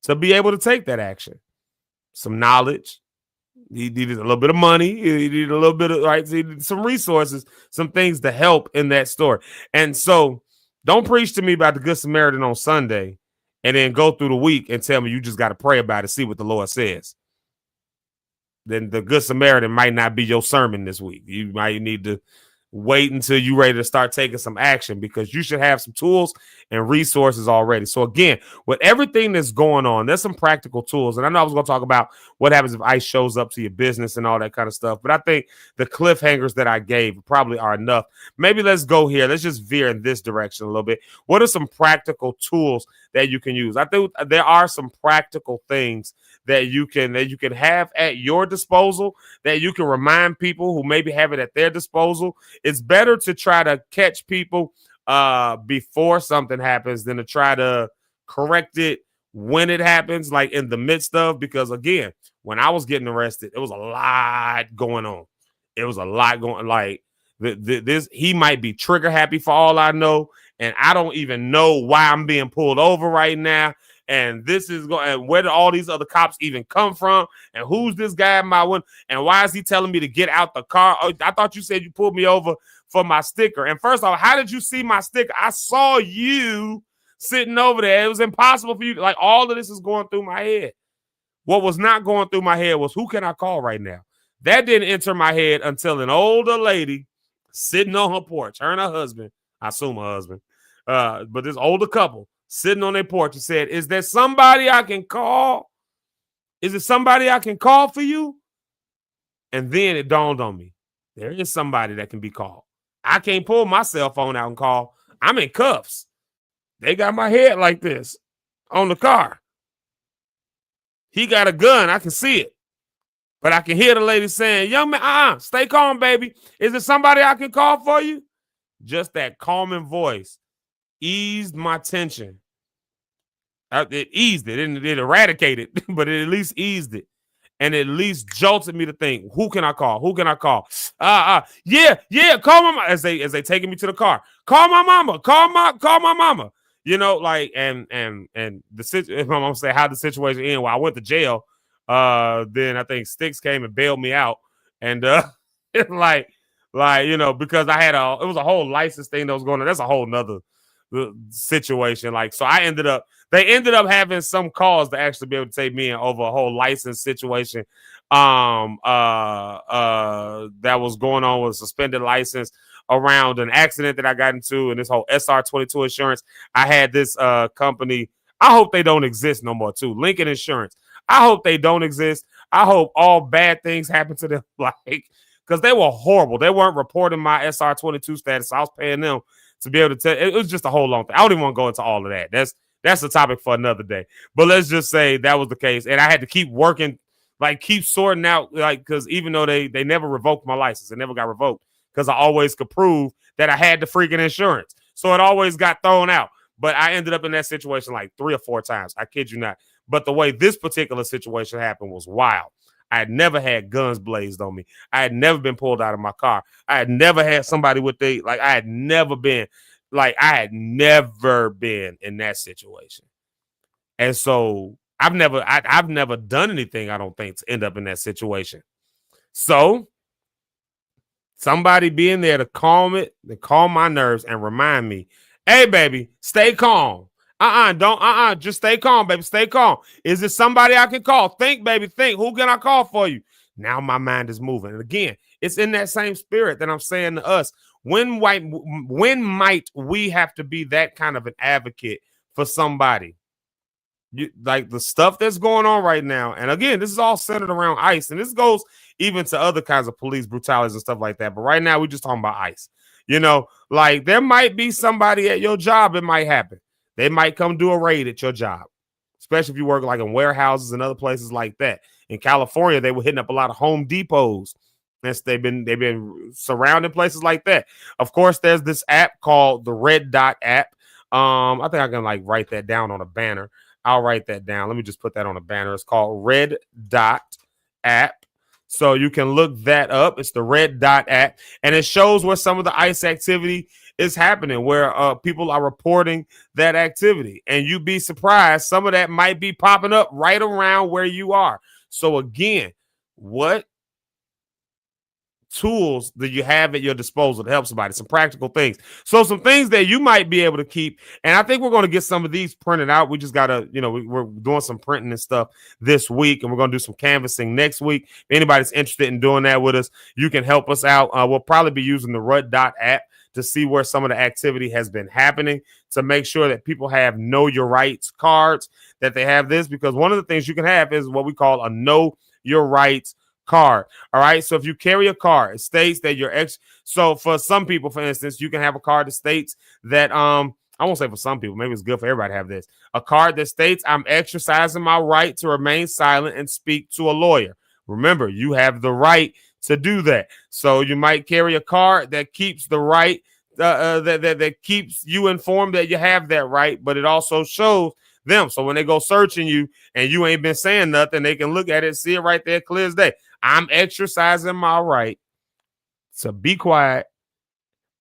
to be able to take that action. Some knowledge. He needed a little bit of money. He needed a little bit of, right? He needed some resources, some things to help in that story. And so don't preach to me about the Good Samaritan on Sunday and then go through the week and tell me you just got to pray about it, see what the Lord says. Then the Good Samaritan might not be your sermon this week. You might need to wait until you're ready to start taking some action, because you should have some tools and resources already. So again, with everything that's going on, there's some practical tools. And I know I was going to talk about what happens if ICE shows up to your business and all that kind of stuff, but I think the cliffhangers that I gave probably are enough. Maybe let's go here. Let's just veer in this direction a little bit. What are some practical tools that you can use? I think there are some practical things that you can have at your disposal, that you can remind people who maybe have it at their disposal. It's better to try to catch people before something happens than to try to correct it when it happens, like in the midst of, because again, when I was getting arrested, it was a lot going on. It was a lot going, like this, he might be trigger happy for all I know, and I don't even know why I'm being pulled over right now. And this is going, and where did all these other cops even come from? And who's this guy in my window? And why is he telling me to get out the car? Oh, I thought you said you pulled me over for my sticker. And first off, how did you see my sticker? I saw you sitting over there. It was impossible for you. Like, all of this is going through my head. What was not going through my head was, who can I call right now? That didn't enter my head until an older lady sitting on her porch, her and her husband, I assume her husband, but this older couple, sitting on their porch and said, is there somebody I can call? Is it somebody I can call for you? And then it dawned on me, there is somebody that can be called. I can't pull my cell phone out and call. I'm in cuffs. They got my head like this on the car. He got a gun. I can see it. But I can hear the lady saying, young man, stay calm, baby. Is it somebody I can call for you? Just that calming voice eased my tension. It eased it. It eradicated, but it at least eased it. And at least jolted me to think, who can I call? Who can I call? Yeah, call my mama. As they taking me to the car. Call my mama. Call my mama. You know, like, and if I'm gonna say how the situation ended, well, I went to jail. Then I think Sticks came and bailed me out. And like, you know, because I had it was a whole license thing that was going on. That's a whole nother situation. Like, so they ended up having some cause to actually be able to take me in over a whole license situation that was going on with a suspended license around an accident that I got into, and this whole SR22 insurance. I had this company. I hope they don't exist no more too. Lincoln Insurance. I hope they don't exist. I hope all bad things happen to them, like, because they were horrible. They weren't reporting my SR22 status. So I was paying them to be able to tell. It was just a whole long thing. I don't even want to go into all of that. That's a topic for another day. But let's just say that was the case. And I had to keep working, like keep sorting out, like, because even though they never revoked my license, it never got revoked because I always could prove that I had the freaking insurance. So it always got thrown out. But I ended up in that situation like 3 or 4 times. I kid you not. But the way this particular situation happened was wild. I had never had guns blazed on me. I had never been pulled out of my car. I had never had somebody I had never been in that situation. And so I've never done anything, I don't think, to end up in that situation. So somebody being there to calm my nerves and remind me, hey, baby, stay calm. Just stay calm, baby. Stay calm. Is it somebody I can call? Think, baby, think. Who can I call for you? Now my mind is moving. And again, it's in that same spirit that I'm saying to us. When might we have to be that kind of an advocate for somebody? Like the stuff that's going on right now. And again, this is all centered around ICE. And this goes even to other kinds of police brutalities and stuff like that. But right now, we're just talking about ICE. You know, like there might be somebody at your job. It might happen. They might come do a raid at your job, especially if you work like in warehouses and other places like that. In California, they were hitting up a lot of Home Depots. They've been surrounding places like that. Of course, there's this app called the Red Dot app. I think I can like write that down on a banner. I'll write that down. Let me just put that on a banner. It's called Red Dot app. So you can look that up. It's the Red Dot app, and it shows where some of the ICE activity is happening, where people are reporting that activity. And you'd be surprised, some of that might be popping up right around where you are. So again, what tools that you have at your disposal to help somebody, some practical things. So some things that you might be able to keep. And I think we're going to get some of these printed out. We just got to, we're doing some printing and stuff this week, and we're going to do some canvassing next week. If anybody's interested in doing that with us, you can help us out. We'll probably be using the Rut.app to see where some of the activity has been happening, to make sure that people have Know Your Rights cards, that they have this, because one of the things you can have is what we call a Know Your Rights card. All right. So if you carry a card, it states that you're so for some people, for instance, you can have a card that states that I won't say for some people, maybe it's good for everybody to have this, a card that states I'm exercising my right to remain silent and speak to a lawyer. Remember, you have the right to do that. So you might carry a card that keeps the right that keeps you informed that you have that right, but it also shows them. So when they go searching you and you ain't been saying nothing, they can look at it and see it right there clear as day. I'm exercising my right to be quiet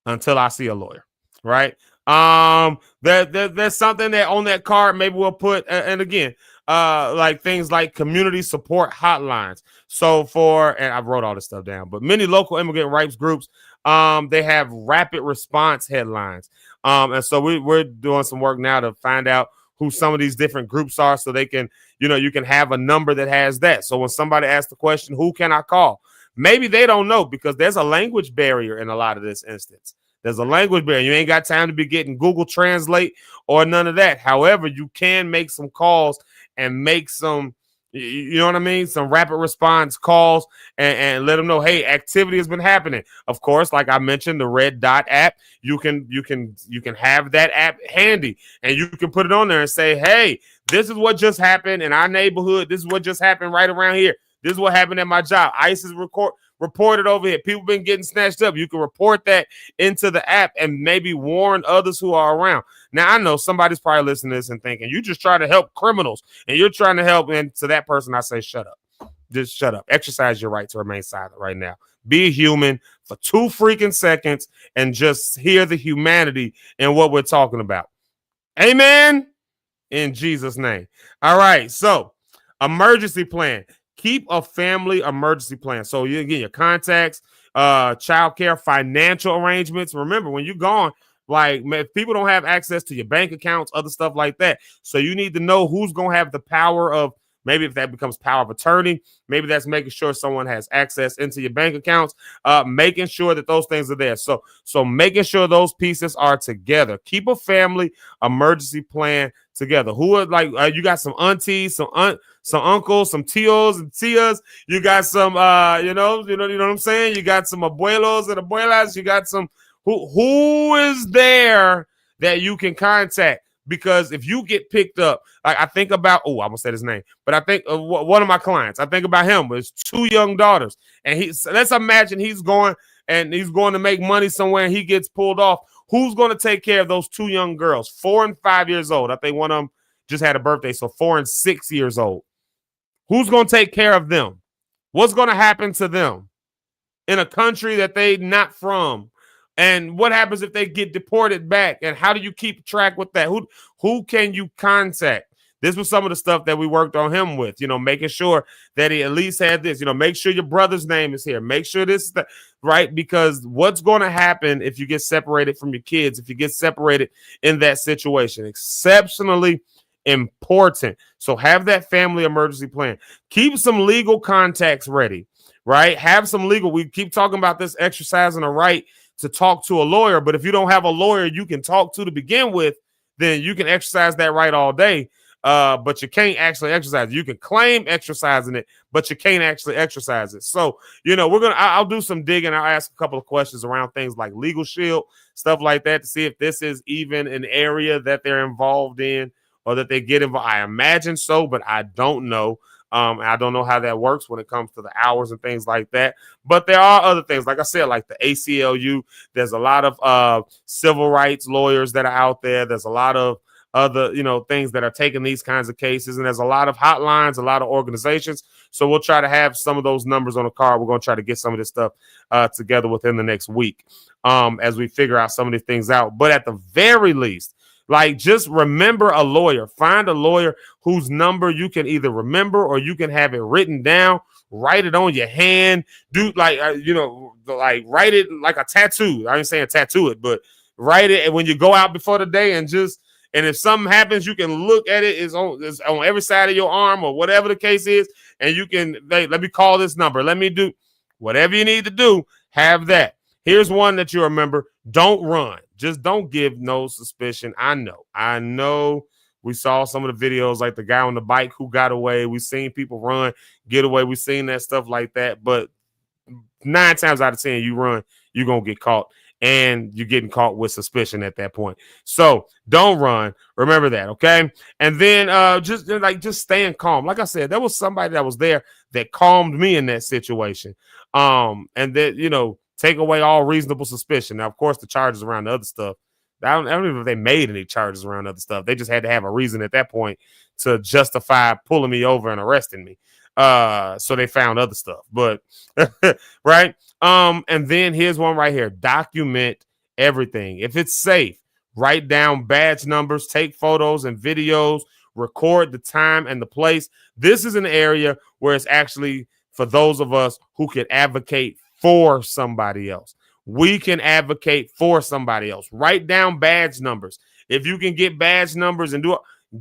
until I see a lawyer, right? There's something that on that card maybe we'll put, and again, like things like community support hotlines. So and I wrote all this stuff down, but many local immigrant rights groups, they have rapid response headlines. And so we're doing some work now to find out who some of these different groups are, so they can, you can have a number that has that. So when somebody asks the question, who can I call? Maybe they don't know, because there's a language barrier in a lot of this instance. There's a language barrier. You ain't got time to be getting Google Translate or none of that. However, you can make some calls and make some, you know what I mean? Some rapid response calls and let them know, hey, activity has been happening. Of course, like I mentioned, the Red Dot app, you can have that app handy, and you can put it on there and say, hey, this is what just happened in our neighborhood. This is what just happened right around here. This is what happened at my job. ICE is reported over here. People been getting snatched up. You can report that into the app and maybe warn others who are around. Now, I know somebody's probably listening to this and thinking, you just try to help criminals and you're trying to help. And to that person, I say, shut up. Just shut up. Exercise your right to remain silent right now. Be a human for 2 freaking seconds and just hear the humanity in what we're talking about. Amen. In Jesus' name. All right. So, emergency plan. Keep a family emergency plan. So you get your contacts, childcare, financial arrangements. Remember, when you're gone, like if people don't have access to your bank accounts, other stuff like that. So you need to know who's going to have the power of, maybe if that becomes power of attorney, maybe that's making sure someone has access into your bank accounts, making sure that those things are there. So making sure those pieces are together. Keep a family emergency plan together. Who are like, you got some aunties, some uncles, some tios and tias. You got some, you know what I'm saying? You got some abuelos and abuelas. You got some, who is there that you can contact? Because if you get picked up, like I think about, I'm gonna say his name, but I think one of my clients, I think about him with 2 young daughters, and let's imagine he's going to make money somewhere and he gets pulled off. Who's going to take care of those 2 young girls, 4 and 5 years old? I think one of them just had a birthday, so 4 and 6 years old. Who's going to take care of them? What's going to happen to them in a country that they're not from? And what happens if they get deported back? And how do you keep track with that? Who can you contact? This was some of the stuff that we worked on him with, making sure that he at least had this, make sure your brother's name is here. Make sure this is right, because what's going to happen if you get separated from your kids, if you get separated in that situation? Exceptionally important. So have that family emergency plan. Keep some legal contacts ready, right? Have some legal. We keep talking about this exercising a right to talk to a lawyer, but if you don't have a lawyer you can talk to begin with, then you can exercise that right all day, but you can't actually exercise it. You can claim exercising it, but you can't actually exercise it. So, I'll do some digging. I'll ask a couple of questions around things like Legal Shield, stuff like that, to see if this is even an area that they're involved in or that they get involved. I imagine so, but I don't know. I don't know how that works when it comes to the hours and things like that. But there are other things, like I said, like the ACLU. There's a lot of civil rights lawyers that are out there. There's a lot of other, things that are taking these kinds of cases. And there's a lot of hotlines, a lot of organizations. So we'll try to have some of those numbers on the card. We're going to try to get some of this stuff together within the next week as we figure out some of these things out. But at the very least, like, just remember a lawyer. Find a lawyer whose number you can either remember or you can have it written down, write it on your hand. Do like like write it like a tattoo. I ain't saying tattoo it, but write it. And when you go out before the day, and if something happens, you can look at it. It's on every side of your arm or whatever the case is, and you can let me call this number. Let me do whatever you need to do. Have that. Here's one that you remember. Don't run. Just don't give no suspicion. I know. We saw some of the videos like the guy on the bike who got away. We've seen people run, get away. We've seen that stuff like that. But 9 times out of 10, you run, you're going to get caught. And you're getting caught with suspicion at that point. So don't run. Remember that, okay? And then just staying calm. Like I said, there was somebody that was there that calmed me in that situation. And that, take away all reasonable suspicion. Now, of course, the charges around the other stuff, I don't even know if they made any charges around other stuff. They just had to have a reason at that point to justify pulling me over and arresting me. So they found other stuff. But right. And then here's one right here. Document everything. If it's safe, write down badge numbers, take photos and videos, record the time and the place. This is an area where it's actually for those of us who can advocate for somebody else. We can advocate for somebody else. Write down badge numbers. If you can get badge numbers and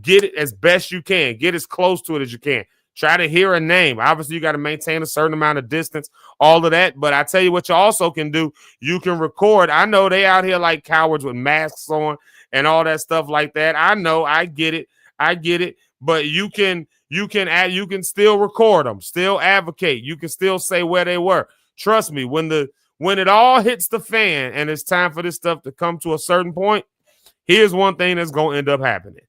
get it as best you can. Get as close to it as you can. Try to hear a name. Obviously, you got to maintain a certain amount of distance, all of that. But I tell you what you also can do. You can record. I know they out here like cowards with masks on and all that stuff like that. I know. I get it. But you can still record them, still advocate. You can still say where they were. Trust me, when it all hits the fan and it's time for this stuff to come to a certain point, here's one thing that's going to end up happening.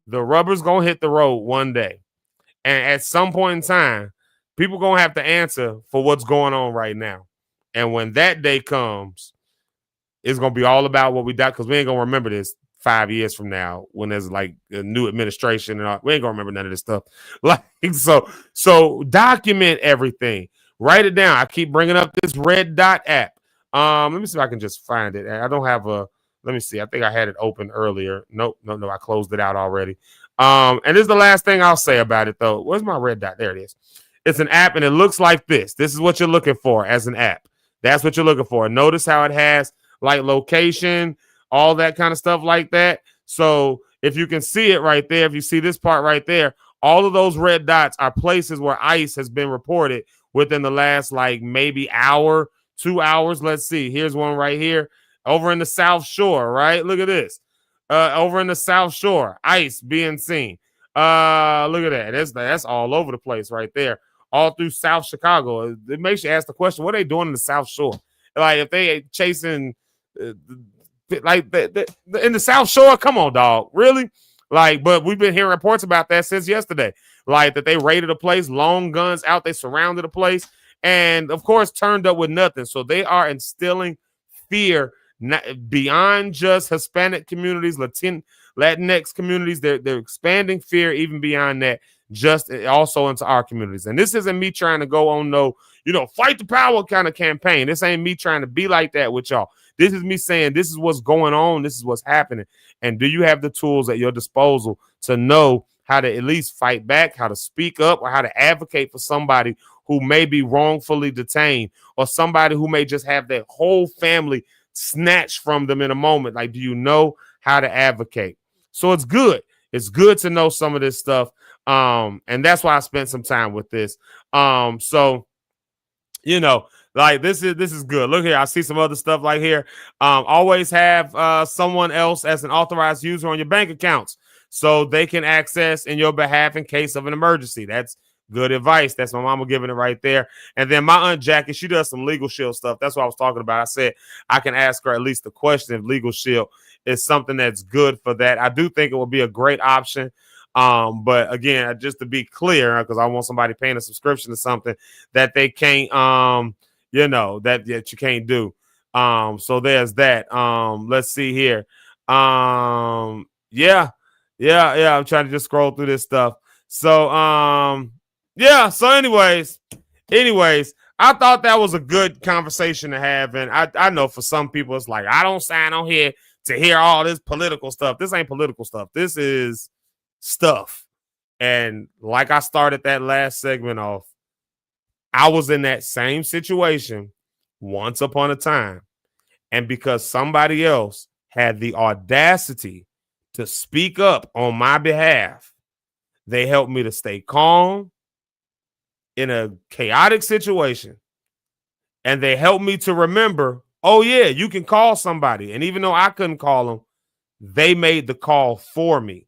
The rubber's going to hit the road one day. And at some point in time, people going to have to answer for what's going on right now. And when that day comes, it's going to be all about what we got, because we ain't going to remember this 5 years from now when there's like a new administration and all. We ain't going to remember none of this stuff. Like so document everything. Write it down. I keep bringing up this red dot app. Let me see if I can just find it. I don't have let me see. I think I had it open earlier. Nope. I closed it out already. And this is the last thing I'll say about it, though. Where's my red dot? There it is. It's an app, and it looks like this. This is what you're looking for as an app. That's what you're looking for. Notice how it has like location, all that kind of stuff like that. So if you can see it right there, if you see this part right there, all of those red dots are places where ICE has been reported within the last like maybe hour, 2 hours. Let's see. Here's one right here over in the South Shore, right? Look at this. Over in the South Shore, ICE being seen. Look at that. That's all over the place right there. All through South Chicago. It makes you ask the question, what are they doing in the South Shore? Like if they chasing like in the South Shore, come on, dog. Really? Like, but we've been hearing reports about that since yesterday. Like that they raided a place, long guns out, they surrounded a place, and of course turned up with nothing. So they are instilling fear beyond just Hispanic communities, Latinx communities. They're expanding fear even beyond that, just also into our communities. And this isn't me trying to go on fight the power kind of campaign. This ain't me trying to be like that with y'all. This is me saying this is what's going on. This is what's happening. And do you have the tools at your disposal to know how to at least fight back, how to speak up, or how to advocate for somebody who may be wrongfully detained, or somebody who may just have their whole family snatched from them in a moment? Like, do you know how to advocate? So it's good. It's good to know some of this stuff. And that's why I spent some time with this. So, like this is good. Look here. I see some other stuff like here. Always have someone else as an authorized user on your bank accounts so they can access in your behalf in case of an emergency. That's good advice. That's my mama giving it right there. And then my Aunt Jackie, she does some Legal Shield stuff. That's what I was talking about. I said I can ask her at least the question if Legal Shield is something that's good for that. I do think it would be a great option. But again, just to be clear, because I want somebody paying a subscription to something that they can't, that you can't do. So there's that. Let's see here. Yeah. I'm trying to just scroll through this stuff. So, So anyways, I thought that was a good conversation to have. And I know for some people, it's like, I don't sign on here to hear all this political stuff. This ain't political stuff. This is stuff. And like I started that last segment off, I was in that same situation once upon a time. And because somebody else had the audacity to speak up on my behalf, they helped me to stay calm in a chaotic situation. And they helped me to remember, oh, yeah, you can call somebody. And even though I couldn't call them, they made the call for me.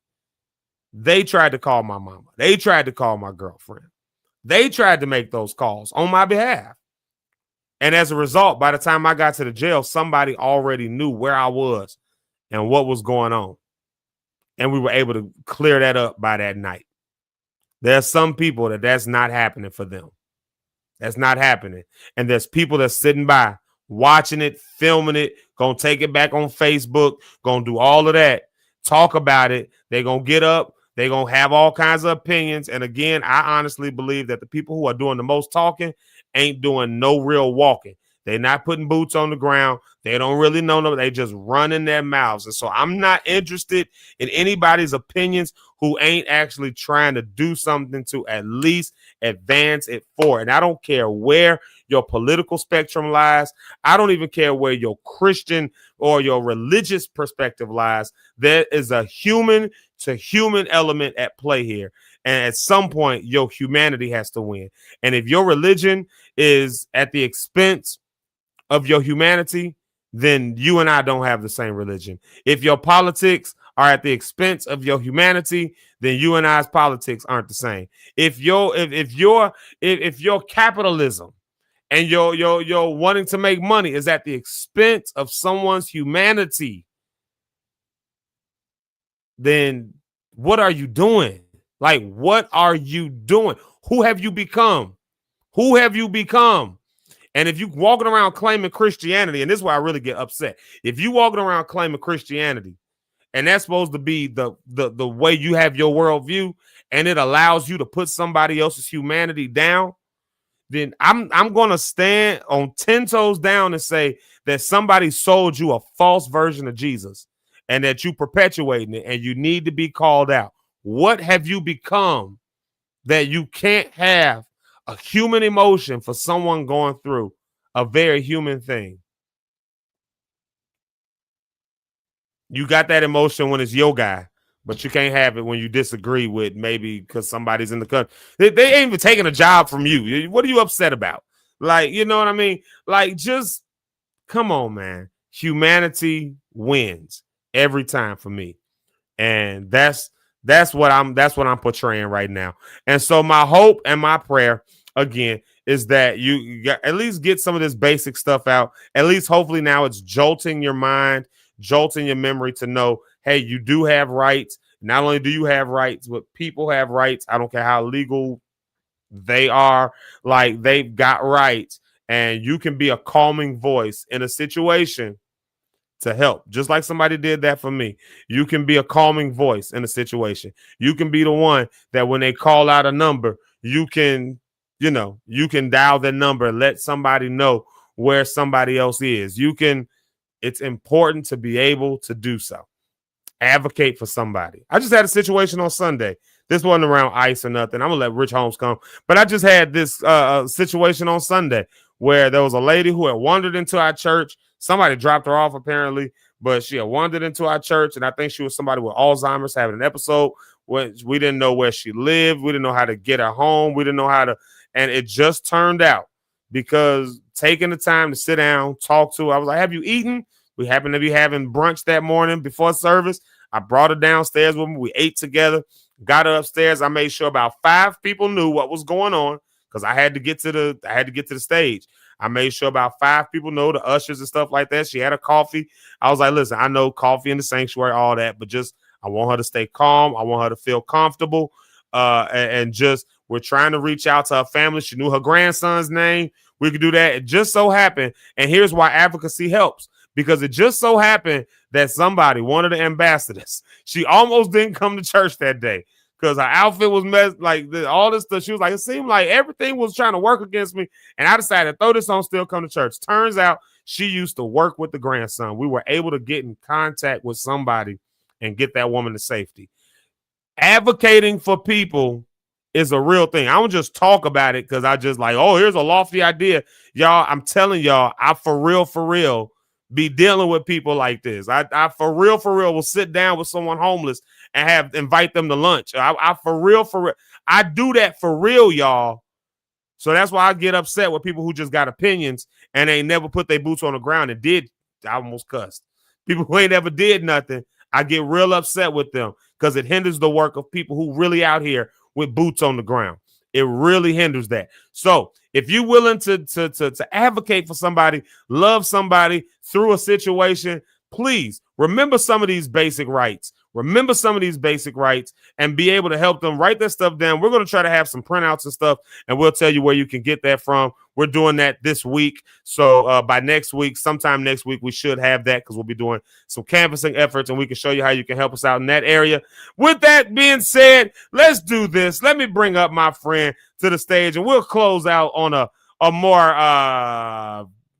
They tried to call my mama. They tried to call my girlfriend. They tried to make those calls on my behalf. And as a result, by the time I got to the jail, somebody already knew where I was and what was going on. And we were able to clear that up by that night. There's some people that's not happening for them. That's not happening. And there's people that's sitting by, watching it, filming it, going to take it back on Facebook, going to do all of that, talk about it. They're going to get up. They're going to have all kinds of opinions. And again, I honestly believe that the people who are doing the most talking ain't doing no real walking. They're not putting boots on the ground. They don't really know them. They just running their mouths. And so I'm not interested in anybody's opinions who ain't actually trying to do something to at least advance it forward. And I don't care where your political spectrum lies. I don't even care where your Christian or your religious perspective lies. There is a human to human element at play here. And at some point, your humanity has to win. And if your religion is at the expense of your humanity, then you and I don't have the same religion. If your politics are at the expense of your humanity, then you and I's politics aren't the same. If your capitalism and your wanting to make money is at the expense of someone's humanity, then what are you doing? Like, what are you doing? Who have you become? Who have you become? And if you walking around claiming Christianity, and this is why I really get upset. If you walking around claiming Christianity, and that's supposed to be the way you have your worldview, and it allows you to put somebody else's humanity down, then I'm going to stand on 10 toes down and say that somebody sold you a false version of Jesus and that you perpetuating it, and you need to be called out. What have you become that you can't have a human emotion for someone going through a very human thing? You got that emotion when it's your guy, but you can't have it when you disagree with maybe because somebody's in the country. They ain't even taking a job from you. What are you upset about? Like, you know what I mean? Like, just come on, man. Humanity wins every time for me. And that's what I'm portraying right now. And so my hope and my prayer, again, is that you at least get some of this basic stuff out. At least hopefully now it's jolting your mind, jolting your memory to know, hey, you do have rights. Not only do you have rights, but people have rights. I don't care how legal they are. Like, they've got rights. And you can be a calming voice in a situation to help, just like somebody did that for me. You can be a calming voice in a situation. You can be the one that when they call out a number, you can dial the number and let somebody know where somebody else is. It's important to be able to do so. Advocate for somebody. I just had a situation on Sunday. This wasn't around ICE or nothing. I'm going to let Rich Holmes come. But I just had this situation on Sunday where there was a lady who had wandered into our church. Somebody dropped her off apparently, but she had wandered into our church, and I think she was somebody with Alzheimer's having an episode where we didn't know where she lived. We didn't know how to get her home. We didn't know how to, and it just turned out because taking the time to sit down, talk to her, I was like, have you eaten? We happened to be having brunch that morning before service. I brought her downstairs with me. We ate together, got her upstairs. I made sure about 5 people knew what was going on because I had to get to the stage. I made sure about 5 people know, the ushers and stuff like that. She had a coffee. I was like, listen, I know coffee in the sanctuary, all that, but just I want her to stay calm. I want her to feel comfortable. And just we're trying to reach out to her family. She knew her grandson's name. We could do that. It just so happened. And here's why advocacy helps. Because it just so happened that somebody, one of the ambassadors, she almost didn't come to church that day because her outfit was messed, all this stuff. She was like, it seemed like everything was trying to work against me. And I decided to throw this on, still come to church. Turns out she used to work with the grandson. We were able to get in contact with somebody and get that woman to safety. Advocating for people is a real thing. I don't just talk about it because I just like, oh, here's a lofty idea. Y'all, I'm telling y'all, I for real be dealing with people like this. I for real will sit down with someone homeless and invite them to lunch. I for real. I do that for real, y'all. So that's why I get upset with people who just got opinions and they never put their boots on the ground and did. I almost cussed. People who ain't ever did nothing, I get real upset with them because it hinders the work of people who really out here with boots on the ground. It really hinders that. So if you're willing to advocate for somebody, love somebody through a situation, please remember some of these basic rights. Remember some of these basic rights and be able to help them write that stuff down. We're going to try to have some printouts and stuff, and we'll tell you where you can get that from. We're doing that this week. So by next week, sometime next week, we should have that because we'll be doing some canvassing efforts, and we can show you how you can help us out in that area. With that being said, let's do this. Let me bring up my friend to the stage, and we'll close out on a more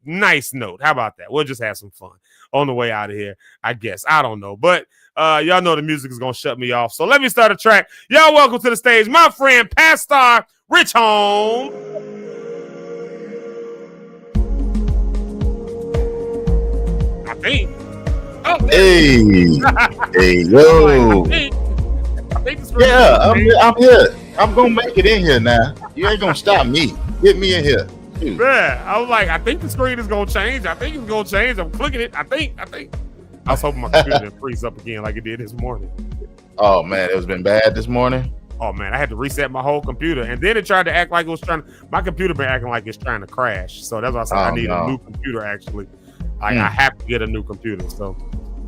nice note. How about that? We'll just have some fun on the way out of here, I guess. I don't know, but y'all know the music is going to shut me off. So let me start a track. Y'all welcome to the stage, my friend, Pastor Rich Holmes. I think. Oh, hey, yo. I think yeah, I'm here. I'm going to make it in here now. You ain't going to stop me. Get me in here. Yeah, I was like, I think the screen is going to change. I think it's going to change. I'm clicking it. I think. I was hoping my computer didn't freeze up again like it did this morning. Oh, man, it was been bad this morning. Oh, man, I had to reset my whole computer. And then it tried to act like it was my computer been acting like it's trying to crash. So that's why I said I need a new computer, actually. I have to get a new computer. So,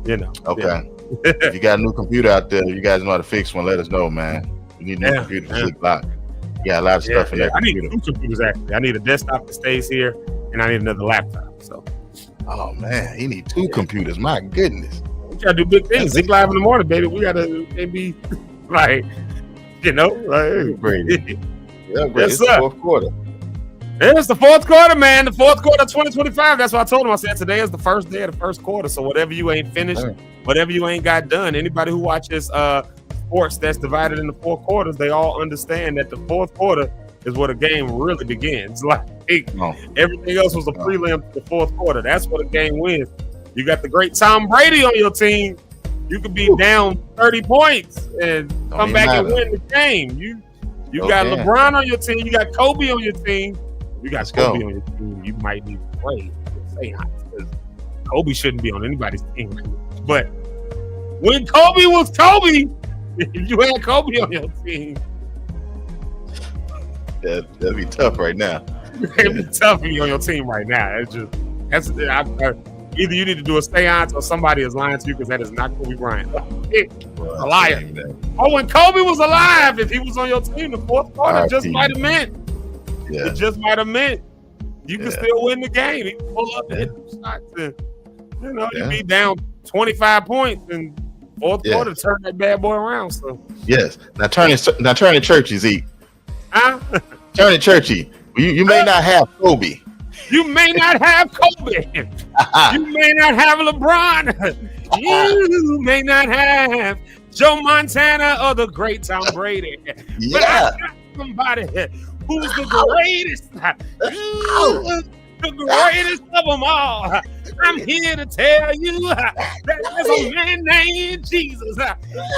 you know. Okay. Yeah. If you got a new computer out there, you guys know how to fix one, let us know, man. We need a new computer for ZekeLive. You got a lot of stuff in that computer. I need 2 computers, actually. I need a desktop that stays here, and I need another laptop. So. Oh, man, he need 2 computers. My goodness. We got to do big things. ZekeLive in the morning, baby. We got to be like, you know. Like, great. Yeah, great. It's the fourth quarter. It's the fourth quarter, man. The fourth quarter of 2025. That's what I told him. I said today is the first day of the first quarter. So whatever you ain't finished, whatever you ain't got done, anybody who watches sports that's divided into 4 quarters, they all understand that the fourth quarter is where the game really begins. Like everything else was a prelim to the fourth quarter. That's where the game wins. You got the great Tom Brady on your team. You could be down 30 points and come back and win the game. You got LeBron on your team. You got Kobe on your team. You got Kobe on your team. You might need to play. Because Kobe shouldn't be on anybody's team. But when Kobe was Kobe, if you had Kobe on your team, that'd be tough right now. It'd be tough to be on your team right now. Either you need to do a seance or somebody is lying to you because that is not Kobe Bryant. A liar. Oh, when Kobe was alive, if he was on your team, the fourth quarter just might have meant. Yeah. It just might have meant you can still win the game. You can pull up and hit some shots and, you'd be down 25 points and fourth quarter turn that bad boy around. So yes. Now turn it churchy, Zeke. Huh? Turn it churchy. You may not have Kobe. You may not have Kobe. You may not have LeBron. You may not have Joe Montana or the great Tom Brady. Yeah. But I got somebody who's the greatest. The greatest of them all. I'm here to tell you that there's a man named Jesus.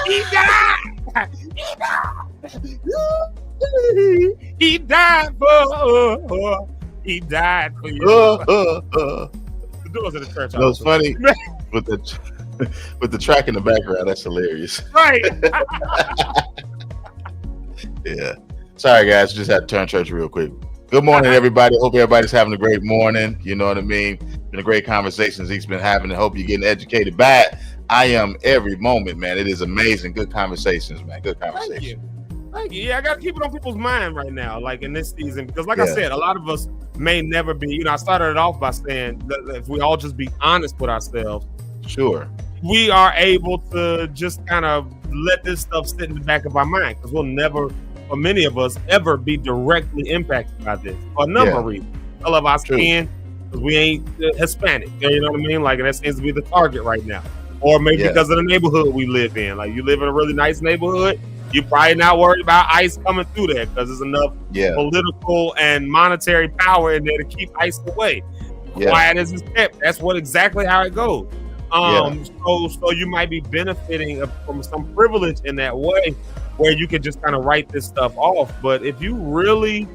He died. He died for you. The doors of the church. That was funny with the track in the background. That's hilarious. Right. Yeah. Sorry, guys. Just had to turn church real quick. Good morning, everybody. Hope everybody's having a great morning. You know what I mean? Been a great conversation Zeke's been having. I hope you're getting educated by it. I am every moment, man. It is amazing. Good conversations, man. Good conversation. Thank you. Yeah, I got to keep it on people's mind right now, like in this season, because like I said, a lot of us may never be, I started it off by saying that if we all just be honest with ourselves, sure, we are able to just kind of let this stuff sit in the back of our mind, because we'll never, for many of us, ever be directly impacted by this for a number of reasons. Color of our skin, because we ain't Hispanic, you know what I mean? Like, and that seems to be the target right now. Or maybe because of the neighborhood we live in. Like, you live in a really nice neighborhood, You're probably not worried about ICE coming through there because there's enough political and monetary power in there to keep ICE away. Quiet as it's kept. That's exactly how it goes. So you might be benefiting from some privilege in that way, where you can just kind of write this stuff off. But if you really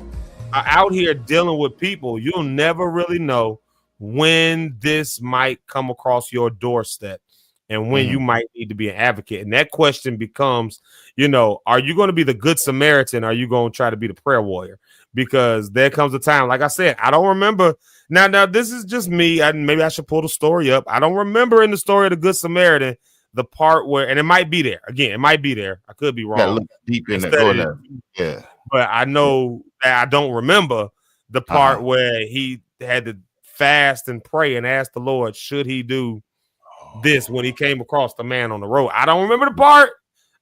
are out here dealing with people, you'll never really know when this might come across your doorstep and when you might need to be an advocate. And that question becomes, are you going to be the good Samaritan? Or are you going to try to be the prayer warrior? Because there comes a time, like I said, I don't remember. Now this is just me. Maybe I should pull the story up. I don't remember in the story of the Good Samaritan the part where, and it might be there. Again, it might be there. I could be wrong. Look deep in there. Yeah. But I know that I don't remember the part where he had to fast and pray and ask the Lord, should he do this when he came across the man on the road. I don't remember the part.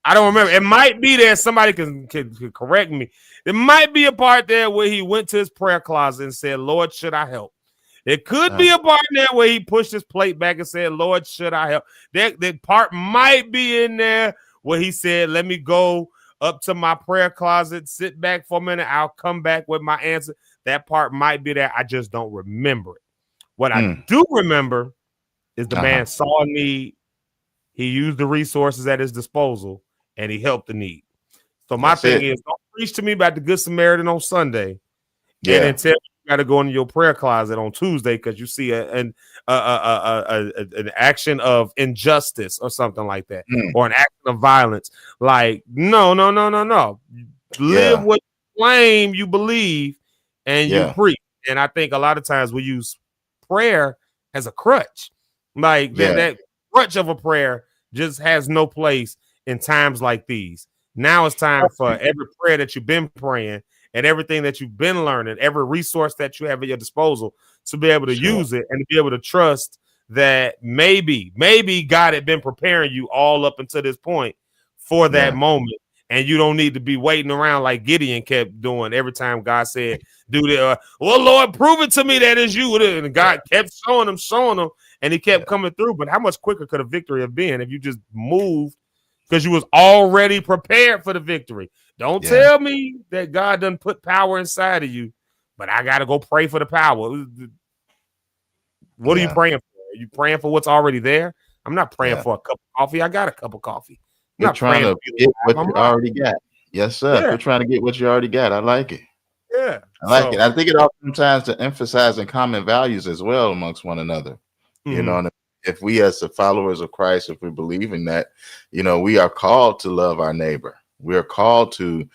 I don't remember. It might be there. Somebody can correct me. There might be a part there where he went to his prayer closet and said, Lord, should I help? It could be a part there where he pushed his plate back and said, Lord, should I help? That part might be in there where he said, let me go up to my prayer closet, sit back for a minute. I'll come back with my answer. That part might be there. I just don't remember it. What I do remember is the man saw a need. He used the resources at his disposal and he helped the need. So my thing is, don't preach to me about the Good Samaritan on Sunday. And then tell me you got to go into your prayer closet on Tuesday because you see an action of injustice or something like that, or an action of violence. Like, no. Live what you claim you believe and you preach. And I think a lot of times we use prayer as a crutch. Like that crutch of a prayer just has no place in times like these. Now it's time for every prayer that you've been praying and everything that you've been learning, every resource that you have at your disposal, to be able to use it and to be able to trust that maybe God had been preparing you all up until this point for that moment. And you don't need to be waiting around like Gideon kept doing every time God said, do that. Well, Lord, prove it to me that is you. And God kept showing him, and he kept coming through. But how much quicker could a victory have been if you just moved because you was already prepared for the victory? Don't tell me that God doesn't put power inside of you, but I got to go pray for the power. What are you praying for? Are you praying for what's already there? I'm not praying for a cup of coffee. I got a cup of coffee. You're trying to get what you already got. Yes, sir. You're trying to get what you already got. I like it. Yeah. I like it. I think it oftentimes to emphasizing common values as well amongst one another. You know, and if we as the followers of Christ, if we believe in that, we are called to love our neighbor. We are called to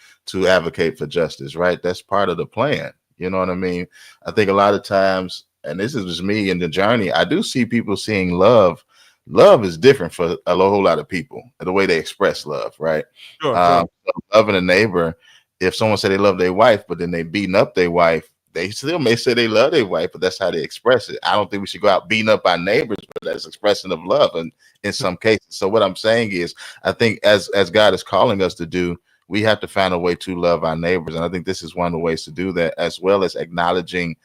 advocate for justice, right? That's part of the plan. You know what I mean? I think a lot of times, and this is just me in the journey, I do see people seeing love. Love is different for a whole lot of people, the way they express love, right? Sure. Loving a neighbor, if someone said they love their wife, but then they beating up their wife, they still may say they love their wife, but that's how they express it. I don't think we should go out beating up our neighbors, but that's expression of love in some cases. So what I'm saying is, I think as God is calling us to do, we have to find a way to love our neighbors. And I think this is one of the ways to do that, as well as acknowledging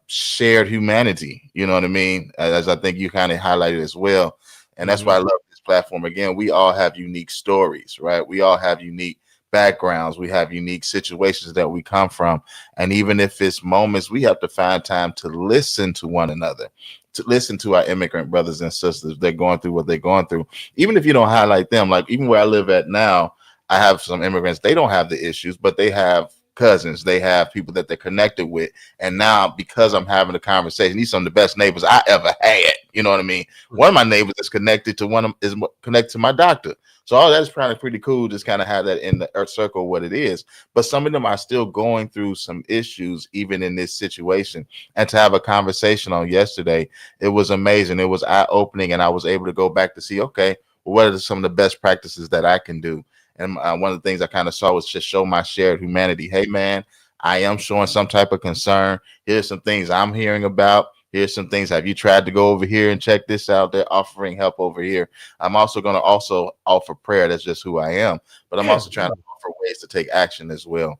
shared humanity. You know what I mean? As I think you kind of highlighted as well. And that's why I love this platform. Again, we all have unique stories, right? We all have unique backgrounds. We have unique situations that we come from. And even if it's moments, we have to find time to listen to one another, to listen to our immigrant brothers and sisters. They're going through what they're going through. Even if you don't highlight them, like even where I live at now, I have some immigrants. They don't have the issues, but they have cousins, they have people that they're connected with. And now, because I'm having a conversation, these are some of the best neighbors I ever had. You know what I mean? One of my neighbors is connected to my doctor. So all that's pretty cool, just kind of have that in the earth circle, what it is. But some of them are still going through some issues, even in this situation. And to have a conversation on yesterday, it was amazing. It was eye-opening, and I was able to go back to see, okay, well, what are some of the best practices that I can do? And one of the things I kind of saw was just show my shared humanity. Hey, man, I am showing some type of concern. Here's some things I'm hearing about. Here's some things. Have you tried to go over here and check this out? They're offering help over here. I'm also going to offer prayer. That's just who I am. But I'm also trying to offer ways to take action as well.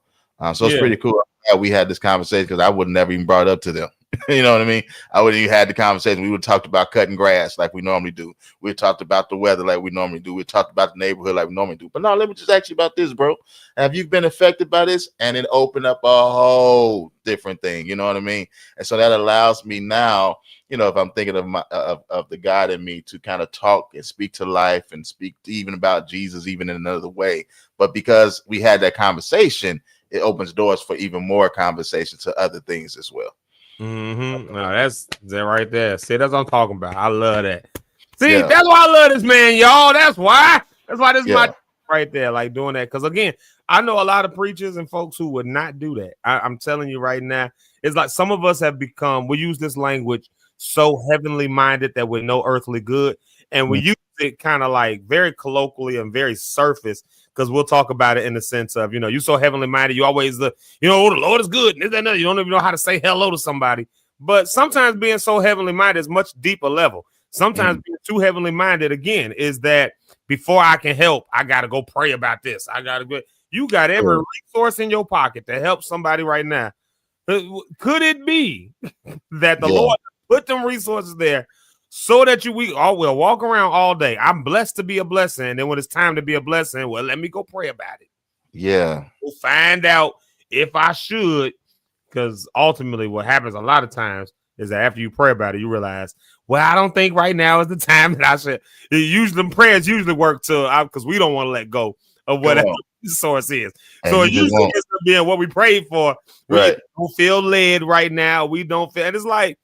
So it's pretty cool. We had this conversation because I would never even brought it up to them. You know what I mean? I would have had the conversation. We would have talked about cutting grass like we normally do. We talked about the weather like we normally do. We talked about the neighborhood like we normally do. But no, let me just ask you about this, bro. Have you been affected by this? And it opened up a whole different thing. You know what I mean? And so that allows me now, you know, if I'm thinking of my of the God in me, to kind of talk and speak to life and speak even about Jesus, even in another way. But because we had that conversation, it opens doors for even more conversation to other things as well. Mm-hmm. No, that's that right there. See, that's what I'm talking about. I love that. See, Yeah. that's why I love this man, y'all. That's why this is Yeah. my right there, like doing that. Because again, I know a lot of preachers and folks who would not do that. I'm telling you right now, it's like some of us have become, we use this language so heavenly minded that we're no earthly good. And we use it kind of like very colloquially and very surface, because we'll talk about it in the sense of, you know, you so heavenly minded, you always the, you know, oh, the Lord is good. And this, that, and that. You don't even know how to say hello to somebody. But sometimes being so heavenly minded is much deeper level. Sometimes being too heavenly minded, again, is that before I can help, I got to go pray about this. I got to go. You got every resource in your pocket to help somebody right now. Could it be that the Lord put them resources there so that we all will walk around all day? I'm blessed to be a blessing. And then when it's time to be a blessing, well, let me go pray about it. Yeah. We'll find out if I should, because ultimately what happens a lot of times is that after you pray about it, you realize, well, I don't think right now is the time that I should. Them prayers usually work because we don't want to let go of whatever the source is. And so it usually ends up being what we prayed for. We don't feel led right now. We don't feel, and it's like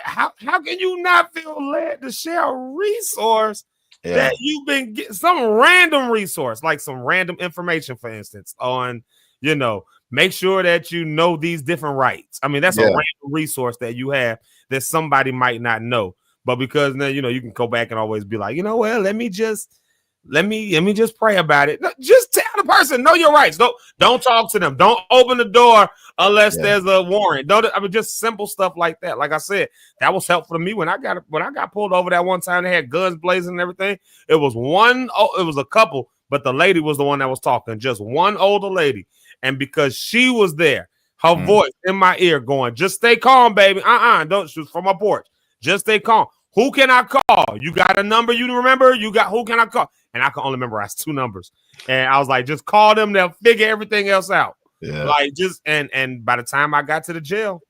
how can you not feel led to share a resource that you've been getting, some random resource, like some random information, for instance, on, you know, make sure that you know these different rights. I mean, that's a random resource that you have that somebody might not know. But because then, you know, you can go back and always be like, you know, well, let me just pray about it. No, just tell the person, know your rights. Don't talk to them. Don't open the door unless there's a warrant. Just simple stuff like that. Like I said, that was helpful to me when I got pulled over that one time. They had guns blazing and everything. It was a couple, but the lady was the one that was talking. Just one older lady. And because she was there, her voice in my ear going, just stay calm, baby. Don't shoot from my porch. Just stay calm. Who can I call? You got a number you remember? Who can I call? And I can only memorize 2 numbers. And I was like, just call them. They'll figure everything else out. Yeah. Like and by the time I got to the jail,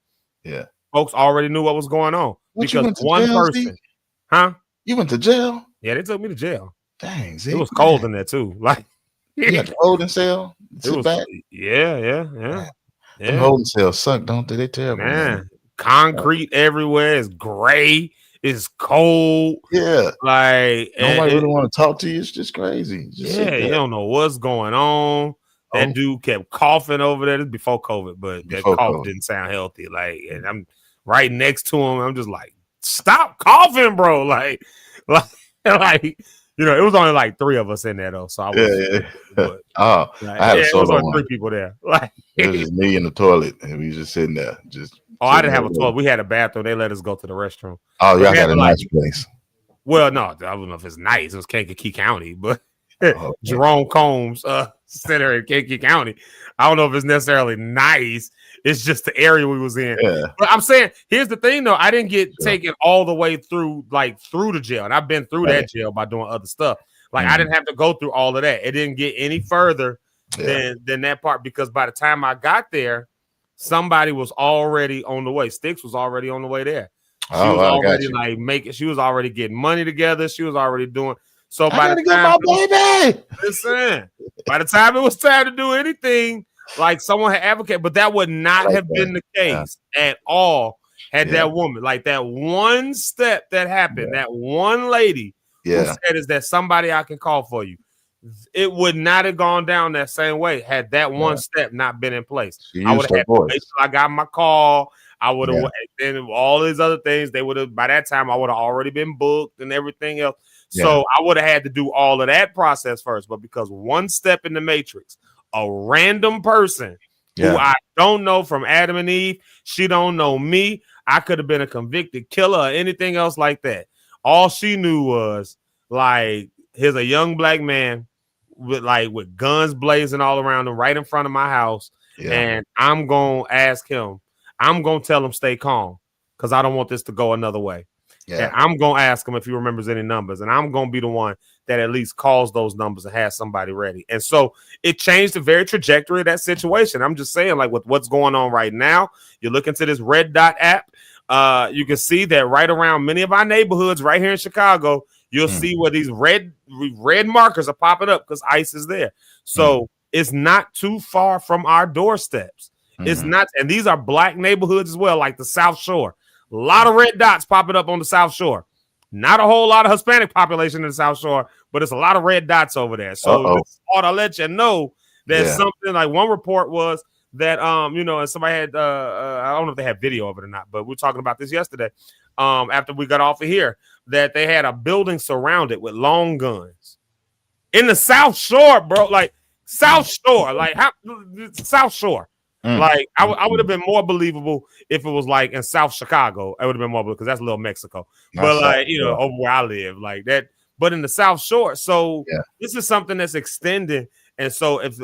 folks already knew what was going on. Because one person, You went to jail? Yeah, they took me to jail. Dang, Zeke, it was cold in there too. Like you got the holding cell. It was back. Yeah. Them holding cells suck, don't they? They terrible, man. Concrete everywhere. It's gray. It's cold. Yeah. Like nobody really want to talk to you. It's just crazy. You don't know what's going on. That dude kept coughing over there. This before COVID, but that cough didn't sound healthy. Like, and I'm right next to him. I'm just like, stop coughing, bro. Like, you know, it was only like 3 of us in there though. So I was, I had a solo it was only one. 3 people there. Like, it was just me in the toilet, and we was just sitting there. I didn't have a toilet. We had a bathroom. They let us go to the restroom. Oh, y'all got a nice place. Well, no, I don't know if it's nice. It was Kankakee County, but Jerome Combs Center in Kankakee County. I don't know if it's necessarily nice. It's just the area we was in. Yeah. But I'm saying, here's the thing, though. I didn't get taken all the way through the jail, and I've been through that jail by doing other stuff. Like I didn't have to go through all of that. It didn't get any further than that part, because by the time I got there, somebody was already on the way. Sticks was already on the way there. She was already she was already getting money together. She was already doing. So by the time, by the time it was time to do anything, like someone had advocated, but that would not have been the case at all had that woman, like that one step that happened, that one lady who said, is there somebody I can call for you? It would not have gone down that same way had that one step not been in place. I would have had to wait till I got my call. I would have, then all these other things, they would have, by that time, I would have already been booked and everything else. So I would have had to do all of that process first. But because one step in the matrix, a random person who I don't know from Adam and Eve, she don't know me. I could have been a convicted killer or anything else like that. All she knew was like, here's a young black man with guns blazing all around him right in front of my house. And I'm going to ask him. I'm gonna tell him stay calm because I don't want this to go another way. Yeah. And I'm gonna ask him if he remembers any numbers, and I'm gonna be the one that at least calls those numbers and has somebody ready. And so it changed the very trajectory of that situation. I'm just saying, like with what's going on right now, you look into this Red Dot app. You can see that right around many of our neighborhoods right here in Chicago, you'll see where these red markers are popping up because ICE is there. So it's not too far from our doorsteps. It's not, and these are black neighborhoods as well, like the South Shore. A lot of red dots popping up on the South Shore. Not a whole lot of Hispanic population in the South Shore, but it's a lot of red dots over there. So this ought to let you know that something like one report was that and somebody had I don't know if they had video of it or not, but we were talking about this yesterday. After we got off of here, that they had a building surrounded with long guns in the South Shore, bro. Like South Shore, like how South Shore. Like I would have been more believable if it was like in South Chicago. I would have been more because that's Little Mexico. But like over where I live, like that. But in the South Shore, so this is something that's extending. And so if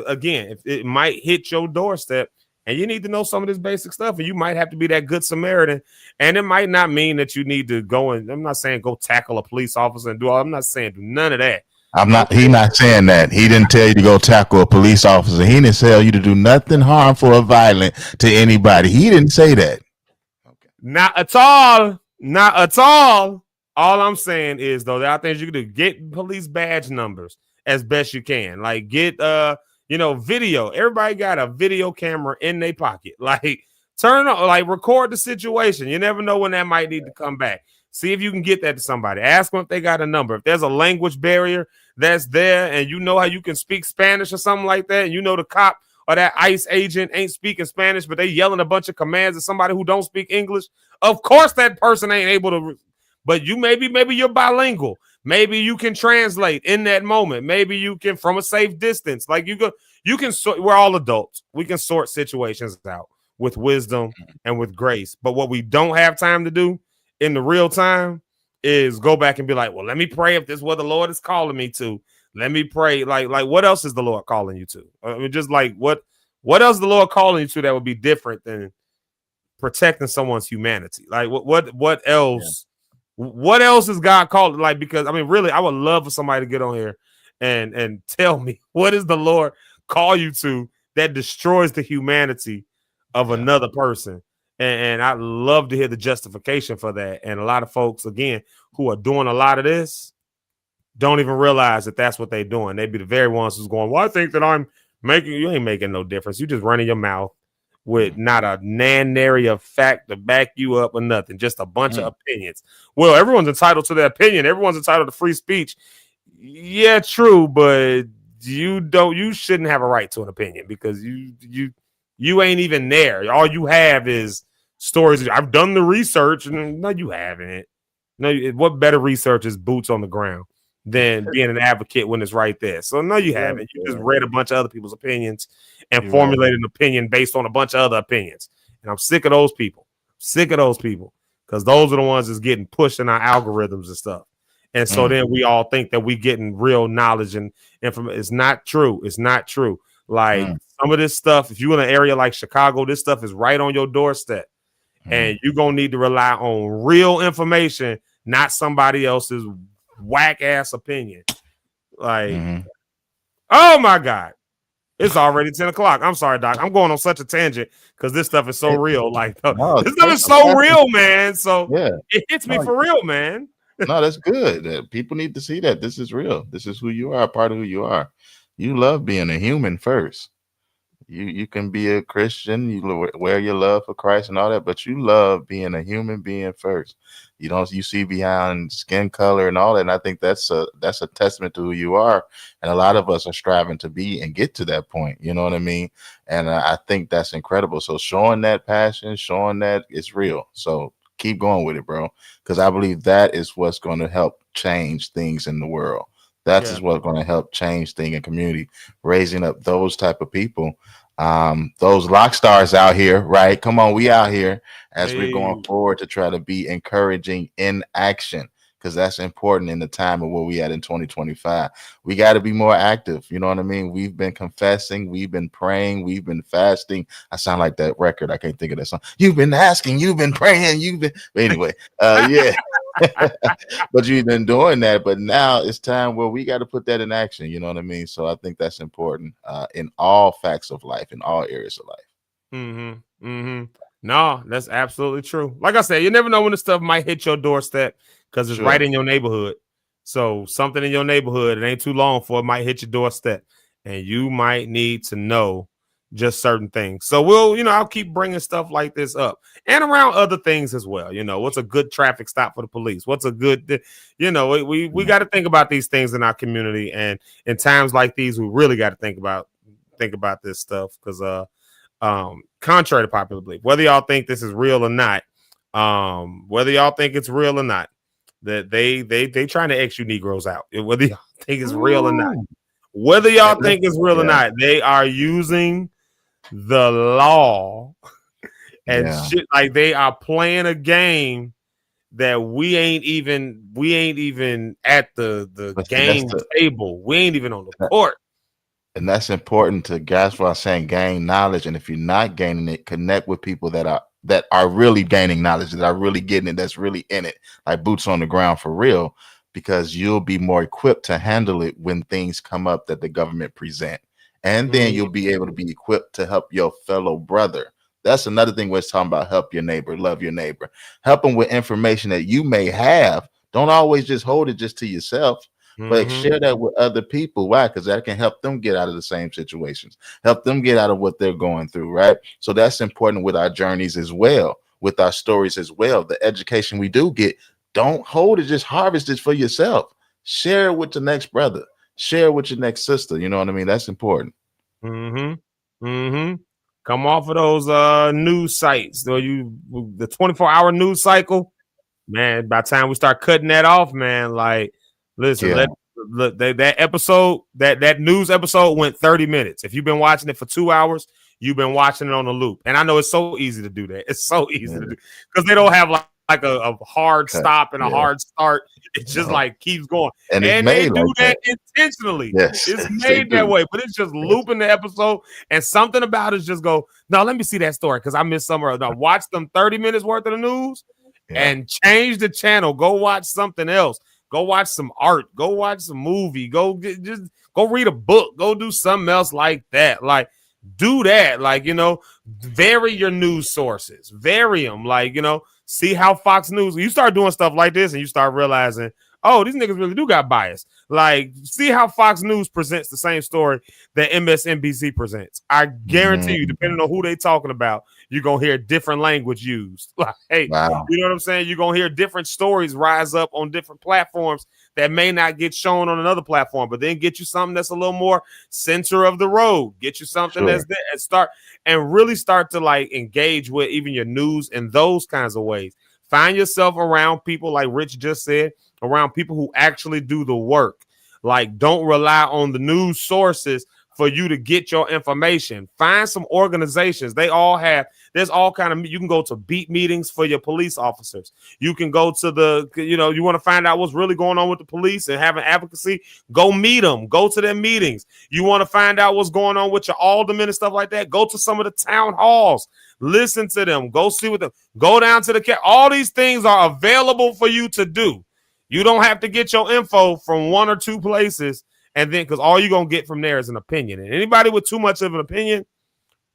it might hit your doorstep, and you need to know some of this basic stuff, and you might have to be that good Samaritan. And it might not mean that you need to go and I'm not saying go tackle a police officer and do all. I'm not saying do none of that. He not saying that. He didn't tell you to go tackle a police officer. He didn't tell you to do nothing harmful or violent to anybody. He didn't say that. Not at all. Not at all. All I'm saying is though, there are things you can do. Get police badge numbers as best you can. Like get video. Everybody got a video camera in their pocket. Like turn on, like record the situation. You never know when that might need to come back. See if you can get that to somebody. Ask them if they got a number. If there's a language barrier that's there and you know how you can speak Spanish or something like that, and you know the cop or that ICE agent ain't speaking Spanish, but they yelling a bunch of commands at somebody who don't speak English. Of course that person ain't able to, but you maybe you're bilingual. Maybe you can translate in that moment. Maybe you can from a safe distance. Like you can sort, we're all adults. We can sort situations out with wisdom and with grace. But what we don't have time to do in the real time is go back and be like, well, let me pray if this is what the Lord is calling me to. Let me pray. Like what else is the Lord calling you to? I mean, just like what else is the Lord calling you to that would be different than protecting someone's humanity? Like what else? Yeah. What else is God called? Like, because I mean, really, I would love for somebody to get on here and tell me what is the Lord call you to that destroys the humanity of another person. And I'd love to hear the justification for that. And a lot of folks, again, who are doing a lot of this don't even realize that that's what they're doing. They be the very ones who's going, well, I think that I'm making, you ain't making no difference. You just running your mouth with not a nary of fact to back you up or nothing, just a bunch of opinions. Well, everyone's entitled to their opinion. Everyone's entitled to free speech. Yeah, true, but you shouldn't have a right to an opinion because you ain't even there. All you have is stories. I've done the research, and no, you haven't. No, what better research is boots on the ground than being an advocate when it's right there? So no, you haven't. You just read a bunch of other people's opinions and formulated an opinion based on a bunch of other opinions. And I'm sick of those people. Because those are the ones that's getting pushed in our algorithms and stuff. And so then we all think that we getting real knowledge and information. It's not true. It's not true. Like some of this stuff, if you're in an area like Chicago, this stuff is right on your doorstep. And you're going to need to rely on real information, not somebody else's whack ass opinion. Like, oh my God, it's already 10 o'clock. I'm sorry, Doc. I'm going on such a tangent because this stuff is so real. Like, this stuff is so real, man. So it hits me for real, man. No, that's good. People need to see that this is real. This is who you are, part of who you are. You love being a human first. You can be a Christian, you wear your love for Christ and all that, but you love being a human being first. You see beyond skin color and all that. And I think that's a testament to who you are. And a lot of us are striving to be and get to that point. You know what I mean? And I think that's incredible. So showing that passion, showing that it's real. So keep going with it, bro. Because I believe that is what's going to help change things in the world. That's what's going to help change things in community, raising up those type of people. Those rock stars out here, right? Come on, we out here as we're going forward to try to be encouraging in action. because that's important in the time of where we at in 2025. We got to be more active. You know what I mean? We've been confessing, we've been praying, we've been fasting. I sound like that record. I can't think of that song. You've been asking, you've been praying, you've been. But anyway, yeah. But you've been doing that. But now it's time where we got to put that in action. You know what I mean? So I think that's important in all facts of life, in all areas of life. No, that's absolutely true. Like I said, you never know when the stuff might hit your doorstep because it's right in your neighborhood. So something in your neighborhood, it ain't too long for it might hit your doorstep, and you might need to know just certain things. So I'll keep bringing stuff like this up and around other things as well. What's a good traffic stop for the police? What's a good, we got to think about these things in our community, and in times like these, we really got to think about this stuff because contrary to popular belief, whether y'all think this is real or not, whether y'all think it's real or not, that they trying to X you Negroes out, whether y'all think it's real or not, whether y'all think it's real or not, they are using the law and shit like they are playing a game that we ain't even at the game table. We ain't even on the court. And that's important to guys for saying gain knowledge. And if you're not gaining it, connect with people that are really gaining knowledge, that are really getting it, that's really in it, like boots on the ground for real, because you'll be more equipped to handle it when things come up that the government present. And then you'll be able to be equipped to help your fellow brother. That's another thing we're talking about. Help your neighbor, love your neighbor, help them with information that you may have. Don't always just hold it just to yourself. But share that with other people. Why? Because that can help them get out of the same situations, help them get out of what they're going through, right? So that's important with our journeys as well, with our stories as well. The education we do get, don't hold it, just harvest it for yourself. Share it with the next brother. Share it with your next sister. You know what I mean? That's important. Come off of those news sites. The 24-hour news cycle, man. By the time we start cutting that off, man, like, listen, that episode, that news episode went 30 minutes. If you've been watching it for 2 hours, you've been watching it on a loop. And I know it's so easy to do that. It's so easy to do because they don't have like a hard stop and a hard start. It's just like keeps going. And they do that intentionally. Yes, it's made that way, but it's just looping the episode. And something about it just go, no, let me see that story because I missed somewhere. Now watch them 30 minutes worth of the news and change the channel. Go watch something else. Go watch some art. Go watch some movie. Go read a book. Go do something else like that. Like, do that. Like, vary your news sources. Vary them. Like, see how Fox News. You start doing stuff like this and you start realizing, oh, these niggas really do got bias. Like, see how Fox News presents the same story that MSNBC presents. I guarantee you, depending on who they talking about, you're going to hear different language used. Like, hey, you know what I'm saying? You're going to hear different stories rise up on different platforms that may not get shown on another platform, but then get you something that's a little more center of the road. Get you something that's there and really start to like engage with even your news in those kinds of ways. Find yourself around people, like Rich just said, around people who actually do the work. Like, don't rely on the news sources for you to get your information. Find some organizations. They all have, there's all kind of, you can go to beat meetings for your police officers. You can go to you want to find out what's really going on with the police and have an advocacy, go meet them, go to their meetings. You want to find out what's going on with your aldermen and stuff like that, go to some of the town halls, listen to them, go see what them, go down to the all these things are available for you to do. You don't have to get your info from one or two places. And then, because all you're going to get from there is an opinion. And anybody with too much of an opinion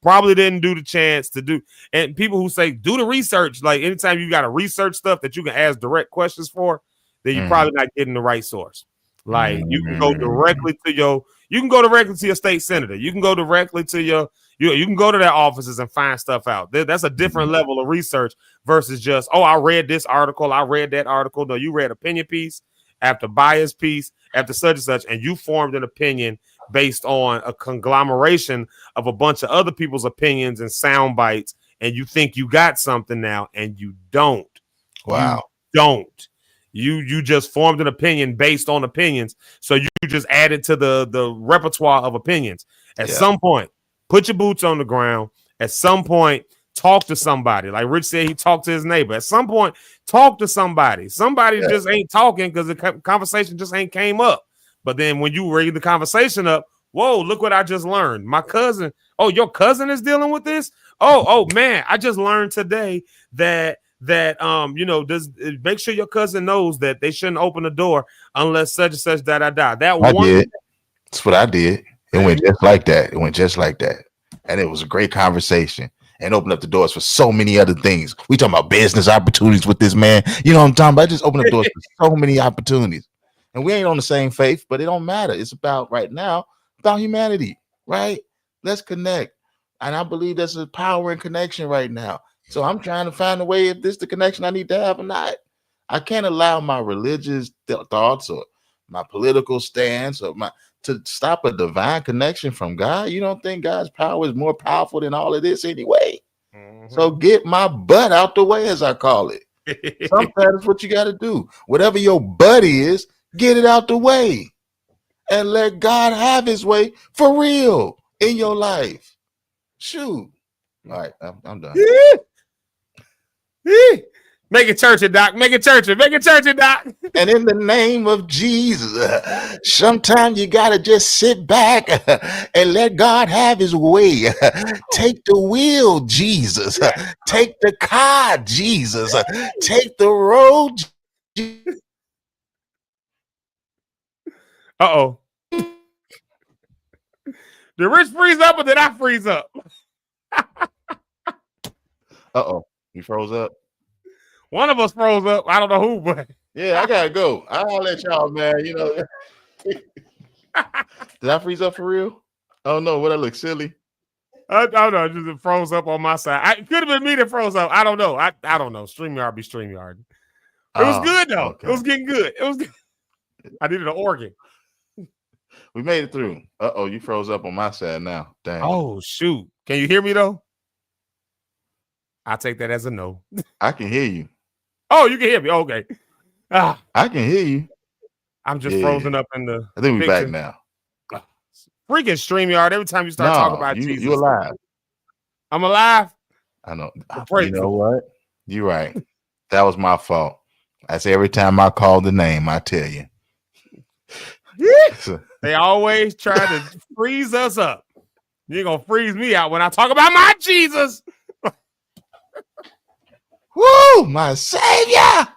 probably didn't do the chance to do. And people who say, do the research, like anytime you got to research stuff that you can ask direct questions for, then you're probably not getting the right source. Like you can go directly to your state senator. You can go directly to you can go to their offices and find stuff out. That's a different level of research versus just, oh, I read this article. I read that article. No, you read opinion piece after bias piece after such and such, and you formed an opinion based on a conglomeration of a bunch of other people's opinions and sound bites, and you think you got something now, and you don't. Wow. You don't. You just formed an opinion based on opinions, so you just added to the repertoire of opinions. At some point, put your boots on the ground. At some point, talk to somebody. Like Rich said, he talked to his neighbor. At some point, talk to somebody. Somebody just ain't talking because the conversation just ain't came up. But then when you read the conversation up, whoa, look what I just learned. My cousin, oh, your cousin is dealing with this? Oh man, I just learned today that does make sure your cousin knows that they shouldn't open the door unless such and such That I did. That's what I did. It went just like that. And it was a great conversation and opened up the doors for so many other things. We talking about business opportunities with this man. You know what I'm talking about? Just open up doors for so many opportunities. And we ain't on the same faith, but it don't matter. It's about right now, about humanity, right? Let's connect. And I believe there's a power in connection right now. So I'm trying to find a way if this is the connection I need to have or not. I can't allow my religious thoughts or my political stance or to stop a divine connection from God. You don't think God's power is more powerful than all of this anyway? So get my butt out the way, as I call it. Sometimes that's what you got to do. Whatever your butt is, get it out the way and let God have his way for real in your life. Shoot. All right, I'm done. Make it churchy, Doc. Make it churchy, Doc. And in the name of Jesus, sometimes you got to just sit back and let God have his way. Take the wheel, Jesus. Take the car, Jesus. Take the road. Uh-oh. Did Rich freeze up or did I freeze up? Uh-oh. You froze up. One of us froze up. I don't know who, but yeah, I gotta go. I'll let y'all, man. You know. Did I freeze up for real? Oh no, would I look silly? I don't know. Just froze up on my side. It could have been me that froze up. I don't know. I don't know. StreamYard be StreamYard. It was good though. Okay. It was getting good. It was good. I needed an organ. We made it through. Uh-oh, you froze up on my side now. Dang. Oh shoot. Can you hear me though? I'll take that as a no. I can hear you. Oh, you can hear me. Okay. I can hear you. I'm just frozen up in the. I think we're back now. Freaking StreamYard. Every time you start talking about Jesus, you're alive. I'm alive. I know. You know what? You're right. That was my fault. I say every time I call the name, I tell you. They always try to freeze us up. You're gonna freeze me out when I talk about my Jesus. Woo, my savior.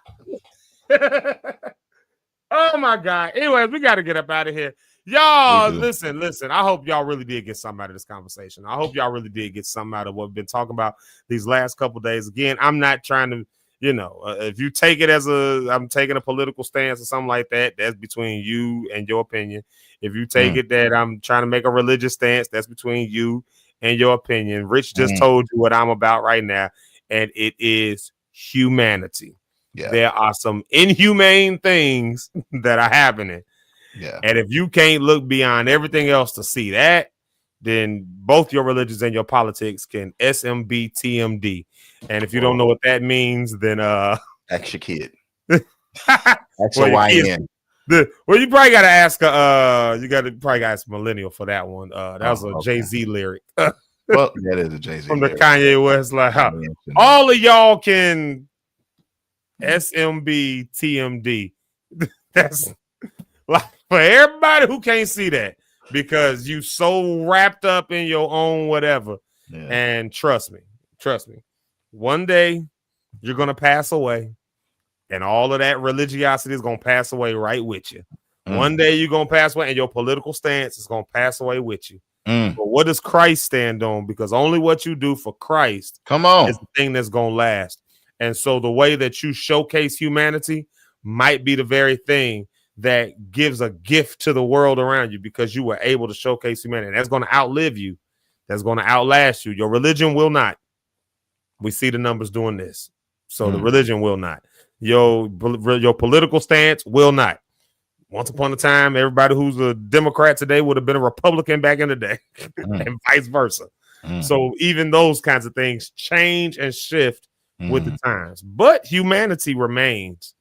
Oh my God. Anyways, we got to get up out of here. Y'all, listen. I hope y'all really did get something out of this conversation. I hope y'all really did get something out of what we've been talking about these last couple of days. Again, I'm not trying to, if you take it as I'm taking a political stance or something like that, that's between you and your opinion. If you take it that I'm trying to make a religious stance, that's between you and your opinion. Rich just told you what I'm about right now. And it is humanity. Yeah. There are some inhumane things that are happening. Yeah. And if you can't look beyond everything else to see that, then both your religions and your politics can SMB TMD. And if you don't know what that means, then ask your kid. XOYN. Well, you probably gotta ask probably ask millennial for that one. That was a Jay-Z lyric. Well, that is a Jay-Z from the Kanye West. Like all of y'all can SMB TMD. That's like for everybody who can't see that because you so wrapped up in your own whatever. Yeah. And trust me, one day you're gonna pass away, and all of that religiosity is gonna pass away right with you. One day you're gonna pass away, and your political stance is gonna pass away with you. But what does Christ stand on? Because only what you do for Christ is the thing that's going to last. And so the way that you showcase humanity might be the very thing that gives a gift to the world around you because you were able to showcase humanity. That's going to outlive you. That's going to outlast you. Your religion will not. We see the numbers doing this. So the religion will not. Your political stance will not. Once upon a time, everybody who's a Democrat today would have been a Republican back in the day and vice versa. So even those kinds of things change and shift with the times. But humanity remains,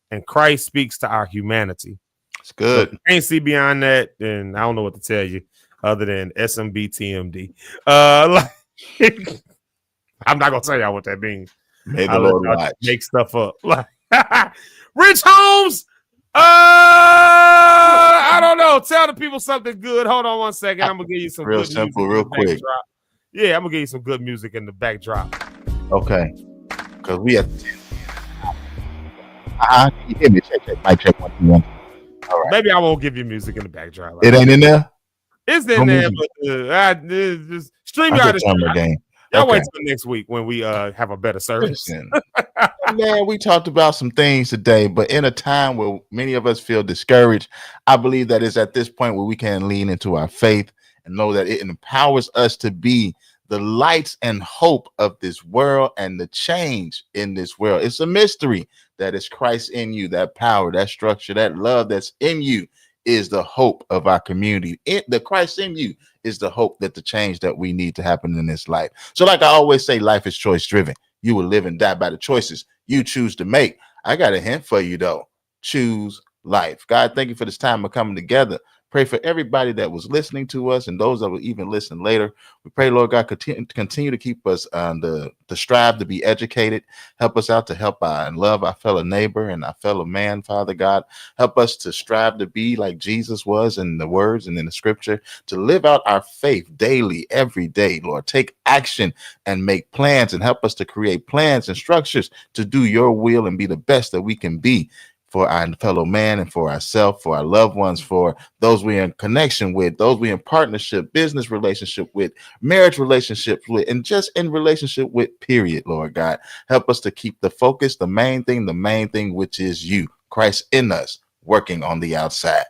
and Christ speaks to our humanity. It's good. So if you can't see beyond that, then I don't know what to tell you other than SMB TMD. I'm not gonna tell y'all what that means. May the Lord watch. Make stuff up. Rich Holmes. I don't know. Tell the people something good. Hold on one second. I'm gonna give you some real good simple, music real quick. Backdrop. Yeah, I'm gonna give you some good music in the backdrop. Okay, because we have. You hear me? Check. Mic check 1 2 1. All right. Maybe I won't give you music in the backdrop. It ain't in there. It's in there, but just stream y'all this. Y'all wait till next week when we have a better service. Man, we talked about some things today, but in a time where many of us feel discouraged, I believe that it's at this point where we can lean into our faith and know that it empowers us to be the lights and hope of this world and the change in this world. It's a mystery that is Christ in you, that power, that structure, that love that's in you is the hope of our community. The Christ in you is the hope that the change that we need to happen in this life. So like I always say, life is choice driven. You will live and die by the choices you choose to make. I got a hint for you though. Choose life. God, thank you for this time of coming together. Pray for everybody that was listening to us and those that will even listen later. We pray, Lord God, continue to keep us on the strive to be educated. Help us out to help and love our fellow neighbor and our fellow man, Father God. Help us to strive to be like Jesus was in the words and in the scripture, to live out our faith daily, every day, Lord. Take action and make plans and help us to create plans and structures to do your will and be the best that we can be for our fellow man and for ourselves, for our loved ones, for those we're in connection with, those we're in partnership, business relationship with, marriage relationships with, and just in relationship with, period, Lord God. Help us to keep the focus, the main thing, which is you, Christ in us, working on the outside.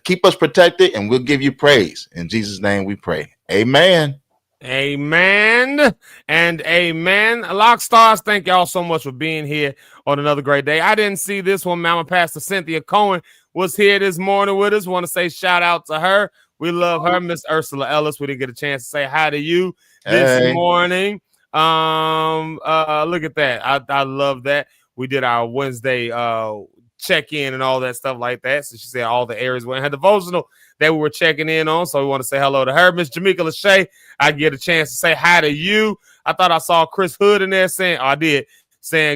Keep us protected, and we'll give you praise. In Jesus' name we pray. Amen. Amen and amen. Lock stars, thank y'all so much for being here on another great day. I didn't see this one. Mama Pastor Cynthia Cohen was here this morning with us. Want to say shout out to her. We love her. Miss Ursula Ellis. We didn't get a chance to say hi to you this morning. Look at that. I love that. We did our Wednesday check-in and all that stuff like that. So she said all the areas were in her devotional that we were checking in on. So we want to say hello to her. Miss Jamaica Lachey, I get a chance to say hi to you. I thought I saw Chris Hood in there saying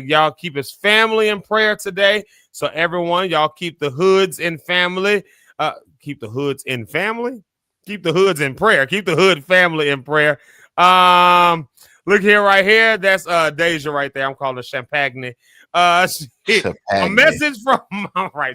y'all keep his family in prayer today. So everyone, y'all keep the hoods in family. Keep the hoods in family. Keep the hoods in prayer. Keep the hood family in prayer. Look here, right here. That's Deja right there. I'm calling her Champagne. A message from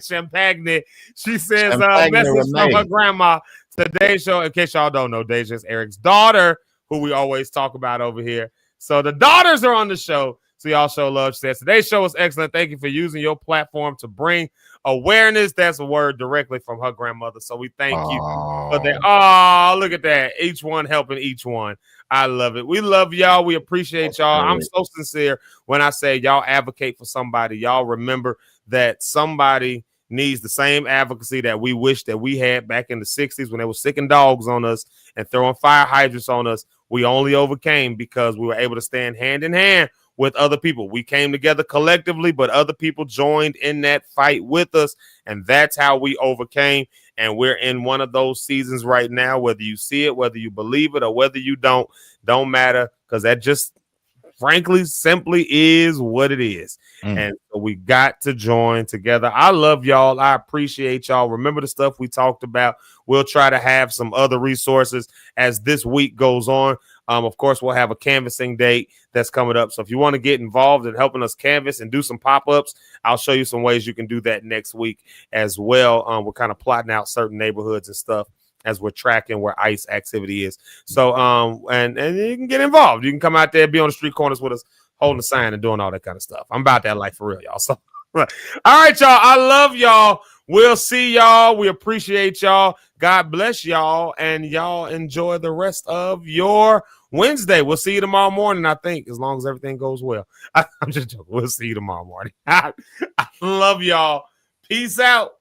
Champagne. She says a message from her grandma today's show. In case y'all don't know, Deja is Eric's daughter, who we always talk about over here. So the daughters are on the show. So y'all show love. She says today's show was excellent. Thank you for using your platform to bring awareness. That's a word directly from her grandmother. So we thank you for that. Oh, look at that. Each one helping each one. I love it. We love y'all. We appreciate y'all. I'm so sincere when I say y'all advocate for somebody. Y'all remember that somebody needs the same advocacy that we wish that we had back in the 60s when they were sicking dogs on us and throwing fire hydrants on us. We only overcame because we were able to stand hand in hand with other people. We came together collectively, but other people joined in that fight with us, and that's how we overcame. And we're in one of those seasons right now, whether you see it, whether you believe it, or whether you don't matter, because that just frankly simply is what it is. And so we got to join together. I love y'all. I appreciate y'all. Remember the stuff we talked about. We'll try to have some other resources as this week goes on. Of course, we'll have a canvassing date that's coming up. So if you want to get involved in helping us canvass and do some pop-ups, I'll show you some ways you can do that next week as well. We're kind of plotting out certain neighborhoods and stuff as we're tracking where ICE activity is. So, and you can get involved. You can come out there, be on the street corners with us, holding a sign and doing all that kind of stuff. I'm about that life for real, y'all. So, all right, y'all. I love y'all. We'll see y'all. We appreciate y'all. God bless y'all, and y'all enjoy the rest of your Wednesday. We'll see you tomorrow morning, I think, as long as everything goes well. I'm just joking. We'll see you tomorrow morning. I love y'all. Peace out.